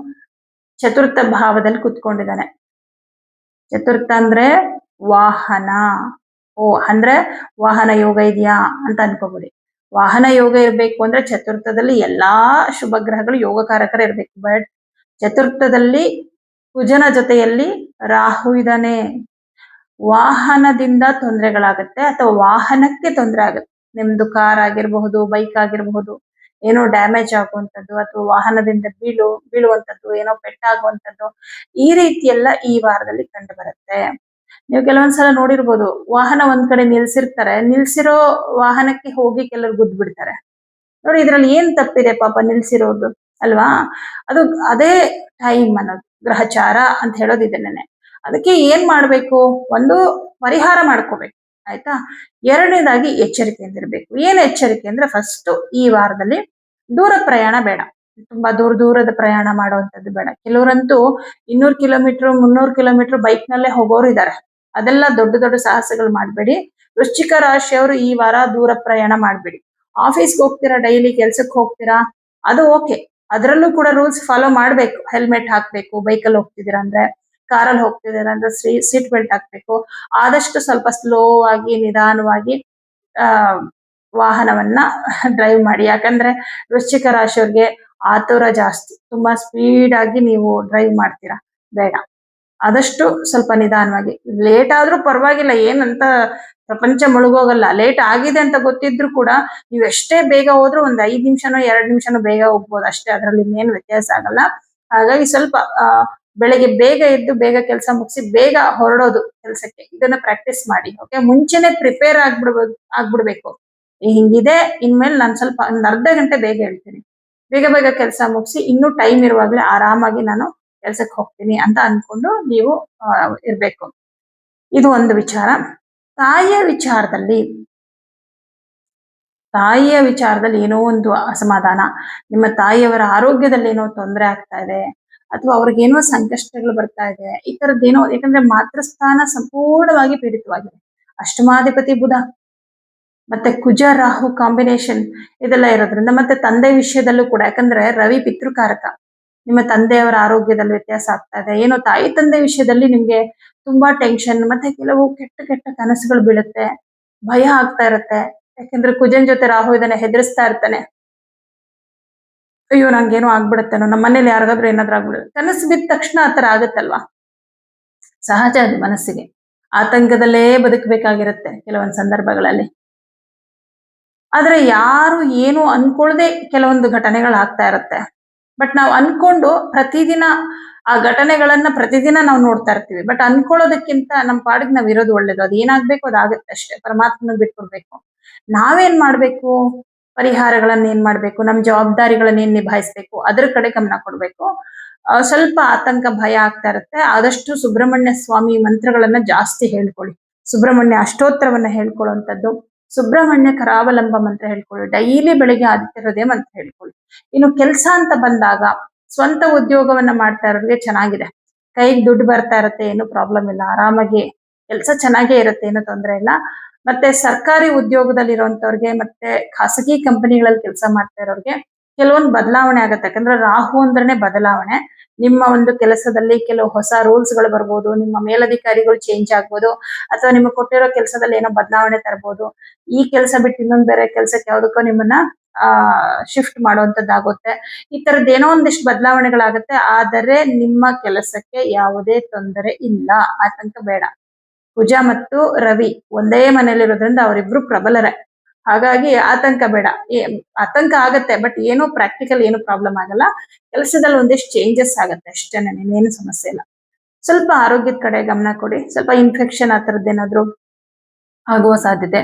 Speaker 1: ಚತುರ್ಥ ಭಾವದಲ್ಲಿ ಕುತ್ಕೊಂಡಿದ್ದಾನೆ. ಚತುರ್ಥ ಅಂದ್ರೆ ವಾಹನ. ಅಂದ್ರೆ ವಾಹನ ಯೋಗ ಇದೆಯಾ ಅಂತ ಅನ್ಕೋಬಿಡಿ. ವಾಹನ ಯೋಗ ಇರ್ಬೇಕು ಅಂದ್ರೆ ಚತುರ್ಥದಲ್ಲಿ ಎಲ್ಲಾ ಶುಭ ಗ್ರಹಗಳು ಯೋಗಕಾರಕರ ಇರ್ಬೇಕು. ಬಟ್ ಚತುರ್ಥದಲ್ಲಿ ಕುಜನ ಜೊತೆಯಲ್ಲಿ ರಾಹು ಇದ್ದಾನೆ. ವಾಹನದಿಂದ ತೊಂದರೆಗಳಾಗತ್ತೆ ಅಥವಾ ವಾಹನಕ್ಕೆ ತೊಂದರೆ ಆಗುತ್ತೆ. ನಿಮ್ದು ಕಾರ್ ಆಗಿರಬಹುದು, ಬೈಕ್ ಆಗಿರಬಹುದು, ಏನೋ ಡ್ಯಾಮೇಜ್ ಆಗುವಂಥದ್ದು ಅಥವಾ ವಾಹನದಿಂದ ಬೀಳುವಂಥದ್ದು, ಏನೋ ಪೆಟ್ಟಾಗುವಂಥದ್ದು, ಈ ರೀತಿ ಎಲ್ಲ ಈ ವಾರದಲ್ಲಿ ಕಂಡು ಬರುತ್ತೆ. ನೀವು ಕೆಲವೊಂದ್ಸಲ ನೋಡಿರ್ಬೋದು, ವಾಹನ ಒಂದ್ ಕಡೆ ನಿಲ್ಸಿರ್ತಾರೆ, ನಿಲ್ಸಿರೋ ವಾಹನಕ್ಕೆ ಹೋಗಿ ಕೆಲವರು ಗುದ್ದು ಬಿಡ್ತಾರೆ. ನೋಡಿ, ಇದ್ರಲ್ಲಿ ಏನ್ ತಪ್ಪಿದೆ ಪಾಪ ನಿಲ್ಸಿರೋದು ಅಲ್ವಾ? ಅದು ಅದೇ ಟೈಮ್ ಅನ್ನೋದು, ಗ್ರಹಚಾರ ಅಂತ ಹೇಳೋದು ಇದನ್ನೇ. ಅದಕ್ಕೆ ಏನ್ ಮಾಡ್ಬೇಕು, ಒಂದು ಪರಿಹಾರ ಮಾಡ್ಕೋಬೇಕು, ಆಯ್ತಾ? ಎರಡನೇದಾಗಿ ಎಚ್ಚರಿಕೆಯಿಂದ ಇರ್ಬೇಕು. ಏನ್ ಎಚ್ಚರಿಕೆ ಅಂದ್ರೆ, ಫಸ್ಟ್ ಈ ವಾರದಲ್ಲಿ ದೂರ ಪ್ರಯಾಣ ಬೇಡ, ತುಂಬಾ ದೂರದ ಪ್ರಯಾಣ ಮಾಡುವಂತದ್ದು ಬೇಡ. ಕೆಲವರಂತೂ 200 ಕಿಲೋಮೀಟರ್ 300 ಕಿಲೋಮೀಟರ್ ಬೈಕ್ ನಲ್ಲೇ ಹೋಗೋರು ಇದ್ದಾರೆ. ಅದೆಲ್ಲ ದೊಡ್ಡ ದೊಡ್ಡ ಸಾಹಸಗಳು ಮಾಡ್ಬೇಡಿ. ವೃಶ್ಚಿಕ ರಾಶಿಯವರು ಈ ವಾರ ದೂರ ಪ್ರಯಾಣ ಮಾಡ್ಬೇಡಿ. ಆಫೀಸ್ಗೆ ಹೋಗ್ತೀರಾ, ಡೈಲಿ ಕೆಲ್ಸಕ್ಕೆ ಹೋಗ್ತೀರಾ, ಅದು ಓಕೆ, ಅದರಲ್ಲೂ ಕೂಡ ರೂಲ್ಸ್ ಫಾಲೋ ಮಾಡ್ಬೇಕು. ಹೆಲ್ಮೆಟ್ ಹಾಕ್ಬೇಕು, ಬೈಕಲ್ಲಿ ಹೋಗ್ತಿದ್ದೀರಾ ಅಂದ್ರೆ, ಕಾರಲ್ಲಿ ಹೋಗ್ತಿದ್ದೀರಾ ಅಂದ್ರೆ ಸೀಟ್ ಬೆಲ್ಟ್ ಹಾಕ್ಬೇಕು. ಆದಷ್ಟು ಸ್ವಲ್ಪ ಸ್ಲೋ ಆಗಿ ನಿಧಾನವಾಗಿ ವಾಹನವನ್ನ ಡ್ರೈವ್ ಮಾಡಿ. ಯಾಕಂದ್ರೆ ವೃಶ್ಚಿಕ ರಾಶಿಯವ್ರಿಗೆ ಆತುರ ಜಾಸ್ತಿ, ತುಂಬಾ ಸ್ಪೀಡ್ ಆಗಿ ನೀವು ಡ್ರೈವ್ ಮಾಡ್ತೀರಾ, ಬೇಡ. ಆದಷ್ಟು ಸ್ವಲ್ಪ ನಿಧಾನವಾಗಿ. ಲೇಟ್ ಆದ್ರೂ ಪರವಾಗಿಲ್ಲ, ಏನಂತ ಪ್ರಪಂಚ ಮುಳುಗೋಗಲ್ಲ. ಲೇಟ್ ಆಗಿದೆ ಅಂತ ಗೊತ್ತಿದ್ರು ಕೂಡ ನೀವು ಎಷ್ಟೇ ಬೇಗ ಹೋದ್ರೂ ಒಂದ್ 5 ನಿಮಿಷನೋ 2 ನಿಮಿಷನೋ ಬೇಗ ಹೋಗ್ಬೋದು ಅಷ್ಟೇ, ಅದ್ರಲ್ಲಿ ಇನ್ನೇನು ವ್ಯತ್ಯಾಸ ಆಗಲ್ಲ. ಹಾಗಾಗಿ ಸ್ವಲ್ಪ ಬೆಳಗ್ಗೆ ಬೇಗ ಎದ್ದು ಬೇಗ ಕೆಲಸ ಮುಗಿಸಿ ಬೇಗ ಹೊರಡೋದು ಕೆಲಸಕ್ಕೆ, ಇದನ್ನ ಪ್ರಾಕ್ಟೀಸ್ ಮಾಡಿ. ಓಕೆ, ಮುಂಚೆನೆ ಪ್ರಿಪೇರ್ ಆಗ್ಬಿಡ್ಬೇಕು. ಹಿಂಗಿದೆ, ಇನ್ಮೇಲೆ ನಾನು ಸ್ವಲ್ಪ ಒಂದ್ ಅರ್ಧ ಗಂಟೆ ಬೇಗ ಹೇಳ್ತೀನಿ, ಬೇಗ ಬೇಗ ಕೆಲಸ ಮುಗಿಸಿ ಇನ್ನೂ ಟೈಮ್ ಇರುವಾಗ್ಲೇ ಆರಾಮಾಗಿ ನಾನು ಕೆಲ್ಸಕ್ಕೆ ಹೋಗ್ತೀನಿ ಅಂತ ಅನ್ಕೊಂಡು ನೀವು ಇರ್ಬೇಕು. ಇದು ಒಂದು ವಿಚಾರ. ತಾಯಿಯ ವಿಚಾರದಲ್ಲಿ ಏನೋ ಒಂದು ಅಸಮಾಧಾನ, ನಿಮ್ಮ ತಾಯಿಯವರ ಆರೋಗ್ಯದಲ್ಲಿ ಏನೋ ತೊಂದರೆ ಆಗ್ತಾ ಇದೆ, ಅಥವಾ ಅವ್ರಿಗೇನೋ ಸಂಕಷ್ಟಗಳು ಬರ್ತಾ ಇದೆ, ಈ ತರದ್ದೇನೋ. ಯಾಕಂದ್ರೆ ಮಾತೃಸ್ಥಾನ ಸಂಪೂರ್ಣವಾಗಿ ಪೀಡಿತವಾಗಿದೆ. ಅಷ್ಟಮಾಧಿಪತಿ ಬುಧ ಮತ್ತೆ ಕುಜ ರಾಹು ಕಾಂಬಿನೇಷನ್ ಇದೆಲ್ಲ ಇರೋದ್ರಿಂದ, ಮತ್ತೆ ತಂದೆ ವಿಷಯದಲ್ಲೂ ಕೂಡ, ಯಾಕಂದ್ರೆ ರವಿ ಪಿತೃಕಾರಕ, ನಿಮ್ಮ ತಂದೆಯವರ ಆರೋಗ್ಯದಲ್ಲಿ ವ್ಯತ್ಯಾಸ ಆಗ್ತಾ ಇದೆ. ಏನೋ ತಾಯಿ ತಂದೆ ವಿಷಯದಲ್ಲಿ ನಿಮ್ಗೆ ತುಂಬಾ ಟೆನ್ಷನ್, ಮತ್ತೆ ಕೆಲವು ಕೆಟ್ಟ ಕನಸುಗಳು ಬೀಳುತ್ತೆ, ಭಯ ಆಗ್ತಾ ಇರುತ್ತೆ. ಯಾಕಂದ್ರೆ ಕುಜನ್ ಜೊತೆ ರಾಹು ಇದನ್ನ ಹೆದರಿಸ್ತಾ ಇರ್ತಾನೆ. ಅಯ್ಯೋ ನಂಗೇನೋ ಆಗ್ಬಿಡುತ್ತೇನೋ, ನಮ್ಮ ಮನೇಲಿ ಯಾರಿಗಾದ್ರೂ ಏನಾದ್ರೂ ಆಗ್ಬಿಡುತ್ತೆ, ಕನಸು ಬಿದ್ದ ತಕ್ಷಣ ಆತರ ಆಗುತ್ತಲ್ವಾ, ಸಹಜ ಅದು. ಮನಸ್ಸಿಗೆ ಆತಂಕದಲ್ಲೇ ಬದುಕಬೇಕಾಗಿರುತ್ತೆ ಕೆಲವೊಂದು ಸಂದರ್ಭಗಳಲ್ಲಿ. ಆದ್ರೆ ಯಾರು ಏನು ಅನ್ಕೊಳ್ದೆ ಕೆಲವೊಂದು ಘಟನೆಗಳಾಗ್ತಾ ಇರುತ್ತೆ. ಬಟ್ ನಾವು ಅನ್ಕೊಂಡು ಪ್ರತಿದಿನ ಆ ಘಟನೆಗಳನ್ನ ಪ್ರತಿದಿನ ನಾವು ನೋಡ್ತಾ ಇರ್ತೀವಿ. ಬಟ್ ಅನ್ಕೊಳ್ಳೋದಕ್ಕಿಂತ ನಮ್ಮ ಪಾಡಿಗೆ ನಾವ್ ಇರೋದು ಒಳ್ಳೇದು. ಅದು ಏನಾಗ್ಬೇಕು ಅದಾಗತ್ತೆ ಅಷ್ಟೇ, ಪರಮಾತ್ಮನ ಬಿಟ್ಕೊಡ್ಬೇಕು. ನಾವೇನ್ ಮಾಡ್ಬೇಕು, ಪರಿಹಾರಗಳನ್ನ ಏನ್ ಮಾಡ್ಬೇಕು, ನಮ್ ಜವಾಬ್ದಾರಿಗಳನ್ನ ಏನ್ ನಿಭಾಯಿಸ್ಬೇಕು, ಅದ್ರ ಕಡೆ ಗಮನ ಕೊಡ್ಬೇಕು. ಸ್ವಲ್ಪ ಆತಂಕ ಭಯ ಆಗ್ತಾ ಇರುತ್ತೆ, ಆದಷ್ಟು ಸುಬ್ರಹ್ಮಣ್ಯ ಸ್ವಾಮಿ ಮಂತ್ರಗಳನ್ನ ಜಾಸ್ತಿ ಹೇಳ್ಕೊಳ್ಳಿ. ಸುಬ್ರಹ್ಮಣ್ಯ ಅಷ್ಟೋತ್ತರವನ್ನ ಹೇಳ್ಕೊಳ್ಳುವಂಥದ್ದು, ಸುಬ್ರಹ್ಮಣ್ಯ ಕರಾವಲಂಬ ಮಂತ್ರ ಹೇಳ್ಕೊಳ್ಳಿ, ಡೈಲಿ ಬೆಳಿಗ್ಗೆ ಆದಿತ್ಯ ಹೃದಯ ಮಂತ್ರ ಹೇಳ್ಕೊಳ್ಳಿ. ಇನ್ನು ಕೆಲಸ ಅಂತ ಬಂದಾಗ, ಸ್ವಂತ ಉದ್ಯೋಗವನ್ನ ಮಾಡ್ತಾ ಇರೋರಿಗೆ ಚೆನ್ನಾಗಿದೆ. ಕೈಗೆ ದುಡ್ಡು ಬರ್ತಾ ಇರುತ್ತೆ, ಏನು ಪ್ರಾಬ್ಲಮ್ ಇಲ್ಲ, ಆರಾಮಾಗಿ ಕೆಲಸ ಚೆನ್ನಾಗೇ ಇರುತ್ತೆ, ಏನು ತೊಂದರೆ ಇಲ್ಲ. ಮತ್ತೆ ಸರ್ಕಾರಿ ಉದ್ಯೋಗದಲ್ಲಿ ಇರುವಂತವ್ರಿಗೆ ಮತ್ತೆ ಖಾಸಗಿ ಕಂಪನಿಗಳಲ್ಲಿ ಕೆಲಸ ಮಾಡ್ತಾ ಇರೋರಿಗೆ ಕೆಲವೊಂದು ಬದಲಾವಣೆ ಆಗುತ್ತೆ. ಯಾಕಂದ್ರೆ ರಾಹು ಅಂದ್ರೇನೆ ಬದಲಾವಣೆ. ನಿಮ್ಮ ಒಂದು ಕೆಲಸದಲ್ಲಿ ಕೆಲವು ಹೊಸ ರೂಲ್ಸ್ ಗಳು ಬರ್ಬೋದು, ನಿಮ್ಮ ಮೇಲಧಿಕಾರಿಗಳು ಚೇಂಜ್ ಆಗ್ಬೋದು, ಅಥವಾ ನಿಮಗೆ ಕೊಟ್ಟಿರೋ ಕೆಲಸದಲ್ಲಿ ಏನೋ ಬದಲಾವಣೆ ತರಬಹುದು. ಈ ಕೆಲಸ ಬಿಟ್ಟು ಇನ್ನೊಂದ್ ಬೇರೆ ಕೆಲಸಕ್ಕೆ ಯಾವ್ದಕ್ಕೋ ನಿಮ್ಮನ್ನ ಶಿಫ್ಟ್ ಮಾಡುವಂತದ್ದಾಗುತ್ತೆ. ಈ ತರದ್ ಏನೋ ಒಂದಿಷ್ಟು ಬದಲಾವಣೆಗಳಾಗುತ್ತೆ. ಆದರೆ ನಿಮ್ಮ ಕೆಲಸಕ್ಕೆ ಯಾವುದೇ ತೊಂದರೆ ಇಲ್ಲ, ಆತಂಕ ಬೇಡ. ಕುಜ ಮತ್ತು ರವಿ ಒಂದೇ ಮನೇಲಿರೋದ್ರಿಂದ ಅವರಿಬ್ರು ಪ್ರಬಲರೇ. ಹಾಗಾಗಿ ಆತಂಕ ಬೇಡ. ಆತಂಕ ಆಗತ್ತೆ, ಬಟ್ ಏನೋ ಪ್ರಾಕ್ಟಿಕಲ್ ಏನು ಪ್ರಾಬ್ಲಮ್ ಆಗಲ್ಲ. ಕೆಲಸದಲ್ಲಿ ಒಂದಿಷ್ಟು ಚೇಂಜಸ್ ಆಗತ್ತೆ ಅಷ್ಟೇನೆ, ಏನು ಸಮಸ್ಯೆ ಇಲ್ಲ. ಸ್ವಲ್ಪ ಆರೋಗ್ಯದ ಕಡೆ ಗಮನ ಕೊಡಿ. ಸ್ವಲ್ಪ ಇನ್ಫೆಕ್ಷನ್ ಆ ತರದ್ದೇನಾದ್ರೂ ಆಗುವ ಸಾಧ್ಯತೆ.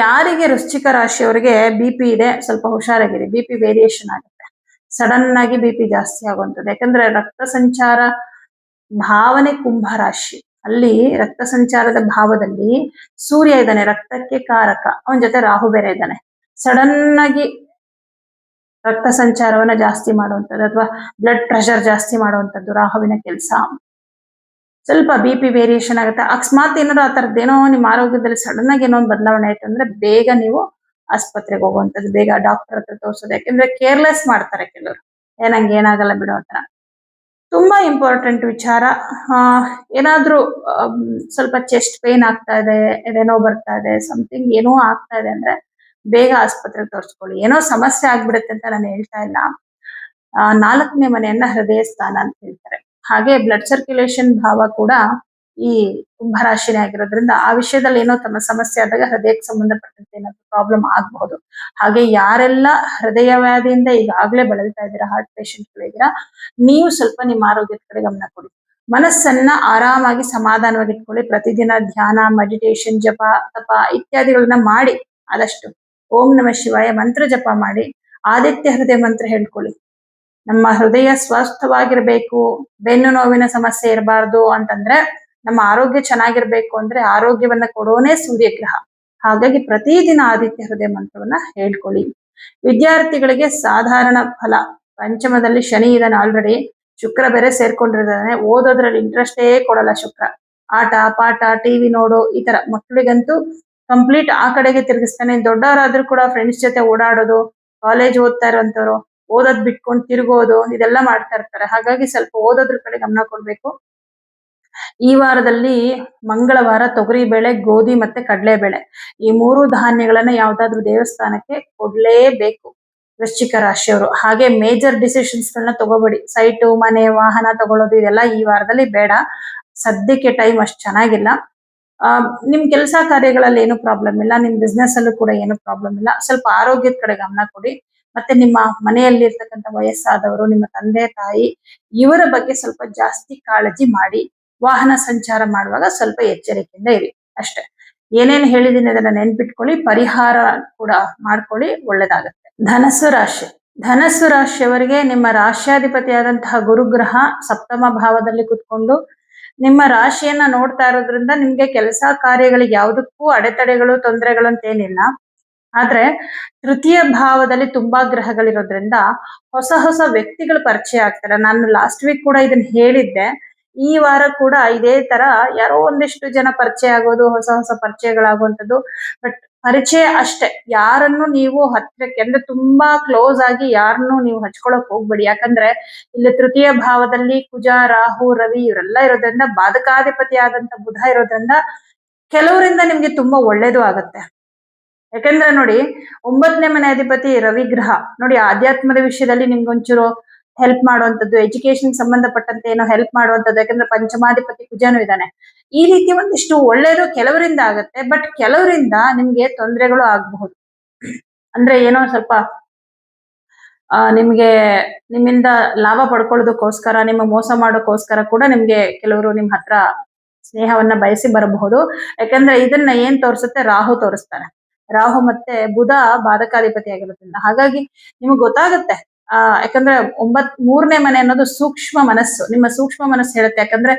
Speaker 1: ಯಾರಿಗೆ ವೃಶ್ಚಿಕ ರಾಶಿಯವರಿಗೆ ಬಿ.ಪಿ ಇದೆ, ಸ್ವಲ್ಪ ಹುಷಾರಾಗಿರಿ. ಬಿ.ಪಿ ವೇರಿಯೇಷನ್ ಆಗುತ್ತೆ, ಸಡನ್ ಆಗಿ ಬಿ.ಪಿ ಜಾಸ್ತಿ ಆಗುವಂಥದ್ದು. ಯಾಕಂದ್ರೆ ರಕ್ತ ಸಂಚಾರ ಭಾವನೆ ಕುಂಭ ರಾಶಿ, ಅಲ್ಲಿ ರಕ್ತ ಸಂಚಾರದ ಭಾವದಲ್ಲಿ ಸೂರ್ಯ ಇದ್ದಾನೆ, ರಕ್ತಕ್ಕೆ ಕಾರಕ. ಅವನ ಜೊತೆ ರಾಹು ಬೇರೆ ಇದ್ದಾನೆ. ಸಡನ್ ಆಗಿ ರಕ್ತ ಸಂಚಾರವನ್ನ ಜಾಸ್ತಿ ಮಾಡುವಂಥದ್ದು ಅಥವಾ ಬ್ಲಡ್ ಪ್ರೆಷರ್ ಜಾಸ್ತಿ ಮಾಡುವಂಥದ್ದು ರಾಹುವಿನ ಕೆಲಸ. ಸ್ವಲ್ಪ ಬಿ.ಪಿ ವೇರಿಯೇಷನ್ ಆಗುತ್ತೆ. ಅಕಸ್ಮಾತ್ ಏನಾದ್ರು ಆ ತರದ್ದೇನೋ ನಿಮ್ಮ ಆರೋಗ್ಯದಲ್ಲಿ ಸಡನ್ ಆಗಿ ಏನೋ ಒಂದು ಬದಲಾವಣೆ ಆಯ್ತು ಅಂದ್ರೆ ಬೇಗ ನೀವು ಆಸ್ಪತ್ರೆಗೆ ಹೋಗುವಂಥದ್ದು, ಬೇಗ ಡಾಕ್ಟರ್ ಹತ್ರ ತೋರಿಸೋದು. ಯಾಕಂದ್ರೆ ಕೇರ್ಲೆಸ್ ಮಾಡ್ತಾರೆ ಕೆಲವರು, ನಂಗೆ ಏನಾಗಲ್ಲ ಬಿಡೋ ಹತ್ರ. ತುಂಬಾ ಇಂಪಾರ್ಟೆಂಟ್ ವಿಚಾರ. ಏನಾದ್ರೂ ಸ್ವಲ್ಪ ಚೆಸ್ಟ್ ಪೇನ್ ಆಗ್ತಾ ಇದೆ, ಎದೆನೋ ಬರ್ತಾ ಇದೆ, ಸಮಥಿಂಗ್ ಏನೋ ಆಗ್ತಾ ಇದೆ ಅಂದ್ರೆ ಬೇಗ ಆಸ್ಪತ್ರೆಗೆ ತೋರಿಸ್ಕೊಳ್ಳಿ. ಏನೋ ಸಮಸ್ಯೆ ಆಗ್ಬಿಡುತ್ತೆ ಅಂತ ನಾನು ಹೇಳ್ತಾ ಇಲ್ಲ. 4ನೇ ಮನೆಯನ್ನ ಹೃದಯ ಸ್ಥಾನ ಅಂತ ಹೇಳ್ತಾರೆ. ಹಾಗೆ ಬ್ಲಡ್ ಸರ್ಕ್ಯುಲೇಷನ್ ಭಾವ ಕೂಡ ಈ ಕುಂಭರಾಶಿನೇ ಆಗಿರೋದ್ರಿಂದ ಆ ವಿಷಯದಲ್ಲಿ ಏನೋ ತಮ್ಮ ಸಮಸ್ಯೆ ಆದಾಗ ಹೃದಯಕ್ಕೆ ಸಂಬಂಧಪಟ್ಟಂತೆ ಏನಾದ್ರು ಪ್ರಾಬ್ಲಮ್ ಆಗಬಹುದು. ಹಾಗೆ ಯಾರೆಲ್ಲ ಹೃದಯ ವ್ಯಾಧಿಯಿಂದ ಈಗಾಗಲೇ ಬಳಲ್ತಾ ಇದ್ದೀರಾ, ಹಾರ್ಟ್ ಪೇಷಂಟ್ಗಳಿದ್ದೀರಾ, ನೀವು ಸ್ವಲ್ಪ ನಿಮ್ಮ ಆರೋಗ್ಯದ ಕಡೆ ಗಮನ ಕೊಡಿ. ಮನಸ್ಸನ್ನ ಆರಾಮಾಗಿ ಸಮಾಧಾನವಾಗಿ ಇಟ್ಕೊಳ್ಳಿ. ಪ್ರತಿದಿನ ಧ್ಯಾನ, ಮೆಡಿಟೇಷನ್, ಜಪ, ತಪ ಇತ್ಯಾದಿಗಳನ್ನ ಮಾಡಿ. ಆದಷ್ಟು ಓಂ ನಮಃ ಶಿವಾಯ ಮಂತ್ರ ಜಪ ಮಾಡಿ, ಆದಿತ್ಯ ಹೃದಯ ಮಂತ್ರ ಹೇಳ್ಕೊಳ್ಳಿ. ನಮ್ಮ ಹೃದಯ ಸ್ವಸ್ಥವಾಗಿರ್ಬೇಕು, ಬೆನ್ನು ನೋವಿನ ಸಮಸ್ಯೆ ಇರಬಾರ್ದು ಅಂತಂದ್ರೆ, ನಮ್ಮ ಆರೋಗ್ಯ ಚೆನ್ನಾಗಿರ್ಬೇಕು ಅಂದ್ರೆ ಆರೋಗ್ಯವನ್ನ ಕೊಡೋನೇ ಸೂರ್ಯಗ್ರಹ. ಹಾಗಾಗಿ ಪ್ರತಿದಿನ ಆದಿತ್ಯ ಹೃದಯ ಮಂತ್ರವನ್ನ ಹೇಳ್ಕೊಳ್ಳಿ. ವಿದ್ಯಾರ್ಥಿಗಳಿಗೆ ಸಾಧಾರಣ ಫಲ. ಪಂಚಮದಲ್ಲಿ ಶನಿ ಇದ್ದಾನೆ ಆಲ್ರೆಡಿ, ಶುಕ್ರ ಬೇರೆ ಸೇರ್ಕೊಂಡಿದ್ದಾನೆ. ಓದೋದ್ರಲ್ಲಿ ಇಂಟ್ರೆಸ್ಟೇ ಕೊಡಲ್ಲ ಶುಕ್ರ. ಆಟ ಪಾಠ, ಟಿವಿ ನೋಡು, ಈ ತರ ಮಕ್ಕಳಿಗಂತೂ ಕಂಪ್ಲೀಟ್ ಆ ಕಡೆಗೆ ತಿರುಗಿಸ್ತಾನೆ. ದೊಡ್ಡವರಾದ್ರೂ ಕೂಡ ಫ್ರೆಂಡ್ಸ್ ಜೊತೆ ಓಡಾಡೋದು, ಕಾಲೇಜ್ ಓದ್ತಾ ಇರೋಂಥವ್ರು ಓದೋದ್ ಬಿಟ್ಕೊಂಡು ತಿರುಗೋದು, ಇದೆಲ್ಲ ಮಾಡ್ತಾ ಇರ್ತಾರೆ. ಹಾಗಾಗಿ ಸ್ವಲ್ಪ ಓದೋದ್ರ ಕಡೆ ಗಮನ ಕೊಡ್ಬೇಕು. ಈ ವಾರದಲ್ಲಿ ಮಂಗಳವಾರ ತೊಗರಿ ಬೇಳೆ, ಗೋಧಿ ಮತ್ತೆ ಕಡಲೆ ಬೇಳೆ, ಈ 3 ಧಾನ್ಯಗಳನ್ನ ಯಾವ್ದಾದ್ರು ದೇವಸ್ಥಾನಕ್ಕೆ ಕೊಡ್ಲೇಬೇಕು ವೃಶ್ಚಿಕ ರಾಶಿಯವರು. ಹಾಗೆ ಮೇಜರ್ ಡಿಸಿಷನ್ಸ್ ಗಳನ್ನ ತಗೋಬೇಡಿ. ಸೈಟು, ಮನೆ, ವಾಹನ ತಗೊಳ್ಳೋದು ಇದೆಲ್ಲ ಈ ವಾರದಲ್ಲಿ ಬೇಡ. ಸದ್ಯಕ್ಕೆ ಟೈಮ್ ಅಷ್ಟು ಚೆನ್ನಾಗಿಲ್ಲ. ನಿಮ್ ಕೆಲಸ ಕಾರ್ಯಗಳಲ್ಲಿ ಏನು ಪ್ರಾಬ್ಲಮ್ ಇಲ್ಲ, ನಿಮ್ ಬಿಸ್ನೆಸ್ ಅಲ್ಲೂ ಕೂಡ ಏನು ಪ್ರಾಬ್ಲಮ್ ಇಲ್ಲ. ಸ್ವಲ್ಪ ಆರೋಗ್ಯದ ಕಡೆ ಗಮನ ಕೊಡಿ. ಮತ್ತೆ ನಿಮ್ಮ ಮನೆಯಲ್ಲಿ ಇರ್ತಕ್ಕಂಥ ವಯಸ್ಸಾದವರು, ನಿಮ್ಮ ತಂದೆ ತಾಯಿ, ಇವರ ಬಗ್ಗೆ ಸ್ವಲ್ಪ ಜಾಸ್ತಿ ಕಾಳಜಿ ಮಾಡಿ. ವಾಹನ ಸಂಚಾರ ಮಾಡುವಾಗ ಸ್ವಲ್ಪ ಎಚ್ಚರಿಕೆಯಿಂದ ಇರಿ ಅಷ್ಟೇ. ಏನೇನು ಹೇಳಿದೀನಿ ಅದನ್ನ ನೆನ್ಪಿಟ್ಕೊಳ್ಳಿ, ಪರಿಹಾರ ಕೂಡ ಮಾಡ್ಕೊಳ್ಳಿ, ಒಳ್ಳೇದಾಗತ್ತೆ. ಧನಸ್ಸು ರಾಶಿ. ಧನಸ್ಸು ರಾಶಿಯವರಿಗೆ ನಿಮ್ಮ ರಾಶ್ಯಾಧಿಪತಿಯಾದಂತಹ ಗುರುಗ್ರಹ ಸಪ್ತಮ ಭಾವದಲ್ಲಿ ಕುತ್ಕೊಂಡು ನಿಮ್ಮ ರಾಶಿಯನ್ನ ನೋಡ್ತಾ ಇರೋದ್ರಿಂದ ನಿಮ್ಗೆ ಕೆಲಸ ಕಾರ್ಯಗಳಿಗೆ ಯಾವುದಕ್ಕೂ ಅಡೆತಡೆಗಳು, ತೊಂದರೆಗಳು ಅಂತ ಏನಿಲ್ಲ. ಆದ್ರೆ ತೃತೀಯ ಭಾವದಲ್ಲಿ ತುಂಬಾ ಗ್ರಹಗಳಿರೋದ್ರಿಂದ ಹೊಸ ಹೊಸ ವ್ಯಕ್ತಿಗಳು ಪರಿಚಯ ಆಗ್ತಾರೆ. ನಾನು ಲಾಸ್ಟ್ ವೀಕ್ ಕೂಡ ಇದನ್ನ ಹೇಳಿದ್ದೆ. ಈ ವಾರ ಕೂಡ ಇದೇ ತರ ಯಾರೋ ಒಂದಿಷ್ಟು ಜನ ಪರಿಚಯ ಆಗೋದು, ಹೊಸ ಹೊಸ ಪರಿಚಯಗಳಾಗುವಂಥದ್ದು. ಬಟ್ ಪರಿಚಯ ಅಷ್ಟೇ, ಯಾರನ್ನು ನೀವು ಹತ್ರಕ್ಕೆ ಅಂದ್ರೆ ತುಂಬಾ ಕ್ಲೋಸ್ ಆಗಿ ಯಾರನ್ನು ನೀವು ಹಚ್ಕೊಳಕ್ ಹೋಗ್ಬೇಡಿ. ಯಾಕಂದ್ರೆ ಇಲ್ಲಿ ತೃತೀಯ ಭಾವದಲ್ಲಿ ಕುಜ, ರಾಹು, ರವಿ ಇವರೆಲ್ಲ ಇರೋದ್ರಿಂದ, ಬಾಧಕಾಧಿಪತಿ ಆದಂತ ಬುಧ ಇರೋದ್ರಿಂದ ಕೆಲವರಿಂದ ನಿಮ್ಗೆ ತುಂಬಾ ಒಳ್ಳೇದು ಆಗತ್ತೆ. ಯಾಕಂದ್ರೆ ನೋಡಿ, 9ನೇ ಮನೆ ಅಧಿಪತಿ ರವಿ ಗ್ರಹ ನೋಡಿ, ಆಧ್ಯಾತ್ಮದ ವಿಷಯದಲ್ಲಿ ನಿಮ್ಗೊಂಚೂರು ಹೆಲ್ಪ್ ಮಾಡುವಂಥದ್ದು, ಎಜುಕೇಶನ್ ಸಂಬಂಧಪಟ್ಟಂತೆ ಏನೋ ಹೆಲ್ಪ್ ಮಾಡುವಂಥದ್ದು. ಯಾಕಂದ್ರೆ ಪಂಚಮಾಧಿಪತಿ ಕುಜನು ಇದ್ದಾನೆ. ಈ ರೀತಿ ಒಂದಿಷ್ಟು ಒಳ್ಳೇದು ಕೆಲವರಿಂದ ಆಗತ್ತೆ. ಬಟ್ ಕೆಲವರಿಂದ ನಿಮ್ಗೆ ತೊಂದರೆಗಳು ಆಗಬಹುದು. ಅಂದ್ರೆ ಏನೋ ಸ್ವಲ್ಪ ನಿಮ್ಗೆ ನಿಮ್ಮಿಂದ ಲಾಭ ಪಡ್ಕೊಳ್ಳೋದಕ್ಕೋಸ್ಕರ, ನಿಮ್ಮ ಮೋಸ ಮಾಡೋಕ್ಕೋಸ್ಕರ ಕೂಡ ನಿಮ್ಗೆ ಕೆಲವರು ನಿಮ್ ಹತ್ರ ಸ್ನೇಹವನ್ನ ಬಯಸಿ ಬರಬಹುದು. ಯಾಕಂದ್ರೆ ಇದನ್ನ ಏನ್ ತೋರಿಸುತ್ತೆ, ರಾಹು ತೋರಿಸ್ತಾರೆ. ರಾಹು ಮತ್ತೆ ಬುಧ ಬಾಧಕಾಧಿಪತಿ ಆಗಿರೋದ್ರಿಂದ ಹಾಗಾಗಿ ನಿಮ್ಗೆ ಗೊತ್ತಾಗುತ್ತೆ ಯಾಕಂದ್ರೆ ಮೂರನೇ ಮನೆ ಅನ್ನೋದು ಸೂಕ್ಷ್ಮ ಮನಸ್ಸು, ನಿಮ್ಮ ಸೂಕ್ಷ್ಮ ಮನಸ್ಸು ಹೇಳುತ್ತೆ. ಯಾಕಂದ್ರೆ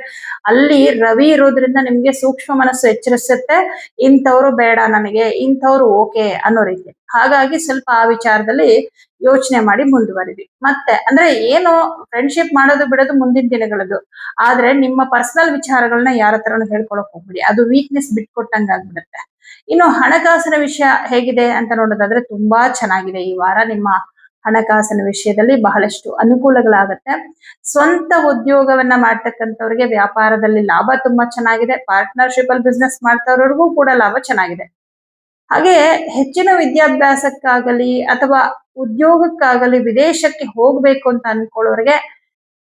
Speaker 1: ಅಲ್ಲಿ ರವಿ ಇರೋದ್ರಿಂದ ನಿಮ್ಗೆ ಸೂಕ್ಷ್ಮ ಮನಸ್ಸು ಎಚ್ಚರಿಸುತ್ತೆ, ಇಂಥವ್ರು ಬೇಡ ನನಗೆ, ಇಂಥವ್ರು ಓಕೆ ಅನ್ನೋ ರೀತಿ. ಹಾಗಾಗಿ ಸ್ವಲ್ಪ ಆ ವಿಚಾರದಲ್ಲಿ ಯೋಚನೆ ಮಾಡಿ ಮುಂದುವರಿದಿ. ಮತ್ತೆ ಅಂದ್ರೆ ಏನು, ಫ್ರೆಂಡ್ಶಿಪ್ ಮಾಡೋದು ಬಿಡೋದು ಮುಂದಿನ ದಿನಗಳದ್ದು. ಆದ್ರೆ ನಿಮ್ಮ ಪರ್ಸನಲ್ ವಿಚಾರಗಳನ್ನ ಯಾರ ಹತ್ರನೂ ಹೇಳ್ಕೊಳಕ್ ಹೋಗ್ಬಿಡಿ, ಅದು ವೀಕ್ನೆಸ್ ಬಿಟ್ಕೊಟ್ಟಂಗ ಆಗ್ಬಿಡುತ್ತೆ. ಇನ್ನು ಹಣಕಾಸಿನ ವಿಷಯ ಹೇಗಿದೆ ಅಂತ ನೋಡೋದಾದ್ರೆ ತುಂಬಾ ಚೆನ್ನಾಗಿದೆ ಈ ವಾರ. ನಿಮ್ಮ ಹಣಕಾಸಿನ ವಿಷಯದಲ್ಲಿ ಬಹಳಷ್ಟು ಅನುಕೂಲಗಳಾಗತ್ತೆ. ಸ್ವಂತ ಉದ್ಯೋಗವನ್ನ ಮಾಡ್ತಕ್ಕಂಥವ್ರಿಗೆ ವ್ಯಾಪಾರದಲ್ಲಿ ಲಾಭ ತುಂಬಾ ಚೆನ್ನಾಗಿದೆ. ಪಾರ್ಟ್ನರ್ಶಿಪ್ ಅಲ್ಲಿ ಬಿಸ್ನೆಸ್ ಮಾಡ್ತವ್ರಿಗೂ ಕೂಡ ಲಾಭ ಚೆನ್ನಾಗಿದೆ. ಹಾಗೆ ಹೆಚ್ಚಿನ ವಿದ್ಯಾಭ್ಯಾಸಕ್ಕಾಗಲಿ ಅಥವಾ ಉದ್ಯೋಗಕ್ಕಾಗಲಿ ವಿದೇಶಕ್ಕೆ ಹೋಗ್ಬೇಕು ಅಂತ ಅನ್ಕೊಳ್ಳೋರಿಗೆ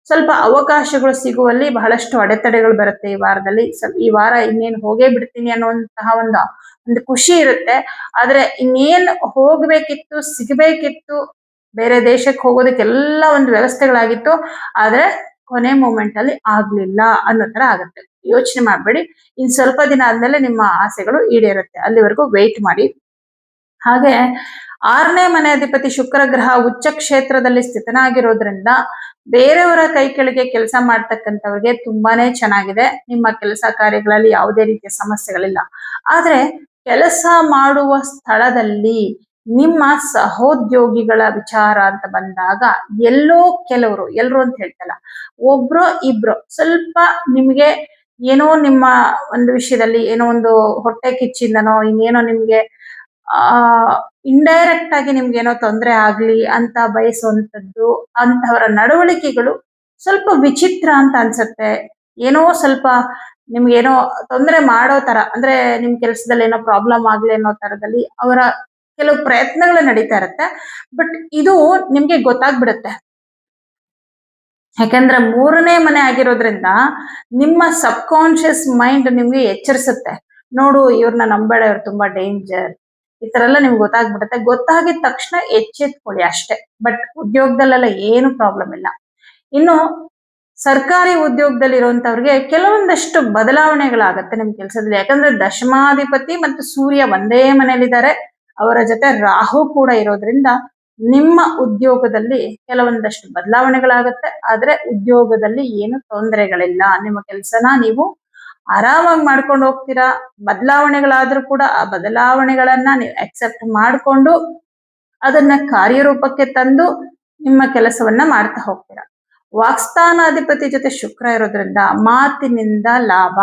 Speaker 1: ಸ್ವಲ್ಪ ಅವಕಾಶಗಳು ಸಿಗುವಲ್ಲಿ ಬಹಳಷ್ಟು ಅಡೆತಡೆಗಳು ಬರುತ್ತೆ ಈ ವಾರದಲ್ಲಿ. ಈ ವಾರ ಇನ್ನೇನು ಹೋಗೇ ಬಿಡ್ತೀನಿ ಅನ್ನುವಂತಹ ಒಂದು ಖುಷಿ ಇರುತ್ತೆ. ಆದ್ರೆ ಇನ್ನೇನ್ ಹೋಗ್ಬೇಕಿತ್ತು, ಸಿಗ್ಬೇಕಿತ್ತು, ಬೇರೆ ದೇಶಕ್ಕೆ ಹೋಗೋದಕ್ಕೆಲ್ಲ ಒಂದು ವ್ಯವಸ್ಥೆಗಳಾಗಿತ್ತು, ಆದ್ರೆ ಕೊನೆ ಮೂಮೆಂಟ್ ಅಲ್ಲಿ ಆಗ್ಲಿಲ್ಲ ಅನ್ನೋ ತರ ಆಗುತ್ತೆ. ಯೋಚನೆ ಮಾಡ್ಬೇಡಿ, ಇನ್ ಸ್ವಲ್ಪ ದಿನ ಆದ್ಮೇಲೆ ನಿಮ್ಮ ಆಸೆಗಳು ಈಡೇರುತ್ತೆ, ಅಲ್ಲಿವರೆಗೂ ವೆಯ್ಟ್ ಮಾಡಿ. ಹಾಗೆ 6ನೇ ಮನೆ ಅಧಿಪತಿ ಶುಕ್ರ ಗ್ರಹ ಉಚ್ಚ ಕ್ಷೇತ್ರದಲ್ಲಿ ಸ್ಥಿತನಾಗಿರೋದ್ರಿಂದ ಬೇರೆಯವರ ಕೈ ಕೆಳಗೆ ಕೆಲಸ ಮಾಡ್ತಕ್ಕಂಥವ್ರಿಗೆ ತುಂಬಾನೇ ಚೆನ್ನಾಗಿದೆ. ನಿಮ್ಮ ಕೆಲಸ ಕಾರ್ಯಗಳಲ್ಲಿ ಯಾವುದೇ ರೀತಿಯ ಸಮಸ್ಯೆಗಳಿಲ್ಲ. ಆದ್ರೆ ಕೆಲಸ ಮಾಡುವ ಸ್ಥಳದಲ್ಲಿ ನಿಮ್ಮ ಸಹೋದ್ಯೋಗಿಗಳ ವಿಚಾರ ಅಂತ ಬಂದಾಗ ಎಲ್ಲರೂ ಅಂತ ಹೇಳ್ತಲ್ಲ, ಒಬ್ರು ಇಬ್ರು ಸ್ವಲ್ಪ ನಿಮ್ಗೆ ಏನೋ ನಿಮ್ಮ ಒಂದು ವಿಷಯದಲ್ಲಿ ಏನೋ ಒಂದು ಹೊಟ್ಟೆ ಕಿಚ್ಚಿಂದನೋ ಇನ್ನೇನೋ ನಿಮ್ಗೆ ಇಂಡೈರೆಕ್ಟ್ ಆಗಿ ನಿಮ್ಗೆ ಏನೋ ತೊಂದರೆ ಆಗ್ಲಿ ಅಂತ ಬಯಸುವಂತದ್ದು, ಅಂತವರ ನಡವಳಿಕೆಗಳು ಸ್ವಲ್ಪ ವಿಚಿತ್ರ ಅಂತ ಅನ್ಸುತ್ತೆ. ಏನೋ ಸ್ವಲ್ಪ ನಿಮ್ಗೇನೋ ತೊಂದರೆ ಮಾಡೋ ತರ, ಅಂದ್ರೆ ನಿಮ್ ಕೆಲ್ಸದಲ್ಲಿ ಏನೋ ಪ್ರಾಬ್ಲಮ್ ಆಗ್ಲಿ ಅನ್ನೋ ತರದಲ್ಲಿ ಅವರ ಕೆಲವು ಪ್ರಯತ್ನಗಳು ನಡೀತಾ ಇರುತ್ತೆ. ಬಟ್ ಇದು ನಿಮ್ಗೆ ಗೊತ್ತಾಗ್ಬಿಡುತ್ತೆ. ಯಾಕಂದ್ರೆ 3ನೇ ಮನೆ ಆಗಿರೋದ್ರಿಂದ ನಿಮ್ಮ ಸಬ್ ಕಾನ್ಶಿಯಸ್ ಮೈಂಡ್ ನಿಮ್ಗೆ ಎಚ್ಚರಿಸುತ್ತೆ, ನೋಡು ಇವ್ರನ್ನ ನಂಬೇಡ, ಇವ್ರು ತುಂಬಾ ಡೇಂಜರ್, ಈ ತರ ಎಲ್ಲ ನಿಮ್ಗೆ ಗೊತ್ತಾಗ್ಬಿಡುತ್ತೆ. ಗೊತ್ತಾಗಿದ ತಕ್ಷಣ ಎಚ್ಚೆತ್ಕೊಳ್ಳಿ ಅಷ್ಟೇ. ಬಟ್ ಉದ್ಯೋಗದಲ್ಲೆಲ್ಲ ಏನು ಪ್ರಾಬ್ಲಮ್ ಇಲ್ಲ. ಇನ್ನು ಸರ್ಕಾರಿ ಉದ್ಯೋಗದಲ್ಲಿ ಇರುವಂತವ್ರಿಗೆ ಕೆಲವೊಂದಷ್ಟು ಬದಲಾವಣೆಗಳಾಗತ್ತೆ ನಿಮ್ ಕೆಲಸದಲ್ಲಿ. ಯಾಕಂದ್ರೆ ದಶಮಾಧಿಪತಿ ಮತ್ತು ಸೂರ್ಯ ಒಂದೇ ಮನೆಯಲ್ಲಿದ್ದಾರೆ, ಅವರ ಜೊತೆ ರಾಹು ಕೂಡ ಇರೋದ್ರಿಂದ ನಿಮ್ಮ ಉದ್ಯೋಗದಲ್ಲಿ ಕೆಲವೊಂದಷ್ಟು ಬದಲಾವಣೆಗಳಾಗತ್ತೆ. ಆದ್ರೆ ಉದ್ಯೋಗದಲ್ಲಿ ಏನು ತೊಂದರೆಗಳಿಲ್ಲ, ನಿಮ್ಮ ಕೆಲಸನ ನೀವು ಆರಾಮಾಗಿ ಮಾಡ್ಕೊಂಡು ಹೋಗ್ತೀರಾ. ಬದಲಾವಣೆಗಳಾದ್ರೂ ಕೂಡ ಆ ಬದಲಾವಣೆಗಳನ್ನ ನೀವು ಅಕ್ಸೆಪ್ಟ್ ಮಾಡಿಕೊಂಡು ಅದನ್ನ ಕಾರ್ಯರೂಪಕ್ಕೆ ತಂದು ನಿಮ್ಮ ಕೆಲಸವನ್ನ ಮಾಡ್ತಾ ಹೋಗ್ತೀರಾ. ವಾಕ್ಸ್ಥಾನಾಧಿಪತಿ ಜೊತೆ ಶುಕ್ರ ಇರೋದ್ರಿಂದ ಮಾತಿನಿಂದ ಲಾಭ.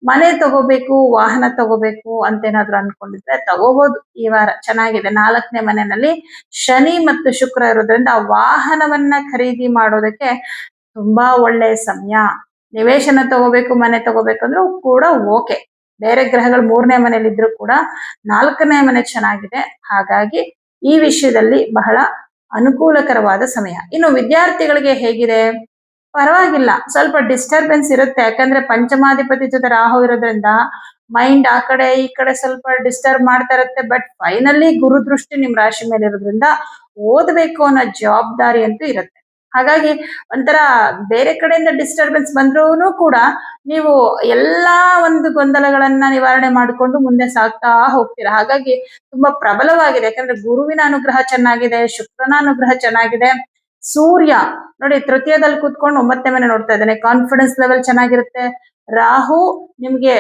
Speaker 1: ಮನೆ ತಗೋಬೇಕು, ವಾಹನ ತಗೋಬೇಕು ಅಂತೇನಾದ್ರೂ ಅನ್ಕೊಂಡಿದ್ರೆ ತಗೋಬಹುದು. ಈ ವಾರ ಚೆನ್ನಾಗಿದೆ. 4ನೇ ಮನೆಯಲ್ಲಿ ಶನಿ ಮತ್ತು ಶುಕ್ರ ಇರೋದ್ರಿಂದ ವಾಹನವನ್ನ ಖರೀದಿ ಮಾಡೋದಕ್ಕೆ ತುಂಬಾ ಒಳ್ಳೆಯ ಸಮಯ. ನಿವೇಶನ ತಗೋಬೇಕು, ಮನೆ ತಗೋಬೇಕಂದ್ರೂ ಕೂಡ ಓಕೆ. ಬೇರೆ ಗ್ರಹಗಳು 3ನೇ ಮನೇಲಿ ಇದ್ರೂ ಕೂಡ 4ನೇ ಮನೆ ಚೆನ್ನಾಗಿದೆ. ಹಾಗಾಗಿ ಈ ವಿಷಯದಲ್ಲಿ ಬಹಳ ಅನುಕೂಲಕರವಾದ ಸಮಯ. ಇನ್ನು ವಿದ್ಯಾರ್ಥಿಗಳಿಗೆ ಹೇಗಿದೆ? ಪರವಾಗಿಲ್ಲ, ಸ್ವಲ್ಪ ಡಿಸ್ಟರ್ಬೆನ್ಸ್ ಇರುತ್ತೆ. ಯಾಕಂದ್ರೆ ಪಂಚಮಾಧಿಪತಿ ಜೊತೆ ರಾಹು ಇರೋದ್ರಿಂದ ಮೈಂಡ್ ಆ ಕಡೆ ಈ ಕಡೆ ಸ್ವಲ್ಪ ಡಿಸ್ಟರ್ಬ್ ಮಾಡ್ತಾ ಇರುತ್ತೆ. ಬಟ್ ಫೈನಲಿ ಗುರು ದೃಷ್ಟಿ ನಿಮ್ ರಾಶಿ ಮೇಲೆ ಇರೋದ್ರಿಂದ ಓದ್ಬೇಕು ಅನ್ನೋ ಜವಾಬ್ದಾರಿ ಅಂತೂ ಇರುತ್ತೆ. ಹಾಗಾಗಿ ಒಂಥರ ಬೇರೆ ಕಡೆಯಿಂದ ಡಿಸ್ಟರ್ಬೆನ್ಸ್ ಬಂದ್ರೂ ಕೂಡ ನೀವು ಎಲ್ಲಾ ಒಂದು ಗೊಂದಲಗಳನ್ನ ನಿವಾರಣೆ ಮಾಡಿಕೊಂಡು ಮುಂದೆ ಸಾಗ್ತಾ ಹೋಗ್ತೀರಾ. ಹಾಗಾಗಿ ತುಂಬಾ ಪ್ರಬಲವಾಗಿದೆ. ಯಾಕಂದ್ರೆ ಗುರುವಿನ ಅನುಗ್ರಹ ಚೆನ್ನಾಗಿದೆ, ಶುಕ್ರನ ಅನುಗ್ರಹ ಚೆನ್ನಾಗಿದೆ. ಸೂರ್ಯ ನೋಡಿ ತೃತೀಯದಲ್ಲಿ ಕೂತ್ಕೊಂಡು 9ನೇ ಮನೆ ನೋಡ್ತಾ ಇದ್ದಾನೆ, ಕಾನ್ಫಿಡೆನ್ಸ್ ಲೆವೆಲ್ ಚೆನ್ನಾಗಿರುತ್ತೆ. ರಾಹು ನಿಮ್ಗೆ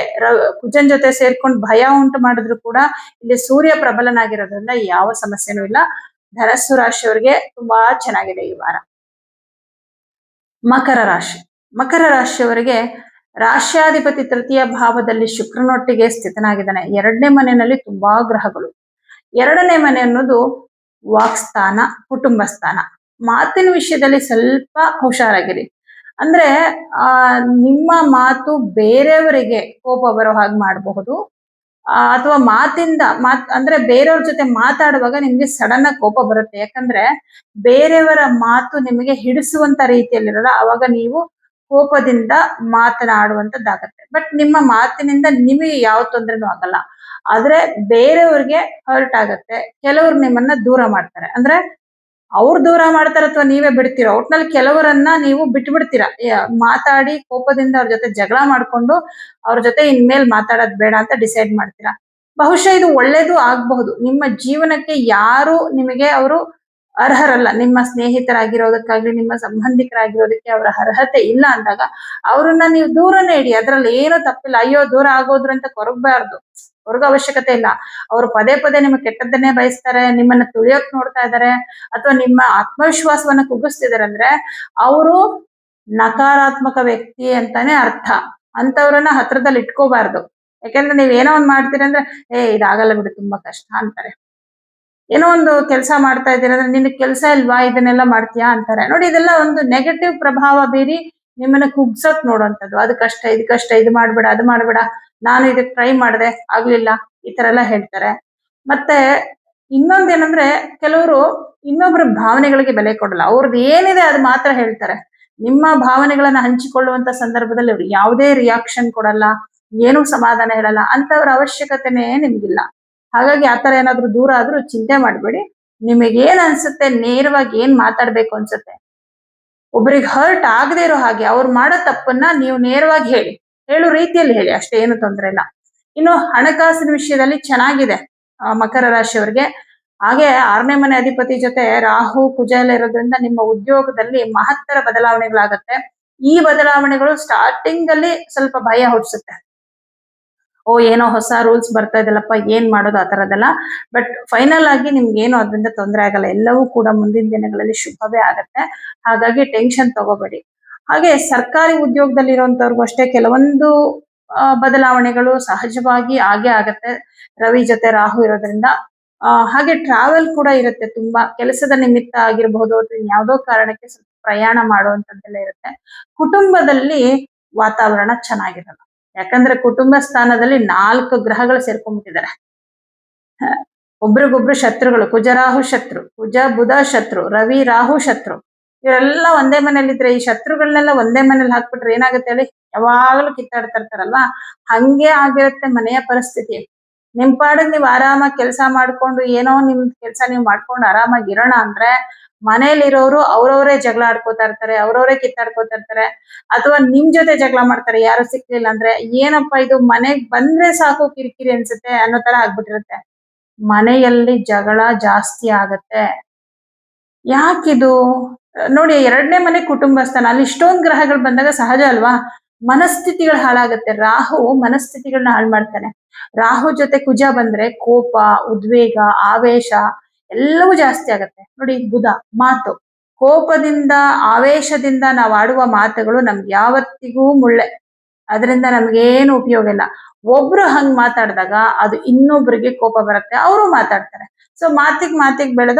Speaker 1: ಕುಜನ್ ಜೊತೆ ಸೇರ್ಕೊಂಡು ಭಯ ಉಂಟು ಮಾಡಿದ್ರು ಕೂಡ ಇಲ್ಲಿ ಸೂರ್ಯ ಪ್ರಬಲನಾಗಿರೋದ್ರಿಂದ ಯಾವ ಸಮಸ್ಯೆನೂ ಇಲ್ಲ. ಧನಸ್ಸು ರಾಶಿಯವರಿಗೆ ತುಂಬಾ ಚೆನ್ನಾಗಿದೆ ಈ ವಾರ. ಮಕರ ರಾಶಿಯವರಿಗೆ ರಾಶ್ಯಾಧಿಪತಿ ತೃತೀಯ ಭಾವದಲ್ಲಿ ಶುಕ್ರನೊಟ್ಟಿಗೆ ಸ್ಥಿತನಾಗಿದ್ದಾನೆ. 2ನೇ ಮನೆಯಲ್ಲಿ ತುಂಬಾ ಗ್ರಹಗಳು. 2ನೇ ಮನೆ ಅನ್ನೋದು ವಾಕ್ಸ್ಥಾನ, ಕುಟುಂಬ ಸ್ಥಾನ. ಮಾತಿನ ವಿಷಯದಲ್ಲಿ ಸ್ವಲ್ಪ ಹುಷಾರಾಗಿರಿ. ಅಂದ್ರೆ ನಿಮ್ಮ ಮಾತು ಬೇರೆಯವರಿಗೆ ಕೋಪ ಬರೋ ಹಾಗೆ ಮಾಡಬಹುದು, ಅಥವಾ ಅಂದ್ರೆ ಬೇರೆಯವ್ರ ಜೊತೆ ಮಾತಾಡುವಾಗ ನಿಮ್ಗೆ ಸಡನ್ ಆಗಿ ಕೋಪ ಬರುತ್ತೆ. ಯಾಕಂದ್ರೆ ಬೇರೆಯವರ ಮಾತು ನಿಮಗೆ ಹಿಡಿಸುವಂತ ರೀತಿಯಲ್ಲಿರಲ್ಲ, ಅವಾಗ ನೀವು ಕೋಪದಿಂದ ಮಾತನಾಡುವಂತದ್ದಾಗತ್ತೆ. ಬಟ್ ನಿಮ್ಮ ಮಾತಿನಿಂದ ನಿಮಗೆ ಯಾವ ತೊಂದರೆನೂ ಆಗಲ್ಲ, ಆದ್ರೆ ಬೇರೆಯವ್ರಿಗೆ ಹರ್ಟ್ ಆಗತ್ತೆ. ಕೆಲವ್ರು ನಿಮ್ಮನ್ನ ದೂರ ಮಾಡ್ತಾರೆ, ಅಂದ್ರೆ ಅವ್ರು ದೂರ ಮಾಡ್ತಾರ ಅಥವಾ ನೀವೇ ಬಿಡ್ತೀರಾ, ಒಟ್ನಲ್ಲಿ ಕೆಲವರನ್ನ ನೀವು ಬಿಟ್ಬಿಡ್ತೀರಾ. ಮಾತಾಡಿ ಕೋಪದಿಂದ ಅವ್ರ ಜೊತೆ ಜಗಳ ಮಾಡ್ಕೊಂಡು ಅವ್ರ ಜೊತೆ ಇನ್ಮೇಲ್ ಮಾತಾಡೋದ್ ಬೇಡ ಅಂತ ಡಿಸೈಡ್ ಮಾಡ್ತೀರಾ. ಬಹುಶಃ ಇದು ಒಳ್ಳೇದು ಆಗ್ಬಹುದು. ನಿಮ್ಮ ಜೀವನಕ್ಕೆ ಯಾರು ನಿಮಗೆ ಅವರು ಅರ್ಹರಲ್ಲ, ನಿಮ್ಮ ಸ್ನೇಹಿತರಾಗಿರೋದಕ್ಕಾಗ್ಲಿ ನಿಮ್ಮ ಸಂಬಂಧಿಕರಾಗಿರೋದಕ್ಕೆ ಅವರ ಅರ್ಹತೆ ಇಲ್ಲ ಅಂದಾಗ ಅವ್ರನ್ನ ನೀವು ದೂರನೇ ಇಡಿ, ಅದ್ರಲ್ಲಿ ಏನೂ ತಪ್ಪಿಲ್ಲ. ಅಯ್ಯೋ ದೂರ ಆಗೋದ್ರು ಅಂತ ಕೊರಗಬಾರ್ದು, ಕೊರಗೋ ಅವಶ್ಯಕತೆ ಇಲ್ಲ. ಅವ್ರು ಪದೇ ಪದೇ ನಿಮ್ಗೆ ಕೆಟ್ಟದ್ದನ್ನೇ ಬಯಸ್ತಾರೆ, ನಿಮ್ಮನ್ನ ತುಳಿಯೋಕ್ ನೋಡ್ತಾ ಇದ್ದಾರೆ, ಅಥವಾ ನಿಮ್ಮ ಆತ್ಮವಿಶ್ವಾಸವನ್ನ ಕುಗ್ಗಿಸ್ತಿದಾರೆ ಅಂದ್ರೆ ಅವರು ನಕಾರಾತ್ಮಕ ವ್ಯಕ್ತಿ ಅಂತಾನೆ ಅರ್ಥ. ಅಂತವ್ರನ್ನ ಹತ್ರದಲ್ಲಿ ಇಟ್ಕೋಬಾರ್ದು. ಯಾಕಂದ್ರೆ ನೀವ್ ಏನೋ ಒಂದ್ ಮಾಡ್ತೀರಿ ಅಂದ್ರೆ ಇದಾಗಲ್ಲ ಬಿಡು, ತುಂಬಾ ಕಷ್ಟ ಅಂತಾರೆ. ಏನೋ ಒಂದು ಕೆಲಸ ಮಾಡ್ತಾ ಇದ್ದೀರಂದ್ರೆ ನಿನ್ ಕೆಲಸ ಇಲ್ವಾ, ಇದನ್ನೆಲ್ಲ ಮಾಡ್ತೀಯಾ ಅಂತಾರೆ. ನೋಡಿ, ಇದೆಲ್ಲ ಒಂದು ನೆಗೆಟಿವ್ ಪ್ರಭಾವ ಬೀರಿ ನಿಮ್ಮನ್ನ ಕುಗ್ಸಕ್ ನೋಡುವಂಥದ್ದು. ಅದು ಕಷ್ಟ, ಇದು ಕಷ್ಟ, ಇದು ಮಾಡ್ಬೇಡ, ಅದು ಮಾಡ್ಬೇಡ, ನಾನು ಇದಕ್ ಟ್ರೈ ಮಾಡಿದೆ ಆಗ್ಲಿಲ್ಲ, ಈ ತರ ಎಲ್ಲ ಹೇಳ್ತಾರೆ. ಮತ್ತೆ ಇನ್ನೊಂದೇನಂದ್ರೆ, ಕೆಲವರು ಇನ್ನೊಬ್ಬರ ಭಾವನೆಗಳಿಗೆ ಬೆಲೆ ಕೊಡಲ್ಲ, ಅವ್ರದ್ದು ಏನಿದೆ ಅದು ಮಾತ್ರ ಹೇಳ್ತಾರೆ. ನಿಮ್ಮ ಭಾವನೆಗಳನ್ನ ಹಂಚಿಕೊಳ್ಳುವಂತ ಸಂದರ್ಭದಲ್ಲಿ ಅವ್ರು ಯಾವುದೇ ರಿಯಾಕ್ಷನ್ ಕೊಡಲ್ಲ, ಏನೂ ಸಮಾಧಾನ ಹೇಳಲ್ಲ. ಅಂತವ್ರ ಅವಶ್ಯಕತೆನೇ ನಿಮ್ಗಿಲ್ಲ. ಹಾಗಾಗಿ ಆತರ ಏನಾದ್ರೂ ದೂರ ಆದ್ರೂ ಚಿಂತೆ ಮಾಡ್ಬೇಡಿ. ನಿಮಗೆ ಏನ್ ಅನ್ಸುತ್ತೆ, ನೇರವಾಗಿ ಏನ್ ಮಾತಾಡ್ಬೇಕು ಅನ್ಸುತ್ತೆ, ಒಬ್ರಿಗೆ ಹರ್ಟ್ ಆಗದೆ ಇರೋ ಹಾಗೆ ಅವ್ರು ಮಾಡೋ ತಪ್ಪನ್ನ ನೀವು ನೇರವಾಗಿ ಹೇಳು ರೀತಿಯಲ್ಲಿ ಹೇಳಿ, ಅಷ್ಟೇ, ಏನು ತೊಂದರೆ ಇಲ್ಲ. ಇನ್ನು ಹಣಕಾಸಿನ ವಿಷಯದಲ್ಲಿ ಚೆನ್ನಾಗಿದೆ ಮಕರ ರಾಶಿಯವರಿಗೆ. ಹಾಗೆ 6ನೇ ಮನೆ ಅಧಿಪತಿ ಜೊತೆ ರಾಹು ಕುಜ ಎಲ್ಲ ಇರೋದ್ರಿಂದ ನಿಮ್ಮ ಉದ್ಯೋಗದಲ್ಲಿ ಮಹತ್ತರ ಬದಲಾವಣೆಗಳಾಗತ್ತೆ. ಈ ಬದಲಾವಣೆಗಳು ಸ್ಟಾರ್ಟಿಂಗ್ ಅಲ್ಲಿ ಸ್ವಲ್ಪ ಭಯ ಹುಟ್ಟಿಸುತ್ತೆ. ಏನೋ ಹೊಸ ರೂಲ್ಸ್ ಬರ್ತಾ ಇದೆಲ್ಲಪ್ಪ, ಏನ್ ಮಾಡೋದು, ಆ ತರದೆಲ್ಲ. ಬಟ್ ಫೈನಲ್ ಆಗಿ ನಿಮ್ಗೆ ಏನು ಅದರಿಂದ ತೊಂದರೆ ಆಗಲ್ಲ, ಎಲ್ಲವೂ ಕೂಡ ಮುಂದಿನ ದಿನಗಳಲ್ಲಿ ಶುಭವೇ ಆಗತ್ತೆ. ಹಾಗಾಗಿ ಟೆನ್ಷನ್ ತಗೋಬೇಡಿ. ಹಾಗೆ ಸರ್ಕಾರಿ ಉದ್ಯೋಗದಲ್ಲಿ ಇರುವಂತವ್ರಿಗೂ ಅಷ್ಟೇ ಕೆಲವೊಂದು ಬದಲಾವಣೆಗಳು ಸಹಜವಾಗಿ ಆಗೇ ಆಗತ್ತೆ, ರವಿ ಜೊತೆ ರಾಹು ಇರೋದ್ರಿಂದ. ಹಾಗೆ ಟ್ರಾವೆಲ್ ಕೂಡ ಇರುತ್ತೆ, ತುಂಬಾ ಕೆಲಸದ ನಿಮಿತ್ತ ಆಗಿರಬಹುದು, ಅಥವಾ ಯಾವುದೋ ಕಾರಣಕ್ಕೆ ಸ್ವಲ್ಪ ಪ್ರಯಾಣ ಮಾಡುವಂತದ್ದೆಲ್ಲ ಇರುತ್ತೆ. ಕುಟುಂಬದಲ್ಲಿ ವಾತಾವರಣ ಚೆನ್ನಾಗಿರಲ್ಲ, ಯಾಕಂದ್ರೆ ಕುಟುಂಬ ಸ್ಥಾನದಲ್ಲಿ 4 ಗ್ರಹಗಳು ಸೇರ್ಕೊಂಡ್ಬಿಟ್ಟಿದ್ದಾರೆ. ಒಬ್ರಿಗೊಬ್ರು ಶತ್ರುಗಳು, ಕುಜ ರಾಹು ಶತ್ರು, ಕುಜ ಬುಧ ಶತ್ರು, ರವಿ ರಾಹು ಶತ್ರು. ಇವರೆಲ್ಲ ಒಂದೇ ಮನೇಲಿದ್ರೆ ಈ ಶತ್ರುಗಳನ್ನೆಲ್ಲ ಒಂದೇ ಮನೇಲಿ ಹಾಕ್ಬಿಟ್ರೆ ಏನಾಗುತ್ತೆ ಹೇಳಿ, ಯಾವಾಗಲೂ ಕಿತ್ತಾಡ್ತಾ ಇರ್ತಾರಲ್ವಾ, ಹಂಗೆ ಆಗಿರುತ್ತೆ ಮನೆಯ ಪರಿಸ್ಥಿತಿ. ನಿಮ್ ಪಾಡಿಗೆ ನೀವು ಆರಾಮಾಗಿ ಕೆಲಸ ಮಾಡ್ಕೊಂಡು ಏನೋ ನಿಮ್ ಕೆಲಸ ನೀವು ಮಾಡ್ಕೊಂಡು ಆರಾಮಾಗಿ ಇರೋಣ ಅಂದ್ರೆ ಮನೇಲಿರೋರು ಅವ್ರವರೇ ಜಗಳ ಆಡ್ಕೋತಾ ಇರ್ತಾರೆ, ಅವ್ರವರೇ ಕಿತ್ತಾಡ್ಕೋತಾ ಇರ್ತಾರೆ, ಅಥವಾ ನಿಮ್ ಜೊತೆ ಜಗಳ ಮಾಡ್ತಾರೆ ಯಾರು ಸಿಕ್ಲಿಲ್ಲ ಅಂದ್ರೆ. ಏನಪ್ಪಾ ಇದು, ಮನೆಗ್ ಬಂದ್ರೆ ಸಾಕು ಕಿರಿಕಿರಿ ಅನ್ಸುತ್ತೆ ಅನ್ನೋ ತರ ಆಗ್ಬಿಟ್ಟಿರುತ್ತೆ. ಮನೆಯಲ್ಲಿ ಜಗಳ ಜಾಸ್ತಿ ಆಗತ್ತೆ. ಯಾಕಿದು ನೋಡಿ, 2ನೇ ಮನೆ ಕುಟುಂಬ ಸ್ಥಾನ, ಅಲ್ಲಿ ಇಷ್ಟೊಂದು ಗ್ರಹಗಳು ಬಂದಾಗ ಸಹಜ ಅಲ್ವಾ, ಮನಸ್ಥಿತಿಗಳು ಹಾಳಾಗತ್ತೆ. ರಾಹು ಮನಸ್ಥಿತಿಗಳನ್ನ ಹಾಳು ಮಾಡ್ತಾನೆ. ರಾಹು ಜೊತೆ ಕುಜ ಬಂದ್ರೆ ಕೋಪ, ಉದ್ವೇಗ, ಆವೇಶ ಎಲ್ಲವೂ ಜಾಸ್ತಿ ಆಗತ್ತೆ. ನೋಡಿ, ಬುಧ ಮಾತು, ಕೋಪದಿಂದ ಆವೇಶದಿಂದ ನಾವು ಆಡುವ ಮಾತುಗಳು ನಮ್ಗೆ ಯಾವತ್ತಿಗೂ ಮುಳ್ಳೆ, ಅದರಿಂದ ನಮ್ಗೇನು ಉಪಯೋಗ ಇಲ್ಲ. ಒಬ್ರು ಹಂಗ್ ಮಾತಾಡಿದಾಗ ಅದು ಇನ್ನೊಬ್ರಿಗೆ ಕೋಪ ಬರುತ್ತೆ, ಅವರು ಮಾತಾಡ್ತಾರೆ. ಸೊ ಮಾತಿಗೆ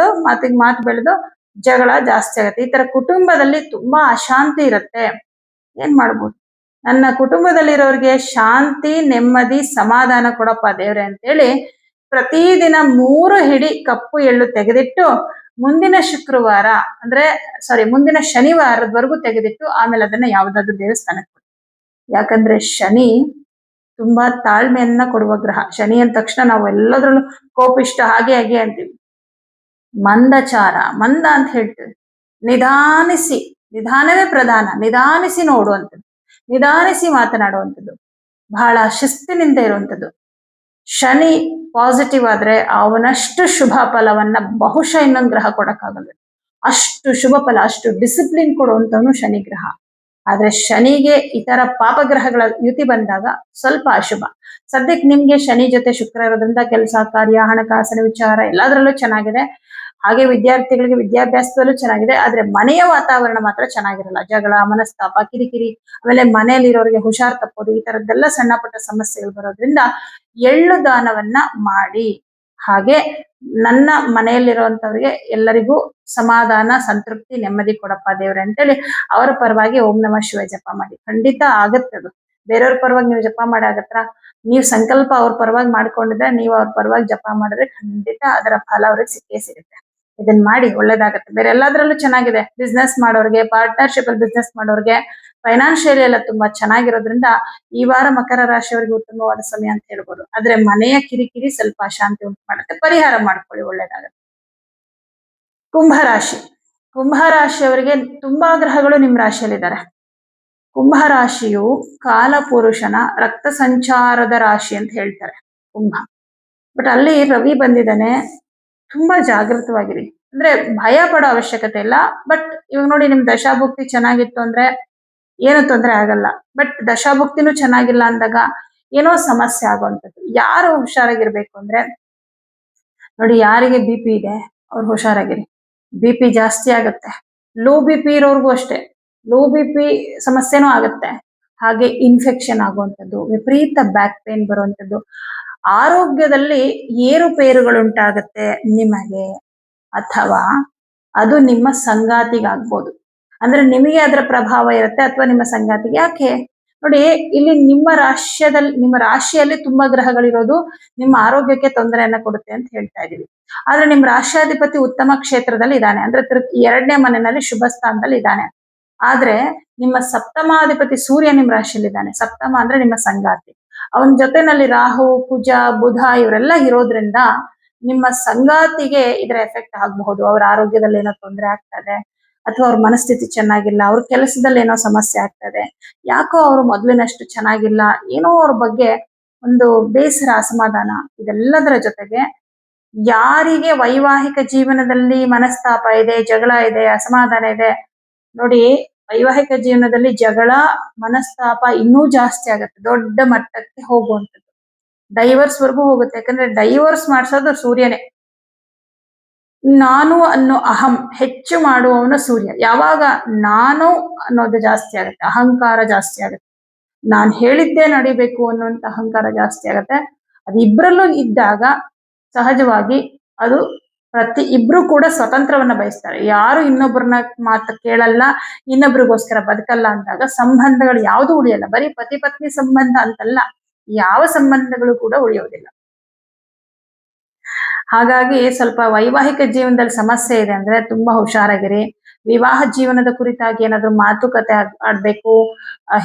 Speaker 1: ಮಾತು ಬೆಳೆದು ಜಗಳ ಜಾಸ್ತಿ ಆಗತ್ತೆ. ಈ ತರ ಕುಟುಂಬದಲ್ಲಿ ತುಂಬಾ ಅಶಾಂತಿ ಇರುತ್ತೆ. ಏನ್ ಮಾಡ್ಬೋದು, ನನ್ನ ಕುಟುಂಬದಲ್ಲಿರೋರಿಗೆ ಶಾಂತಿ, ನೆಮ್ಮದಿ, ಸಮಾಧಾನ ಕೊಡಪ್ಪ ದೇವ್ರೆ ಅಂತೇಳಿ ಪ್ರತಿದಿನ 3 ಹಿಡಿ ಕಪ್ಪು ಎಳ್ಳು ತೆಗೆದಿಟ್ಟು ಮುಂದಿನ ಶನಿವಾರದವರೆಗೂ ತೆಗೆದಿಟ್ಟು ಆಮೇಲೆ ಅದನ್ನ ಯಾವ್ದಾದ್ರು ದೇವಸ್ಥಾನಕ್ಕೆ ಕೊಡಿ. ಯಾಕಂದ್ರೆ ಶನಿ ತುಂಬಾ ತಾಳ್ಮೆಯನ್ನ ಕೊಡುವ ಗ್ರಹ. ಶನಿ ಅಂದ ತಕ್ಷಣ ನಾವು ಎಲ್ಲದ್ರಲ್ಲೂ ಕೋಪಿಷ್ಟ ಹಾಗೆ ಅಂತೀವಿ. ಮಂದ ಅಂತ ಹೇಳ್ತೀವಿ. ನಿಧಾನವೇ ಪ್ರಧಾನ, ನಿಧಾನಿಸಿ ನೋಡುವಂಥದ್ದು, ನಿಧಾನಿಸಿ ಮಾತನಾಡುವಂಥದ್ದು, ಬಹಳ ಶಿಸ್ತಿನಿಂದ ಇರುವಂಥದ್ದು. ಶನಿ ಪಾಸಿಟಿವ್ ಆದ್ರೆ ಅವನಷ್ಟು ಶುಭ ಫಲವನ್ನ ಬಹುಶಃ ಇನ್ನೊಂದು ಗ್ರಹ ಕೊಡಕ್ಕಾಗಲ್ಲ. ಅಷ್ಟು ಶುಭ ಫಲ, ಅಷ್ಟು ಡಿಸಿಪ್ಲಿನ್ ಕೊಡುವಂತವನು ಶನಿ ಗ್ರಹ. ಆದ್ರೆ ಶನಿಗೆ ಇತರ ಪಾಪಗ್ರಹಗಳ ಯುತಿ ಬಂದಾಗ ಸ್ವಲ್ಪ ಅಶುಭ. ಸದ್ಯಕ್ಕೆ ನಿಮ್ಗೆ ಶನಿ ಜೊತೆ ಶುಕ್ರ ಇರೋದ್ರಿಂದ ಕೆಲಸ ಕಾರ್ಯ, ಹಣಕಾಸಿನ ವಿಚಾರ ಎಲ್ಲದರಲ್ಲೂ ಚೆನ್ನಾಗಿದೆ. ಹಾಗೆ ವಿದ್ಯಾರ್ಥಿಗಳಿಗೆ ವಿದ್ಯಾಭ್ಯಾಸದಲ್ಲೂ ಚೆನ್ನಾಗಿದೆ. ಆದ್ರೆ ಮನೆಯ ವಾತಾವರಣ ಮಾತ್ರ ಚೆನ್ನಾಗಿರಲ್ಲ. ಜಗಳ, ಮನಸ್ತಾಪ, ಕಿರಿಕಿರಿ, ಆಮೇಲೆ ಮನೆಯಲ್ಲಿರೋರಿಗೆ ಹುಷಾರ್ ತಪ್ಪೋದು, ಈ ತರದ್ದೆಲ್ಲ ಸಣ್ಣ ಪುಟ್ಟ ಸಮಸ್ಯೆಗಳು ಬರೋದ್ರಿಂದ ಎಳ್ಳು ದಾನವನ್ನ ಮಾಡಿ. ಹಾಗೆ ನನ್ನ ಮನೆಯಲ್ಲಿರುವಂತವ್ರಿಗೆ ಎಲ್ಲರಿಗೂ ಸಮಾಧಾನ, ಸಂತೃಪ್ತಿ, ನೆಮ್ಮದಿ ಕೊಡಪ್ಪ ದೇವ್ರೆ ಅಂತೇಳಿ ಅವರ ಪರವಾಗಿ ಓಂ ನಮಃ ಶಿವಾಯ ಜಪ ಮಾಡಿ. ಖಂಡಿತ ಆಗತ್ತದು. ಬೇರೆಯವ್ರ ಪರವಾಗಿ ನೀವು ಜಪ ಮಾಡಾಗತ್ರ, ನೀವು ಸಂಕಲ್ಪ ಅವ್ರ ಪರವಾಗಿ ಮಾಡ್ಕೊಂಡಿದ್ರೆ, ನೀವು ಅವ್ರ ಪರವಾಗಿ ಜಪ ಮಾಡಿದ್ರೆ ಖಂಡಿತ ಅದರ ಫಲ ಅವ್ರಿಗೆ ಸಿಕ್ಕೇ ಸಿಗುತ್ತೆ. ಇದನ್ನ ಮಾಡಿ, ಒಳ್ಳೇದಾಗತ್ತೆ. ಬೇರೆ ಎಲ್ಲದ್ರಲ್ಲೂ ಚೆನ್ನಾಗಿದೆ. ಬಿಸ್ನೆಸ್ ಮಾಡೋರ್ಗೆ, ಪಾರ್ಟ್ನರ್ಶಿಪ್ ಅಲ್ಲಿ ಬಿಸ್ನೆಸ್ ಮಾಡೋರ್ಗೆ, ಫೈನಾನ್ಷಿಯಲಿ ಎಲ್ಲ ತುಂಬಾ ಚೆನ್ನಾಗಿರೋದ್ರಿಂದ ಈ ವಾರ ಮಕರ ರಾಶಿಯವರಿಗೆ ಉತ್ತಮವಾದ ಸಮಯ ಅಂತ ಹೇಳ್ಬೋದು. ಆದ್ರೆ ಮನೆಯ ಕಿರಿಕಿರಿ ಸ್ವಲ್ಪ ಅಶಾಂತಿ ಉಂಟು ಮಾಡುತ್ತೆ, ಪರಿಹಾರ ಮಾಡ್ಕೊಳ್ಳಿ, ಒಳ್ಳೇದಾಗತ್ತೆ. ಕುಂಭರಾಶಿಯವರಿಗೆ ತುಂಬಾ ಗ್ರಹಗಳು ನಿಮ್ ರಾಶಿಯಲ್ಲಿದ್ದಾರೆ. ಕುಂಭರಾಶಿಯು ಕಾಲಪುರುಷನ ರಕ್ತ ಸಂಚಾರದ ರಾಶಿ ಅಂತ ಹೇಳ್ತಾರೆ ಕುಂಭ. ಬಟ್ ಅಲ್ಲಿ ರವಿ ಬಂದಿದ್ದಾನೆ, ತುಂಬಾ ಜಾಗೃತವಾಗಿರಿ. ಅಂದ್ರೆ ಭಯ ಪಡೋ ಅವಶ್ಯಕತೆ ಇಲ್ಲ. ಬಟ್ ಇವಾಗ ನೋಡಿ ನಿಮ್ ದಶಾಭುಕ್ತಿ ಚೆನ್ನಾಗಿತ್ತು ಅಂದ್ರೆ ಏನು ತೊಂದರೆ ಆಗಲ್ಲ. ಬಟ್ ದಶಾಭುಕ್ತಿನೂ ಚೆನ್ನಾಗಿಲ್ಲ ಅಂದಾಗ ಏನೋ ಸಮಸ್ಯೆ ಆಗುವಂಥದ್ದು. ಯಾರು ಹುಷಾರಾಗಿರ್ಬೇಕು ಅಂದ್ರೆ ನೋಡಿ, ಯಾರಿಗೆ ಬಿ ಪಿ ಇದೆ ಅವ್ರು ಹುಷಾರಾಗಿರಿ. ಬಿ ಪಿ ಜಾಸ್ತಿ ಆಗುತ್ತೆ. ಲೋ ಬಿ ಪಿ ಇರೋರ್ಗೂ ಅಷ್ಟೇ, ಲೋ ಬಿ ಪಿ ಸಮಸ್ಯೆನೂ ಆಗುತ್ತೆ. ಹಾಗೆ ಇನ್ಫೆಕ್ಷನ್ ಆಗುವಂಥದ್ದು, ವಿಪರೀತ ಬ್ಯಾಕ್ ಪೇನ್ ಬರುವಂಥದ್ದು, ಆರೋಗ್ಯದಲ್ಲಿ ಏರುಪೇರುಗಳುಂಟಾಗುತ್ತೆ ನಿಮಗೆ, ಅಥವಾ ಅದು ನಿಮ್ಮ ಸಂಗಾತಿಗಾಗ್ಬೋದು. ಅಂದ್ರೆ ನಿಮಗೆ ಅದರ ಪ್ರಭಾವ ಇರುತ್ತೆ ಅಥವಾ ನಿಮ್ಮ ಸಂಗಾತಿಗೆ. ಯಾಕೆ ನೋಡಿ, ಇಲ್ಲಿ ನಿಮ್ಮ ರಾಶಿಯಲ್ಲಿ ತುಂಬಾ ಗ್ರಹಗಳಿರೋದು ನಿಮ್ಮ ಆರೋಗ್ಯಕ್ಕೆ ತೊಂದರೆಯನ್ನ ಕೊಡುತ್ತೆ ಅಂತ ಹೇಳ್ತಾ ಇದೀವಿ. ಆದ್ರೆ ನಿಮ್ ರಾಷ್ಟ್ರಾಧಿಪತಿ ಉತ್ತಮ ಕ್ಷೇತ್ರದಲ್ಲಿ ಇದ್ದಾನೆ, ಅಂದ್ರೆ 2ನೇ ಮನೆಯಲ್ಲಿ ಶುಭ ಸ್ಥಾನದಲ್ಲಿ ಇದ್ದಾನೆ. ಆದ್ರೆ ನಿಮ್ಮ ಸಪ್ತಮಾಧಿಪತಿ ಸೂರ್ಯ ನಿಮ್ ರಾಶಿಯಲ್ಲಿ ಇದ್ದಾನೆ. ಸಪ್ತಮ ಅಂದ್ರೆ ನಿಮ್ಮ ಸಂಗಾತಿ. ಅವನ ಜೊತೆನಲ್ಲಿ ರಾಹು, ಕುಜ, ಬುಧ ಇವರೆಲ್ಲ ಇರೋದ್ರಿಂದ ನಿಮ್ಮ ಸಂಗಾತಿಗೆ ಇದರ ಎಫೆಕ್ಟ್ ಆಗಬಹುದು. ಅವ್ರ ಆರೋಗ್ಯದಲ್ಲಿ ಏನೋ ತೊಂದರೆ ಆಗ್ತದೆ, ಅಥವಾ ಅವ್ರ ಮನಸ್ಥಿತಿ ಚೆನ್ನಾಗಿಲ್ಲ, ಅವ್ರ ಕೆಲಸದಲ್ಲಿ ಏನೋ ಸಮಸ್ಯೆ ಆಗ್ತದೆ, ಯಾಕೋ ಅವ್ರು ಮೊದಲಿನಷ್ಟು ಚೆನ್ನಾಗಿಲ್ಲ, ಏನೋ ಅವ್ರ ಬಗ್ಗೆ ಒಂದು ಬೇಸರ, ಅಸಮಾಧಾನ. ಇದೆಲ್ಲದರ ಜೊತೆಗೆ ಯಾರಿಗೆ ವೈವಾಹಿಕ ಜೀವನದಲ್ಲಿ ಮನಸ್ತಾಪ ಇದೆ, ಜಗಳ ಇದೆ, ಅಸಮಾಧಾನ ಇದೆ, ನೋಡಿ ವೈವಾಹಿಕ ಜೀವನದಲ್ಲಿ ಜಗಳ, ಮನಸ್ತಾಪ ಇನ್ನೂ ಜಾಸ್ತಿ ಆಗುತ್ತೆ, ದೊಡ್ಡ ಮಟ್ಟಕ್ಕೆ ಹೋಗುವಂಥದ್ದು, ಡೈವರ್ಸ್ ವರ್ಗೂ ಹೋಗುತ್ತೆ. ಯಾಕಂದ್ರೆ ಡೈವರ್ಸ್ ಮಾಡಿಸೋದು ಸೂರ್ಯನೇ. ನಾನು ಅನ್ನೋ ಅಹಂ ಹೆಚ್ಚು ಮಾಡುವವನು ಸೂರ್ಯ. ಯಾವಾಗ ನಾನು ಅನ್ನೋದು ಜಾಸ್ತಿ ಆಗುತ್ತೆ, ಅಹಂಕಾರ ಜಾಸ್ತಿ ಆಗುತ್ತೆ, ನಾನು ಹೇಳಿದ್ದೇ ನಡಿಬೇಕು ಅನ್ನುವಂತ ಅಹಂಕಾರ ಜಾಸ್ತಿ ಆಗುತ್ತೆ. ಅದು ಇಬ್ಬರಲ್ಲೂ ಇದ್ದಾಗ ಸಹಜವಾಗಿ ಅದು ಇಬ್ರು ಕೂಡ ಸ್ವತಂತ್ರವನ್ನ ಬಯಸ್ತಾರೆ. ಯಾರು ಇನ್ನೊಬ್ಬರನ್ನ ಮಾತು ಕೇಳಲ್ಲ, ಇನ್ನೊಬ್ರಿಗೋಸ್ಕರ ಬದುಕಲ್ಲ ಅಂದಾಗ ಸಂಬಂಧಗಳು ಯಾವುದು ಉಳಿಯಲ್ಲ. ಬರೀ ಪತಿ ಪತ್ನಿ ಸಂಬಂಧ ಅಂತಲ್ಲ, ಯಾವ ಸಂಬಂಧಗಳು ಕೂಡ ಉಳಿಯೋದಿಲ್ಲ. ಹಾಗಾಗಿ ಸ್ವಲ್ಪ ವೈವಾಹಿಕ ಜೀವನದಲ್ಲಿ ಸಮಸ್ಯೆ ಇದೆ ಅಂದ್ರೆ ತುಂಬಾ ಹುಷಾರಾಗಿರಿ. ವಿವಾಹ ಜೀವನದ ಕುರಿತಾಗಿ ಏನಾದ್ರು ಮಾತುಕತೆ ಆಡ್ಬೇಕು,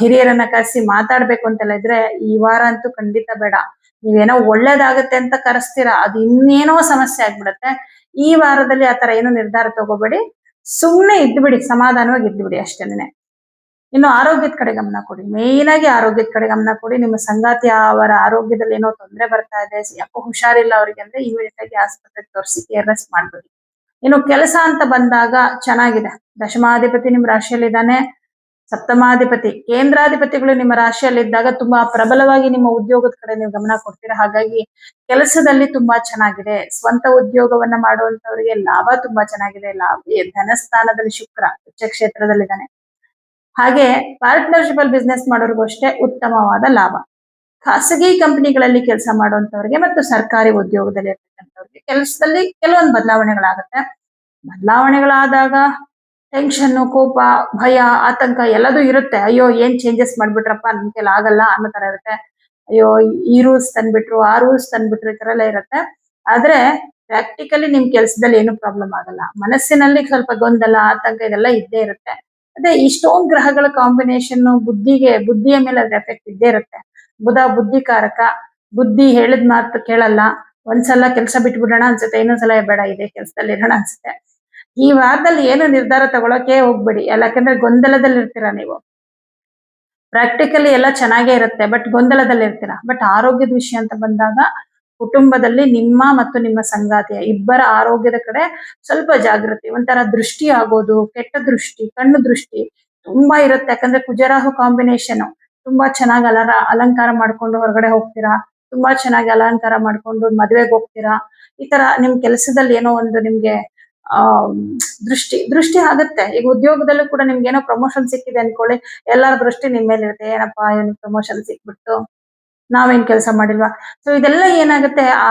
Speaker 1: ಹಿರಿಯರನ್ನ ಕರೆಸಿ ಮಾತಾಡ್ಬೇಕು ಅಂತೆಲ್ಲ ಇದ್ರೆ ಈ ವಾರ ಅಂತೂ ಖಂಡಿತ ಬೇಡ. ನೀವೇನೋ ಒಳ್ಳೇದಾಗತ್ತೆ ಅಂತ ಕರೆಸ್ತೀರಾ, ಅದು ಇನ್ನೇನೋ ಸಮಸ್ಯೆ ಆಗ್ಬಿಡತ್ತೆ. ಈ ವಾರದಲ್ಲಿ ಆತರ ಏನೋ ನಿರ್ಧಾರ ತಗೋಬೇಡಿ, ಸುಮ್ನೆ ಇದ್ಬಿಡಿ, ಸಮಾಧಾನವಾಗಿ ಇದ್ಬಿಡಿ ಅಷ್ಟೇನೆ. ಇನ್ನು ಆರೋಗ್ಯದ ಕಡೆ ಗಮನ ಕೊಡಿ, ಮೇನ್ ಆಗಿ ಆರೋಗ್ಯದ ಕಡೆ ಗಮನ ಕೊಡಿ. ನಿಮ್ಮ ಸಂಗಾತಿ ಅವರ ಆರೋಗ್ಯದಲ್ಲಿ ಏನೋ ತೊಂದರೆ ಬರ್ತಾ ಇದೆ, ಯಾಕೋ ಹುಷಾರಿಲ್ಲ ಅವ್ರಿಗೆ ಅಂದ್ರೆ ಇಮಿಡಿಯೇಟ್ ಆಗಿ ಆಸ್ಪತ್ರೆಗೆ ತೋರಿಸಿ ಕೇರ್ಲೆಸ್ ಮಾಡ್ಬೇಡಿ. ಇನ್ನು ಕೆಲಸ ಅಂತ ಬಂದಾಗ ಚೆನ್ನಾಗಿದೆ. ದಶಮಾಧಿಪತಿ ನಿಮ್ಮ ರಾಶಿಯಲ್ಲಿ ಇದ್ದಾನೆ, ಸಪ್ತಮಾಧಿಪತಿ, ಕೇಂದ್ರಾಧಿಪತಿಗಳು ನಿಮ್ಮ ರಾಶಿಯಲ್ಲಿ ಇದ್ದಾಗ ತುಂಬಾ ಪ್ರಬಲವಾಗಿ ನಿಮ್ಮ ಉದ್ಯೋಗದ ಕಡೆ ನೀವು ಗಮನ ಕೊಡ್ತೀರಾ. ಹಾಗಾಗಿ ಕೆಲಸದಲ್ಲಿ ತುಂಬಾ ಚೆನ್ನಾಗಿದೆ. ಸ್ವಂತ ಉದ್ಯೋಗವನ್ನ ಮಾಡುವಂತವರಿಗೆ ಲಾಭ ತುಂಬಾ ಚೆನ್ನಾಗಿದೆ. ಧನಸ್ಥಾನದಲ್ಲಿ ಶುಕ್ರ ಉಚ್ಚ ಕ್ಷೇತ್ರದಲ್ಲಿದ್ದಾನೆ. ಹಾಗೆ ಪಾರ್ಟ್ನರ್ಶಿಪ್ ಅಲ್ಲಿ ಬಿಸ್ನೆಸ್ ಮಾಡೋರಿಗೂ ಅಷ್ಟೇ ಉತ್ತಮವಾದ ಲಾಭ. ಖಾಸಗಿ ಕಂಪನಿಗಳಲ್ಲಿ ಕೆಲಸ ಮಾಡುವಂತವ್ರಿಗೆ ಮತ್ತು ಸರ್ಕಾರಿ ಉದ್ಯೋಗದಲ್ಲಿ ಇರ್ತಕ್ಕಂಥವ್ರಿಗೆ ಕೆಲಸದಲ್ಲಿ ಕೆಲವೊಂದು ಬದಲಾವಣೆಗಳಾಗುತ್ತೆ. ಬದಲಾವಣೆಗಳಾದಾಗ ಟೆನ್ಷನ್, ಕೋಪ, ಭಯ, ಆತಂಕ ಎಲ್ಲದೂ ಇರುತ್ತೆ. ಅಯ್ಯೋ ಏನ್ ಚೇಂಜಸ್ ಮಾಡ್ಬಿಟ್ರಪ್ಪ, ನಮ್ ಕೆಲ ಆಗಲ್ಲ ಅನ್ನೋ ತರ ಇರುತ್ತೆ. ಅಯ್ಯೋ ಈ ರೂಲ್ಸ್ ತಂದ್ಬಿಟ್ರು, ಆ ರೂಲ್ಸ್ ತಂದ್ಬಿಟ್ರು, ಈ ತರ ಎಲ್ಲ ಇರುತ್ತೆ. ಆದ್ರೆ ಪ್ರಾಕ್ಟಿಕಲಿ ನಿಮ್ ಕೆಲ್ಸದಲ್ಲಿ ಏನು ಪ್ರಾಬ್ಲಮ್ ಆಗಲ್ಲ. ಮನಸ್ಸಿನಲ್ಲಿ ಸ್ವಲ್ಪ ಗೊಂದಲ, ಆತಂಕ ಇದೆಲ್ಲ ಇದ್ದೇ ಇರುತ್ತೆ. ಅದೇ ಇಷ್ಟೊಂದು ಗ್ರಹಗಳ ಕಾಂಬಿನೇಷನ್ ಬುದ್ಧಿಯ ಮೇಲೆ ಅದ್ರ ಎಫೆಕ್ಟ್ ಇದ್ದೇ ಇರುತ್ತೆ. ಬುಧ ಬುದ್ಧಿಕಾರಕ, ಬುದ್ಧಿ ಹೇಳಿದ ಮಾತು ಕೇಳಲ್ಲ. ಒಂದ್ಸಲ ಕೆಲಸ ಬಿಟ್ಬಿಡೋಣ ಅನ್ಸುತ್ತೆ, ಇನ್ನೊಂದ್ಸಲ ಬೇಡ ಇದೆ ಕೆಲ್ಸದಲ್ಲಿ ಇರೋಣ ಅನ್ಸುತ್ತೆ. ಈ ವಾರದಲ್ಲಿ ಏನು ನಿರ್ಧಾರ ತಗೊಳಕ್ಕೆ ಹೋಗ್ಬೇಡಿ, ಯಾಕಂದ್ರೆ ಗೊಂದಲದಲ್ಲಿ ಇರ್ತೀರಾ ನೀವು. ಪ್ರಾಕ್ಟಿಕಲಿ ಎಲ್ಲ ಚೆನ್ನಾಗೇ ಇರುತ್ತೆ, ಬಟ್ ಗೊಂದಲದಲ್ಲಿ ಇರ್ತೀರಾ. ಬಟ್ ಆರೋಗ್ಯದ ವಿಷಯ ಅಂತ ಬಂದಾಗ ಕುಟುಂಬದಲ್ಲಿ ನಿಮ್ಮ ಮತ್ತು ನಿಮ್ಮ ಸಂಗಾತಿಯ ಇಬ್ಬರ ಆರೋಗ್ಯದ ಕಡೆ ಸ್ವಲ್ಪ ಜಾಗೃತಿ. ಒಂಥರ ದೃಷ್ಟಿ ಆಗೋದು, ಕೆಟ್ಟ ದೃಷ್ಟಿ, ಕಣ್ಣು ದೃಷ್ಟಿ ತುಂಬಾ ಇರುತ್ತೆ. ಯಾಕಂದ್ರೆ ಕುಜರಾಹು ಕಾಂಬಿನೇಷನ್. ತುಂಬಾ ಚೆನ್ನಾಗಿ ಅಲಂಕಾರ ಮಾಡ್ಕೊಂಡು ಹೊರಗಡೆ ಹೋಗ್ತೀರಾ, ತುಂಬಾ ಚೆನ್ನಾಗಿ ಅಲಂಕಾರ ಮಾಡ್ಕೊಂಡು ಮದ್ವೆಗೆ ಹೋಗ್ತೀರಾ. ಈ ತರ ನಿಮ್ ಕೆಲಸದಲ್ಲಿ ಏನೋ ಒಂದು ನಿಮ್ಗೆ ದೃಷ್ಟಿ ಆಗುತ್ತೆ. ಈಗ ಉದ್ಯೋಗದಲ್ಲೂ ಕೂಡ ನಿಮ್ಗೆ ಏನೋ ಪ್ರಮೋಷನ್ ಸಿಕ್ಕಿದೆ ಅನ್ಕೊಳ್ಳಿ, ಎಲ್ಲರ ದೃಷ್ಟಿ ನಿಮ್ ಮೇಲೆ ಇರುತ್ತೆ. ಏನಪ್ಪಾ ಇವನಿಗೆ ಪ್ರಮೋಷನ್ ಸಿಕ್ಬಿಟ್ಟು ನಾವೇನ್ ಕೆಲಸ ಮಾಡಿಲ್ವಾ. ಸೊ ಇದೆಲ್ಲ ಏನಾಗುತ್ತೆ, ಆ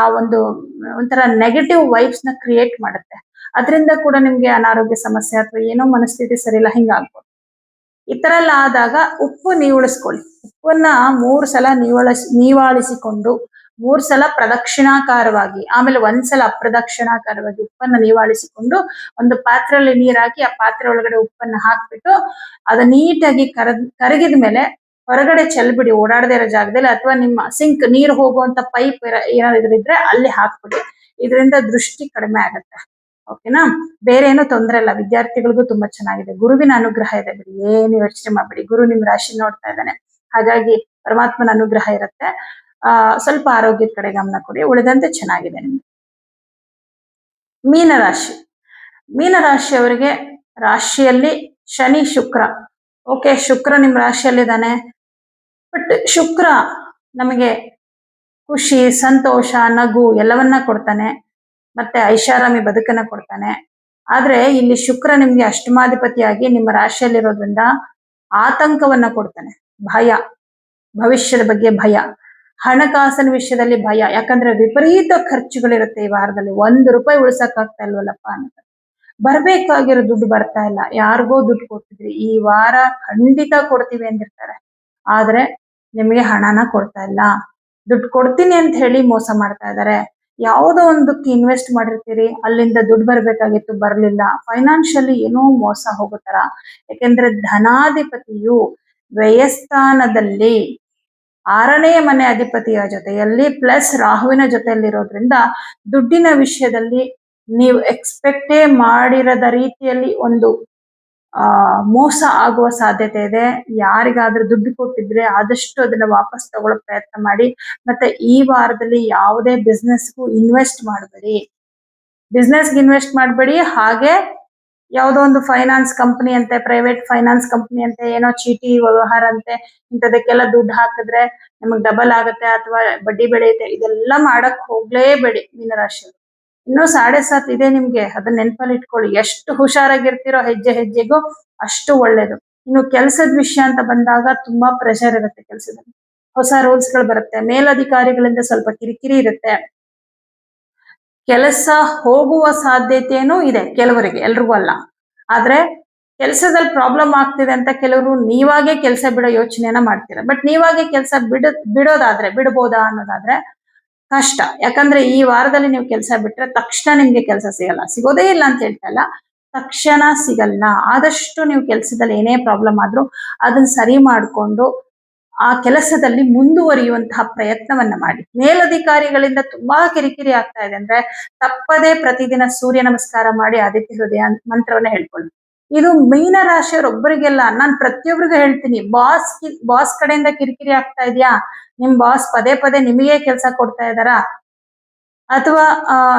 Speaker 1: ಒಂಥರ ನೆಗೆಟಿವ್ ವೈಬ್ಸ್ ನ ಕ್ರಿಯೇಟ್ ಮಾಡುತ್ತೆ. ಅದರಿಂದ ಕೂಡ ನಿಮ್ಗೆ ಅನಾರೋಗ್ಯ ಸಮಸ್ಯೆ ಅಥವಾ ಏನೋ ಮನಸ್ಥಿತಿ ಸರಿಯಿಲ್ಲ ಹಿಂಗಾಗ್ಬೋದು. ಈ ತರ ಎಲ್ಲ ಆದಾಗ ಉಪ್ಪು ನೀವುಳಿಸ್ಕೊಳ್ಳಿ. ಉಪ್ಪನ್ನ 3 ಸಲ ನೀವಾಳಿಸಿಕೊಂಡು 3 ಸಲ ಪ್ರದಕ್ಷಿಣಾಕಾರವಾಗಿ, ಆಮೇಲೆ 1 ಸಲ ಅಪ್ರದಕ್ಷಿಣಾಕಾರವಾಗಿ ಉಪ್ಪನ್ನ ನೀವಾಳಿಸಿಕೊಂಡು ಒಂದು ಪಾತ್ರೆಯಲ್ಲಿ ನೀರ್ ಹಾಕಿ ಆ ಪಾತ್ರೆ ಒಳಗಡೆ ಉಪ್ಪನ್ನ ಹಾಕ್ಬಿಟ್ಟು ಅದ ನೀಟಾಗಿ ಕರಗಿದ ಮೇಲೆ ಹೊರಗಡೆ ಚೆಲ್ಬಿಡಿ, ಓಡಾಡದೇ ಇರೋ ಜಾಗದಲ್ಲಿ. ಅಥವಾ ನಿಮ್ಮ ಸಿಂಕ್ ನೀರು ಹೋಗುವಂತ ಪೈಪ್ ಏನಾದ್ರು ಇದ್ರೆ ಅಲ್ಲಿ ಹಾಕ್ಬಿಡಿ. ಇದರಿಂದ ದೃಷ್ಟಿ ಕಡಿಮೆ ಆಗತ್ತೆ. ಓಕೆನಾ? ಬೇರೆ ಏನೋ ತೊಂದರೆ ಇಲ್ಲ. ವಿದ್ಯಾರ್ಥಿಗಳಿಗೂ ತುಂಬಾ ಚೆನ್ನಾಗಿದೆ. ಗುರುವಿನ ಅನುಗ್ರಹ ಇದೆ ಬಿಡಿ, ಏನು ಯೋಚನೆ ಮಾಡ್ಬಿಡಿ. ಗುರು ನಿಮ್ ರಾಶಿ ನೋಡ್ತಾ ಇದ್ದಾನೆ, ಹಾಗಾಗಿ ಪರಮಾತ್ಮನ ಅನುಗ್ರಹ ಇರುತ್ತೆ. ಸ್ವಲ್ಪ ಆರೋಗ್ಯದ ಕಡೆ ಗಮನ ಕೊಡಿ, ಉಳಿದಂತೆ ಚೆನ್ನಾಗಿದೆ ನಿಮ್ಗೆ. ಮೀನರಾಶಿ ಮೀನರಾಶಿಯವರಿಗೆ ರಾಶಿಯಲ್ಲಿ ಶನಿ ಶುಕ್ರ, ಓಕೆ ಶುಕ್ರ ನಿಮ್ಮ ರಾಶಿಯಲ್ಲಿದ್ದಾನೆ, ಬಟ್ ಶುಕ್ರ ನಮಗೆ ಖುಷಿ ಸಂತೋಷ ನಗು ಎಲ್ಲವನ್ನ ಕೊಡ್ತಾನೆ, ಮತ್ತೆ ಐಷಾರಾಮಿ ಬದುಕನ್ನ ಕೊಡ್ತಾನೆ. ಆದ್ರೆ ಇಲ್ಲಿ ಶುಕ್ರ ನಿಮ್ಗೆ ಅಷ್ಟಮಾಧಿಪತಿಯಾಗಿ ನಿಮ್ಮ ರಾಶಿಯಲ್ಲಿರೋದ್ರಿಂದ ಆತಂಕವನ್ನ ಕೊಡ್ತಾನೆ, ಭಯ, ಭವಿಷ್ಯದ ಬಗ್ಗೆ ಭಯ, ಹಣಕಾಸಿನ ವಿಷಯದಲ್ಲಿ ಭಯ. ಯಾಕಂದ್ರೆ ವಿಪರೀತ ಖರ್ಚುಗಳಿರುತ್ತೆ ಈ ವಾರದಲ್ಲಿ. 1 ರೂಪಾಯಿ ಉಳಿಸಕ್ ಆಗ್ತಾ ಇಲ್ವಲ್ಲಪ್ಪ ಅಂತ, ಬರ್ಬೇಕಾಗಿರೋ ದುಡ್ಡು ಬರ್ತಾ ಇಲ್ಲ, ಯಾರಿಗೋ ದುಡ್ಡು ಕೊಟ್ಟಿದ್ರಿ, ಈ ವಾರ ಖಂಡಿತ ಕೊಡ್ತೀವಿ ಅಂದಿರ್ತಾರೆ, ಆದ್ರೆ ನಿಮಗೆ ಹಣನ ಕೊಡ್ತಾ ಇಲ್ಲ. ದುಡ್ಡು ಕೊಡ್ತೀನಿ ಅಂತ ಹೇಳಿ ಮೋಸ ಮಾಡ್ತಾ ಇದ್ದಾರೆ. ಯಾವುದೋ ಒಂದಕ್ಕೆ ಇನ್ವೆಸ್ಟ್ ಮಾಡಿರ್ತೀರಿ, ಅಲ್ಲಿಂದ ದುಡ್ಡು ಬರ್ಬೇಕಾಗಿತ್ತು, ಬರ್ಲಿಲ್ಲ, ಫೈನಾನ್ಷಿಯಲಿ ಏನೋ ಮೋಸ ಹೋಗುತ್ತಾರ. ಯಾಕೆಂದ್ರೆ ಧನಾಧಿಪತಿಯು ವ್ಯಯಸ್ಥಾನದಲ್ಲಿ 6ನೇ ಮನೆ ಅಧಿಪತಿಯ ಜೊತೆಯಲ್ಲಿ ಪ್ಲಸ್ ರಾಹುವಿನ ಜೊತೆಯಲ್ಲಿರೋದ್ರಿಂದ ದುಡ್ಡಿನ ವಿಷಯದಲ್ಲಿ ನೀವು ಎಕ್ಸ್ಪೆಕ್ಟೇ ಮಾಡಿರದ ರೀತಿಯಲ್ಲಿ ಒಂದು ಮೋಸ ಆಗುವ ಸಾಧ್ಯತೆ ಇದೆ. ಯಾರಿಗಾದ್ರೂ ದುಡ್ಡು ಕೊಟ್ಟಿದ್ರೆ ಆದಷ್ಟು ಅದನ್ನ ವಾಪಸ್ ತಗೊಳ್ಳೋ ಪ್ರಯತ್ನ ಮಾಡಿ. ಮತ್ತೆ ಈ ವಾರದಲ್ಲಿ ಯಾವುದೇ ಬಿಸ್ನೆಸ್ಗೂ ಇನ್ವೆಸ್ಟ್ ಮಾಡಬೇಡಿ, ಬಿಸ್ನೆಸ್ಗೆ ಇನ್ವೆಸ್ಟ್ ಮಾಡಬೇಡಿ. ಹಾಗೆ ಯಾವುದೋ ಒಂದು ಫೈನಾನ್ಸ್ ಕಂಪನಿ ಅಂತೆ, ಪ್ರೈವೇಟ್ ಫೈನಾನ್ಸ್ ಕಂಪನಿ ಅಂತೆ, ಏನೋ ಚೀಟಿ ವ್ಯವಹಾರ ಅಂತೆ, ಇಂಥದಕ್ಕೆಲ್ಲ ದುಡ್ಡು ಹಾಕಿದ್ರೆ ನಮಗ್ ಡಬಲ್ ಆಗುತ್ತೆ ಅಥವಾ ಬಡ್ಡಿ ಬೆಳೆಯುತ್ತೆ, ಇದೆಲ್ಲ ಮಾಡಕ್ ಹೋಗ್ಲೇಬೇಡಿ ಮೀನರಾಶಿ. ಇನ್ನೂ 7.5 ಇದೆ ನಿಮ್ಗೆ, ಅದನ್ನ ನೆನಪಲ್ಲಿ ಇಟ್ಕೊಳ್ಳಿ. ಎಷ್ಟು ಹುಷಾರಾಗಿರ್ತೀರೋ ಹೆಜ್ಜೆ ಹೆಜ್ಜೆಗೂ ಅಷ್ಟು ಒಳ್ಳೇದು. ಇನ್ನು ಕೆಲಸದ ವಿಷಯ ಅಂತ ಬಂದಾಗ ತುಂಬಾ ಪ್ರೆಷರ್ ಇರುತ್ತೆ ಕೆಲಸದಲ್ಲಿ, ಹೊಸ ರೂಲ್ಸ್ ಗಳು ಬರುತ್ತೆ, ಮೇಲಧಿಕಾರಿಗಳಿಂದ ಸ್ವಲ್ಪ ಕಿರಿಕಿರಿ ಇರುತ್ತೆ, ಕೆಲಸ ಹೋಗುವ ಸಾಧ್ಯತೆನೂ ಇದೆ ಕೆಲವರಿಗೆ, ಎಲ್ರಿಗೂ ಅಲ್ಲ. ಆದ್ರೆ ಕೆಲಸದಲ್ಲಿ ಪ್ರಾಬ್ಲಮ್ ಆಗ್ತಿದೆ ಅಂತ ಕೆಲವರು ನೀವಾಗೆ ಕೆಲಸ ಬಿಡೋ ಯೋಚನೆಯನ್ನ ಮಾಡ್ತೀರಾ. ಬಟ್ ನೀವಾಗೆ ಕೆಲಸ ಬಿಡೋದಾದ್ರೆ ಬಿಡಬಹುದಾ ಅನ್ನೋದಾದ್ರೆ ಕಷ್ಟ. ಯಾಕಂದ್ರೆ ಈ ವಾರದಲ್ಲಿ ನೀವು ಕೆಲಸ ಬಿಟ್ರೆ ತಕ್ಷಣ ನಿಮ್ಗೆ ಕೆಲಸ ಸಿಗಲ್ಲ, ಸಿಗೋದೇ ಇಲ್ಲ ಅಂತ ಹೇಳ್ತಾ ಇಲ್ಲ, ತಕ್ಷಣ ಸಿಗಲ್ಲ. ಆದಷ್ಟು ನೀವು ಕೆಲಸದಲ್ಲಿ ಏನೇ ಪ್ರಾಬ್ಲಮ್ ಆದ್ರೂ ಅದನ್ನ ಸರಿ ಮಾಡಿಕೊಂಡು ಆ ಕೆಲಸದಲ್ಲಿ ಮುಂದುವರಿಯುವಂತಹ ಪ್ರಯತ್ನವನ್ನ ಮಾಡಿ. ಮೇಲಧಿಕಾರಿಗಳಿಂದ ತುಂಬಾ ಕಿರಿಕಿರಿ ಆಗ್ತಾ ಇದೆ ಅಂದ್ರೆ ತಪ್ಪದೇ ಪ್ರತಿದಿನ ಸೂರ್ಯ ನಮಸ್ಕಾರ ಮಾಡಿ ಆದಿತ್ಯ ಹೃದಯ ಮಂತ್ರವನ್ನ ಹೇಳ್ಕೊಳ್ಳಿ. ಇದು ಮೀನರಾಶಿಯವರೊಬ್ಬರಿಗೆಲ್ಲ, ನಾನು ಪ್ರತಿಯೊಬ್ಬರಿಗೂ ಹೇಳ್ತೀನಿ. ಬಾಸ್ ಕಡೆಯಿಂದ ಕಿರಿಕಿರಿ ಆಗ್ತಾ ಇದೆಯಾ, ನಿಮ್ ಬಾಸ್ ಪದೇ ಪದೇ ನಿಮಗೆ ಕೆಲಸ ಕೊಡ್ತಾ ಇದಾರಾ, ಅಥವಾ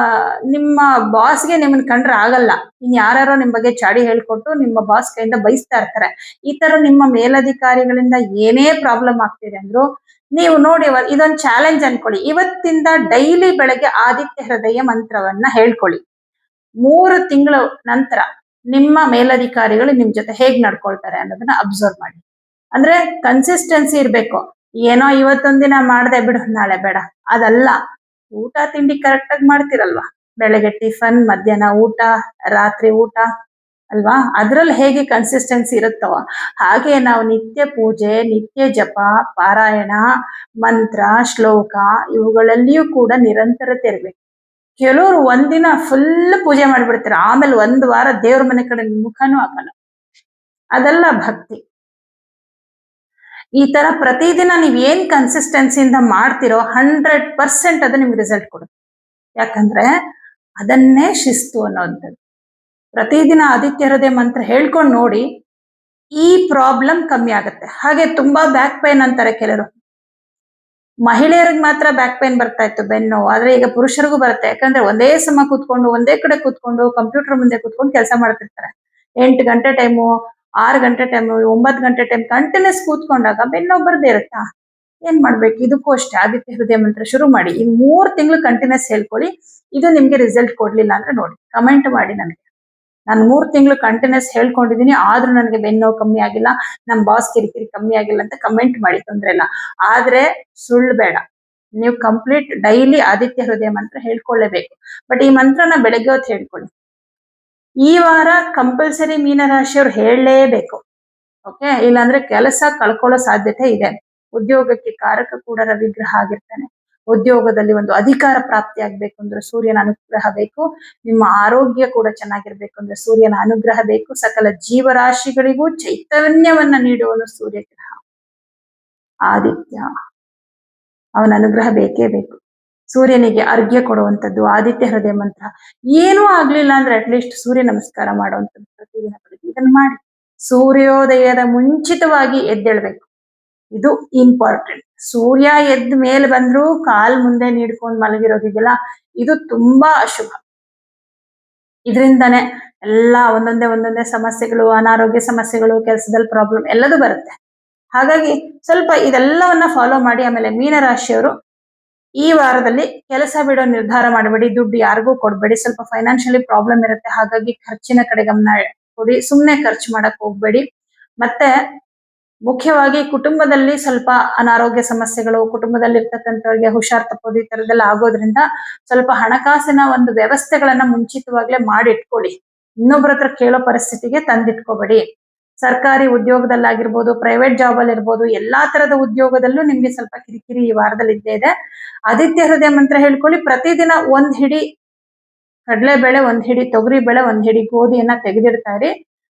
Speaker 1: ನಿಮ್ಮ ಬಾಸ್ಗೆ ನಿಮ್ಮನ್ನ ಕಂಡ್ರೆ ಆಗಲ್ಲ, ಇನ್ ಯಾರೋ ನಿಮ್ ಬಗ್ಗೆ ಚಾಡಿ ಹೇಳ್ಕೊಟ್ಟು ನಿಮ್ಮ ಬಾಸ್ ಕೈಯಿಂದ ಬಯಸ್ತಾ ಇರ್ತಾರೆ. ಈ ತರ ನಿಮ್ಮ ಮೇಲಧಿಕಾರಿಗಳಿಂದ ಏನೇ ಪ್ರಾಬ್ಲಮ್ ಆಗ್ತಿದೆ ಅಂದ್ರು ನೀವು ನೋಡಿ, ಇದೊಂದು ಚಾಲೆಂಜ್ ಅನ್ಕೊಳ್ಳಿ. ಇವತ್ತಿಂದ ಡೈಲಿ ಬೆಳಗ್ಗೆ ಆದಿತ್ಯ ಹೃದಯ ಮಂತ್ರವನ್ನ ಹೇಳ್ಕೊಳ್ಳಿ. 3 ತಿಂಗಳ ನಂತರ ನಿಮ್ಮ ಮೇಲಧಿಕಾರಿಗಳು ನಿಮ್ ಜೊತೆ ಹೇಗ್ ನಡ್ಕೊಳ್ತಾರೆ ಅನ್ನೋದನ್ನ ಅಬ್ಸರ್ವ್ ಮಾಡಿ. ಅಂದ್ರೆ ಕನ್ಸಿಸ್ಟೆನ್ಸಿ ಇರ್ಬೇಕು. ಏನೋ ಇವತ್ತೊಂದಿನ ಮಾಡ್ದೆ ಬಿಡು ನಾಳೆ ಬೇಡ ಅದಲ್ಲ. ಊಟ ತಿಂಡಿ ಕರೆಕ್ಟ್ ಆಗಿ ಮಾಡ್ತಿರಲ್ವಾ, ಬೆಳಗ್ಗೆ ಟಿಫನ್, ಮಧ್ಯಾಹ್ನ ಊಟ, ರಾತ್ರಿ ಊಟ ಅಲ್ವಾ, ಅದ್ರಲ್ಲಿ ಹೇಗೆ ಕನ್ಸಿಸ್ಟೆನ್ಸಿ ಇರುತ್ತೋ ಹಾಗೆ ನಾವು ನಿತ್ಯ ಪೂಜೆ, ನಿತ್ಯ ಜಪ, ಪಾರಾಯಣ, ಮಂತ್ರ, ಶ್ಲೋಕ ಇವುಗಳಲ್ಲಿಯೂ ಕೂಡ ನಿರಂತರತೆ ಇರ್ಬೇಕು. ಕೆಲವರು ಒಂದಿನ ಫುಲ್ ಪೂಜೆ ಮಾಡ್ಬಿಡ್ತಾರೆ, ಆಮೇಲೆ 1 ವಾರ ದೇವ್ರ ಮನೆ ಕಡೆ ಮುಖನೂ ಹಾಕಲ್ಲ. ಅದೆಲ್ಲ ಭಕ್ತಿ. ಈ ತರ ಪ್ರತಿದಿನ ನೀವ್ ಏನ್ ಕನ್ಸಿಸ್ಟೆನ್ಸಿಯಿಂದ ಮಾಡ್ತಿರೋ 100% ಅದು ನಿಮ್ಗೆ ರಿಸಲ್ಟ್ ಕೊಡುತ್ತೆ. ಯಾಕಂದ್ರೆ ಅದನ್ನೇ ಶಿಸ್ತು ಅನ್ನೋಂಥದ್ದು. ಪ್ರತಿದಿನ ಆದಿತ್ಯ ಹೃದಯ ಮಂತ್ರ ಹೇಳ್ಕೊಂಡು ನೋಡಿ, ಈ ಪ್ರಾಬ್ಲಮ್ ಕಮ್ಮಿ ಆಗುತ್ತೆ. ಹಾಗೆ ತುಂಬಾ ಬ್ಯಾಕ್ ಪೈನ್ ಅಂತಾರೆ ಕೆಲವರು, ಮಹಿಳೆಯರಿಗೆ ಮಾತ್ರ ಬ್ಯಾಕ್ ಪೈನ್ ಬರ್ತಾ ಇತ್ತು, ಬೆನ್ನು, ಆದ್ರೆ ಈಗ ಪುರುಷರಿಗೂ ಬರುತ್ತೆ. ಯಾಕಂದ್ರೆ ಒಂದೇ ಸಮ ಕೂತ್ಕೊಂಡು ಒಂದೇ ಕಡೆ ಕೂತ್ಕೊಂಡು ಕಂಪ್ಯೂಟರ್ ಮುಂದೆ ಕೂತ್ಕೊಂಡು ಕೆಲಸ ಮಾಡ್ತಿರ್ತಾರೆ. 8 ಗಂಟೆ ಟೈಮು, 6 ಗಂಟೆ ಟೈಮು, 9 ಗಂಟೆ ಟೈಮ್ ಕಂಟಿನ್ಯೂಸ್ ಕೂತ್ಕೊಂಡಾಗ ಬೆನ್ನು ಬರ್ದೇ ಇರುತ್ತಾ, ಏನ್ ಮಾಡ್ಬೇಕು? ಇದಕ್ಕೂ ಅಷ್ಟೇ ಆದಿತ್ಯ ಹೃದಯ ಮಂತ್ರ ಶುರು ಮಾಡಿ. ಈ 3 ತಿಂಗಳು ಕಂಟಿನ್ಯೂಸ್ ಹೇಳ್ಕೊಳ್ಳಿ. ಇದು ನಿಮ್ಗೆ ರಿಸಲ್ಟ್ ಕೊಡ್ಲಿಲ್ಲ ಅಂದ್ರೆ ನೋಡಿ ಕಮೆಂಟ್ ಮಾಡಿ ನನಗೆ. ನಾನು 3 ತಿಂಗಳು ಕಂಟಿನ್ಯೂಸ್ ಹೇಳ್ಕೊಂಡಿದೀನಿ, ಆದ್ರೂ ನನಗೆ ಬೆನ್ನು ಕಮ್ಮಿ ಆಗಿಲ್ಲ, ನಮ್ ಬಾಸ್ ಕಿರಿಕಿರಿ ಕಮ್ಮಿ ಆಗಿಲ್ಲ ಅಂತ ಕಮೆಂಟ್ ಮಾಡಿ, ತೊಂದ್ರೆ ಇಲ್ಲ. ಆದ್ರೆ ಸುಳ್ಳು ಬೇಡ, ನೀವು ಕಂಪ್ಲೀಟ್ ಡೈಲಿ ಆದಿತ್ಯ ಹೃದಯ ಮಂತ್ರ ಹೇಳ್ಕೊಳ್ಳೇಬೇಕು. ಬಟ್ ಈ ಮಂತ್ರನ ಬೆಳಗ್ಗೆ ಹೊತ್ತು ಹೇಳ್ಕೊಳ್ಳಿ. ಈ ವಾರ ಕಂಪಲ್ಸರಿ ಮೀನರಾಶಿಯವ್ರು ಹೇಳಲೇಬೇಕು, ಓಕೆ? ಇಲ್ಲಾಂದ್ರೆ ಕೆಲಸ ಕಳ್ಕೊಳ್ಳೋ ಸಾಧ್ಯತೆ ಇದೆ. ಉದ್ಯೋಗಕ್ಕೆ ಕಾರಕ ಕೂಡ ರವಿಗ್ರಹ ಆಗಿರ್ತಾನೆ. ಉದ್ಯೋಗದಲ್ಲಿ ಒಂದು ಅಧಿಕಾರ ಪ್ರಾಪ್ತಿ ಆಗ್ಬೇಕು ಅಂದ್ರೆ ಸೂರ್ಯನ ಅನುಗ್ರಹ ಬೇಕು. ನಿಮ್ಮ ಆರೋಗ್ಯ ಕೂಡ ಚೆನ್ನಾಗಿರ್ಬೇಕು ಅಂದ್ರೆ ಸೂರ್ಯನ ಅನುಗ್ರಹ ಬೇಕು. ಸಕಲ ಜೀವರಾಶಿಗಳಿಗೂ ಚೈತನ್ಯವನ್ನ ನೀಡುವನು ಸೂರ್ಯ ಗ್ರಹ ಆದಿತ್ಯ, ಅವನ ಅನುಗ್ರಹ ಬೇಕೇ ಬೇಕು. ಸೂರ್ಯನಿಗೆ ಅರ್ಘ್ಯ ಕೊಡುವಂಥದ್ದು ಆದಿತ್ಯ ಹೃದಯ ಮಂತ್ರ. ಏನೂ ಆಗ್ಲಿಲ್ಲ ಅಂದ್ರೆ ಅಟ್ಲೀಸ್ಟ್ ಸೂರ್ಯ ನಮಸ್ಕಾರ ಮಾಡುವಂಥದ್ದು ಪ್ರತಿದಿನ ಬೆಳಿಗ್ಗೆ ಇದನ್ನ ಮಾಡಿ. ಸೂರ್ಯೋದಯದ ಮುಂಚಿತವಾಗಿ ಎದ್ದೇಳ್ಬೇಕು, ಇದು ಇಂಪಾರ್ಟೆಂಟ್. ಸೂರ್ಯ ಎದ್ದ ಮೇಲೆ ಬಂದ್ರು ಕಾಲ್ ಮುಂದೆ ನೀಡ್ಕೊಂಡು ಮಲಗಿರೋದಿದೆಯಲ್ಲ, ಇದು ತುಂಬಾ ಅಶುಭ. ಇದರಿಂದಾನೆ ಎಲ್ಲ ಒಂದೊಂದೇ ಸಮಸ್ಯೆಗಳು, ಅನಾರೋಗ್ಯ ಸಮಸ್ಯೆಗಳು, ಕೆಲಸದಲ್ಲಿ ಪ್ರಾಬ್ಲಮ್ ಎಲ್ಲದೂ ಬರುತ್ತೆ. ಹಾಗಾಗಿ ಸ್ವಲ್ಪ ಇದೆಲ್ಲವನ್ನ ಫಾಲೋ ಮಾಡಿ. ಆಮೇಲೆ ಮೀನರಾಶಿಯವರು ಈ ವಾರದಲ್ಲಿ ಕೆಲಸ ಬಿಡೋ ನಿರ್ಧಾರ ಮಾಡಬೇಡಿ, ದುಡ್ಡು ಯಾರಿಗೂ ಕೊಡ್ಬೇಡಿ. ಸ್ವಲ್ಪ ಫೈನಾನ್ಷಿಯಲಿ ಪ್ರಾಬ್ಲಮ್ ಇರುತ್ತೆ, ಹಾಗಾಗಿ ಖರ್ಚಿನ ಕಡೆ ಗಮನ ಕೊಡಿ, ಸುಮ್ನೆ ಖರ್ಚು ಮಾಡಕ್ ಹೋಗ್ಬೇಡಿ. ಮತ್ತೆ ಮುಖ್ಯವಾಗಿ ಕುಟುಂಬದಲ್ಲಿ ಸ್ವಲ್ಪ ಅನಾರೋಗ್ಯ ಸಮಸ್ಯೆಗಳು, ಕುಟುಂಬದಲ್ಲಿ ಇರ್ತಕ್ಕಂಥವ್ರಿಗೆ ಹುಷಾರ್ ತಪ್ಪೋದು ಈ ತರದೆಲ್ಲ ಆಗೋದ್ರಿಂದ ಸ್ವಲ್ಪ ಹಣಕಾಸಿನ ಒಂದು ವ್ಯವಸ್ಥೆಗಳನ್ನ ಮುಂಚಿತವಾಗ್ಲೇ ಮಾಡಿಟ್ಕೊಳ್ಳಿ. ಇನ್ನೊಬ್ಬರ ಹತ್ರ ಕೇಳೋ ಪರಿಸ್ಥಿತಿಗೆ ತಂದಿಟ್ಕೋಬೇಡಿ. ಸರ್ಕಾರಿ ಉದ್ಯೋಗದಲ್ಲಾಗಿರ್ಬೋದು, ಪ್ರೈವೇಟ್ ಜಾಬ್ ಅಲ್ಲಿ ಇರ್ಬೋದು, ಎಲ್ಲಾ ತರದ ಉದ್ಯೋಗದಲ್ಲೂ ನಿಮ್ಗೆ ಸ್ವಲ್ಪ ಕಿರಿಕಿರಿ ಈ ವಾರದಲ್ಲಿ ಇದ್ದೇ ಇದೆ. ಆದಿತ್ಯ ಹೃದಯ ಮಂತ್ರ ಹೇಳ್ಕೊಳ್ಳಿ. ಪ್ರತಿದಿನ ಒಂದ್ ಹಿಡಿ ಕಡಲೆಬೇಳೆ, ಒಂದ್ ಹಿಡಿ ತೊಗರಿ ಬೇಳೆ, ಒಂದ್ ಹಿಡಿ ಗೋಧಿಯನ್ನ ತೆಗೆದಿಡ್ತಾ ಇರಿ.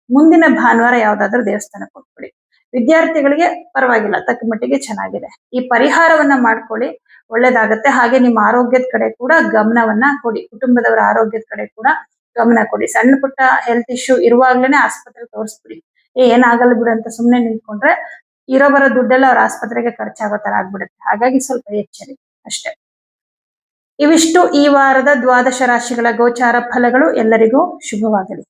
Speaker 1: ಮುಂದಿನ ಭಾನುವಾರ ಯಾವ್ದಾದ್ರು ದೇವಸ್ಥಾನಕ್ಕೆ ಹೋಗ್ಬಿಡಿ. ವಿದ್ಯಾರ್ಥಿಗಳಿಗೆ ಪರವಾಗಿಲ್ಲ, ತಕ್ಕ ಮಟ್ಟಿಗೆ ಚೆನ್ನಾಗಿದೆ. ಈ ಪರಿಹಾರವನ್ನ ಮಾಡ್ಕೊಳ್ಳಿ, ಒಳ್ಳೇದಾಗತ್ತೆ. ಹಾಗೆ ನಿಮ್ಮ ಆರೋಗ್ಯದ ಕಡೆ ಕೂಡ ಗಮನವನ್ನ ಕೊಡಿ, ಕುಟುಂಬದವರ ಆರೋಗ್ಯದ ಕಡೆ ಕೂಡ ಗಮನ ಕೊಡಿ. ಸಣ್ಣ ಪುಟ್ಟ ಹೆಲ್ತ್ ಇಶ್ಯೂ ಇರುವಾಗ್ಲೇನೆ ಆಸ್ಪತ್ರೆ ತೋರಿಸ್ಬಿಡಿ. ಏನಾಗಲ್ಲ ಬಿಡು ಅಂತ ಸುಮ್ನೆ ನಿಂತ್ಕೊಂಡ್ರೆ ಇರೋ ಬರೋ ದುಡ್ಡೆಲ್ಲ ಅವ್ರ ಆಸ್ಪತ್ರೆಗೆ ಖರ್ಚಾಗೋ ತರ ಆಗ್ಬಿಡುತ್ತೆ. ಹಾಗಾಗಿ ಸ್ವಲ್ಪ ಎಚ್ಚರಿ ಅಷ್ಟೇ. ಇವಿಷ್ಟು ಈ ವಾರದ ದ್ವಾದಶ ರಾಶಿಗಳ ಗೋಚಾರ ಫಲಗಳು. ಎಲ್ಲರಿಗೂ ಶುಭವಾಗಲಿ.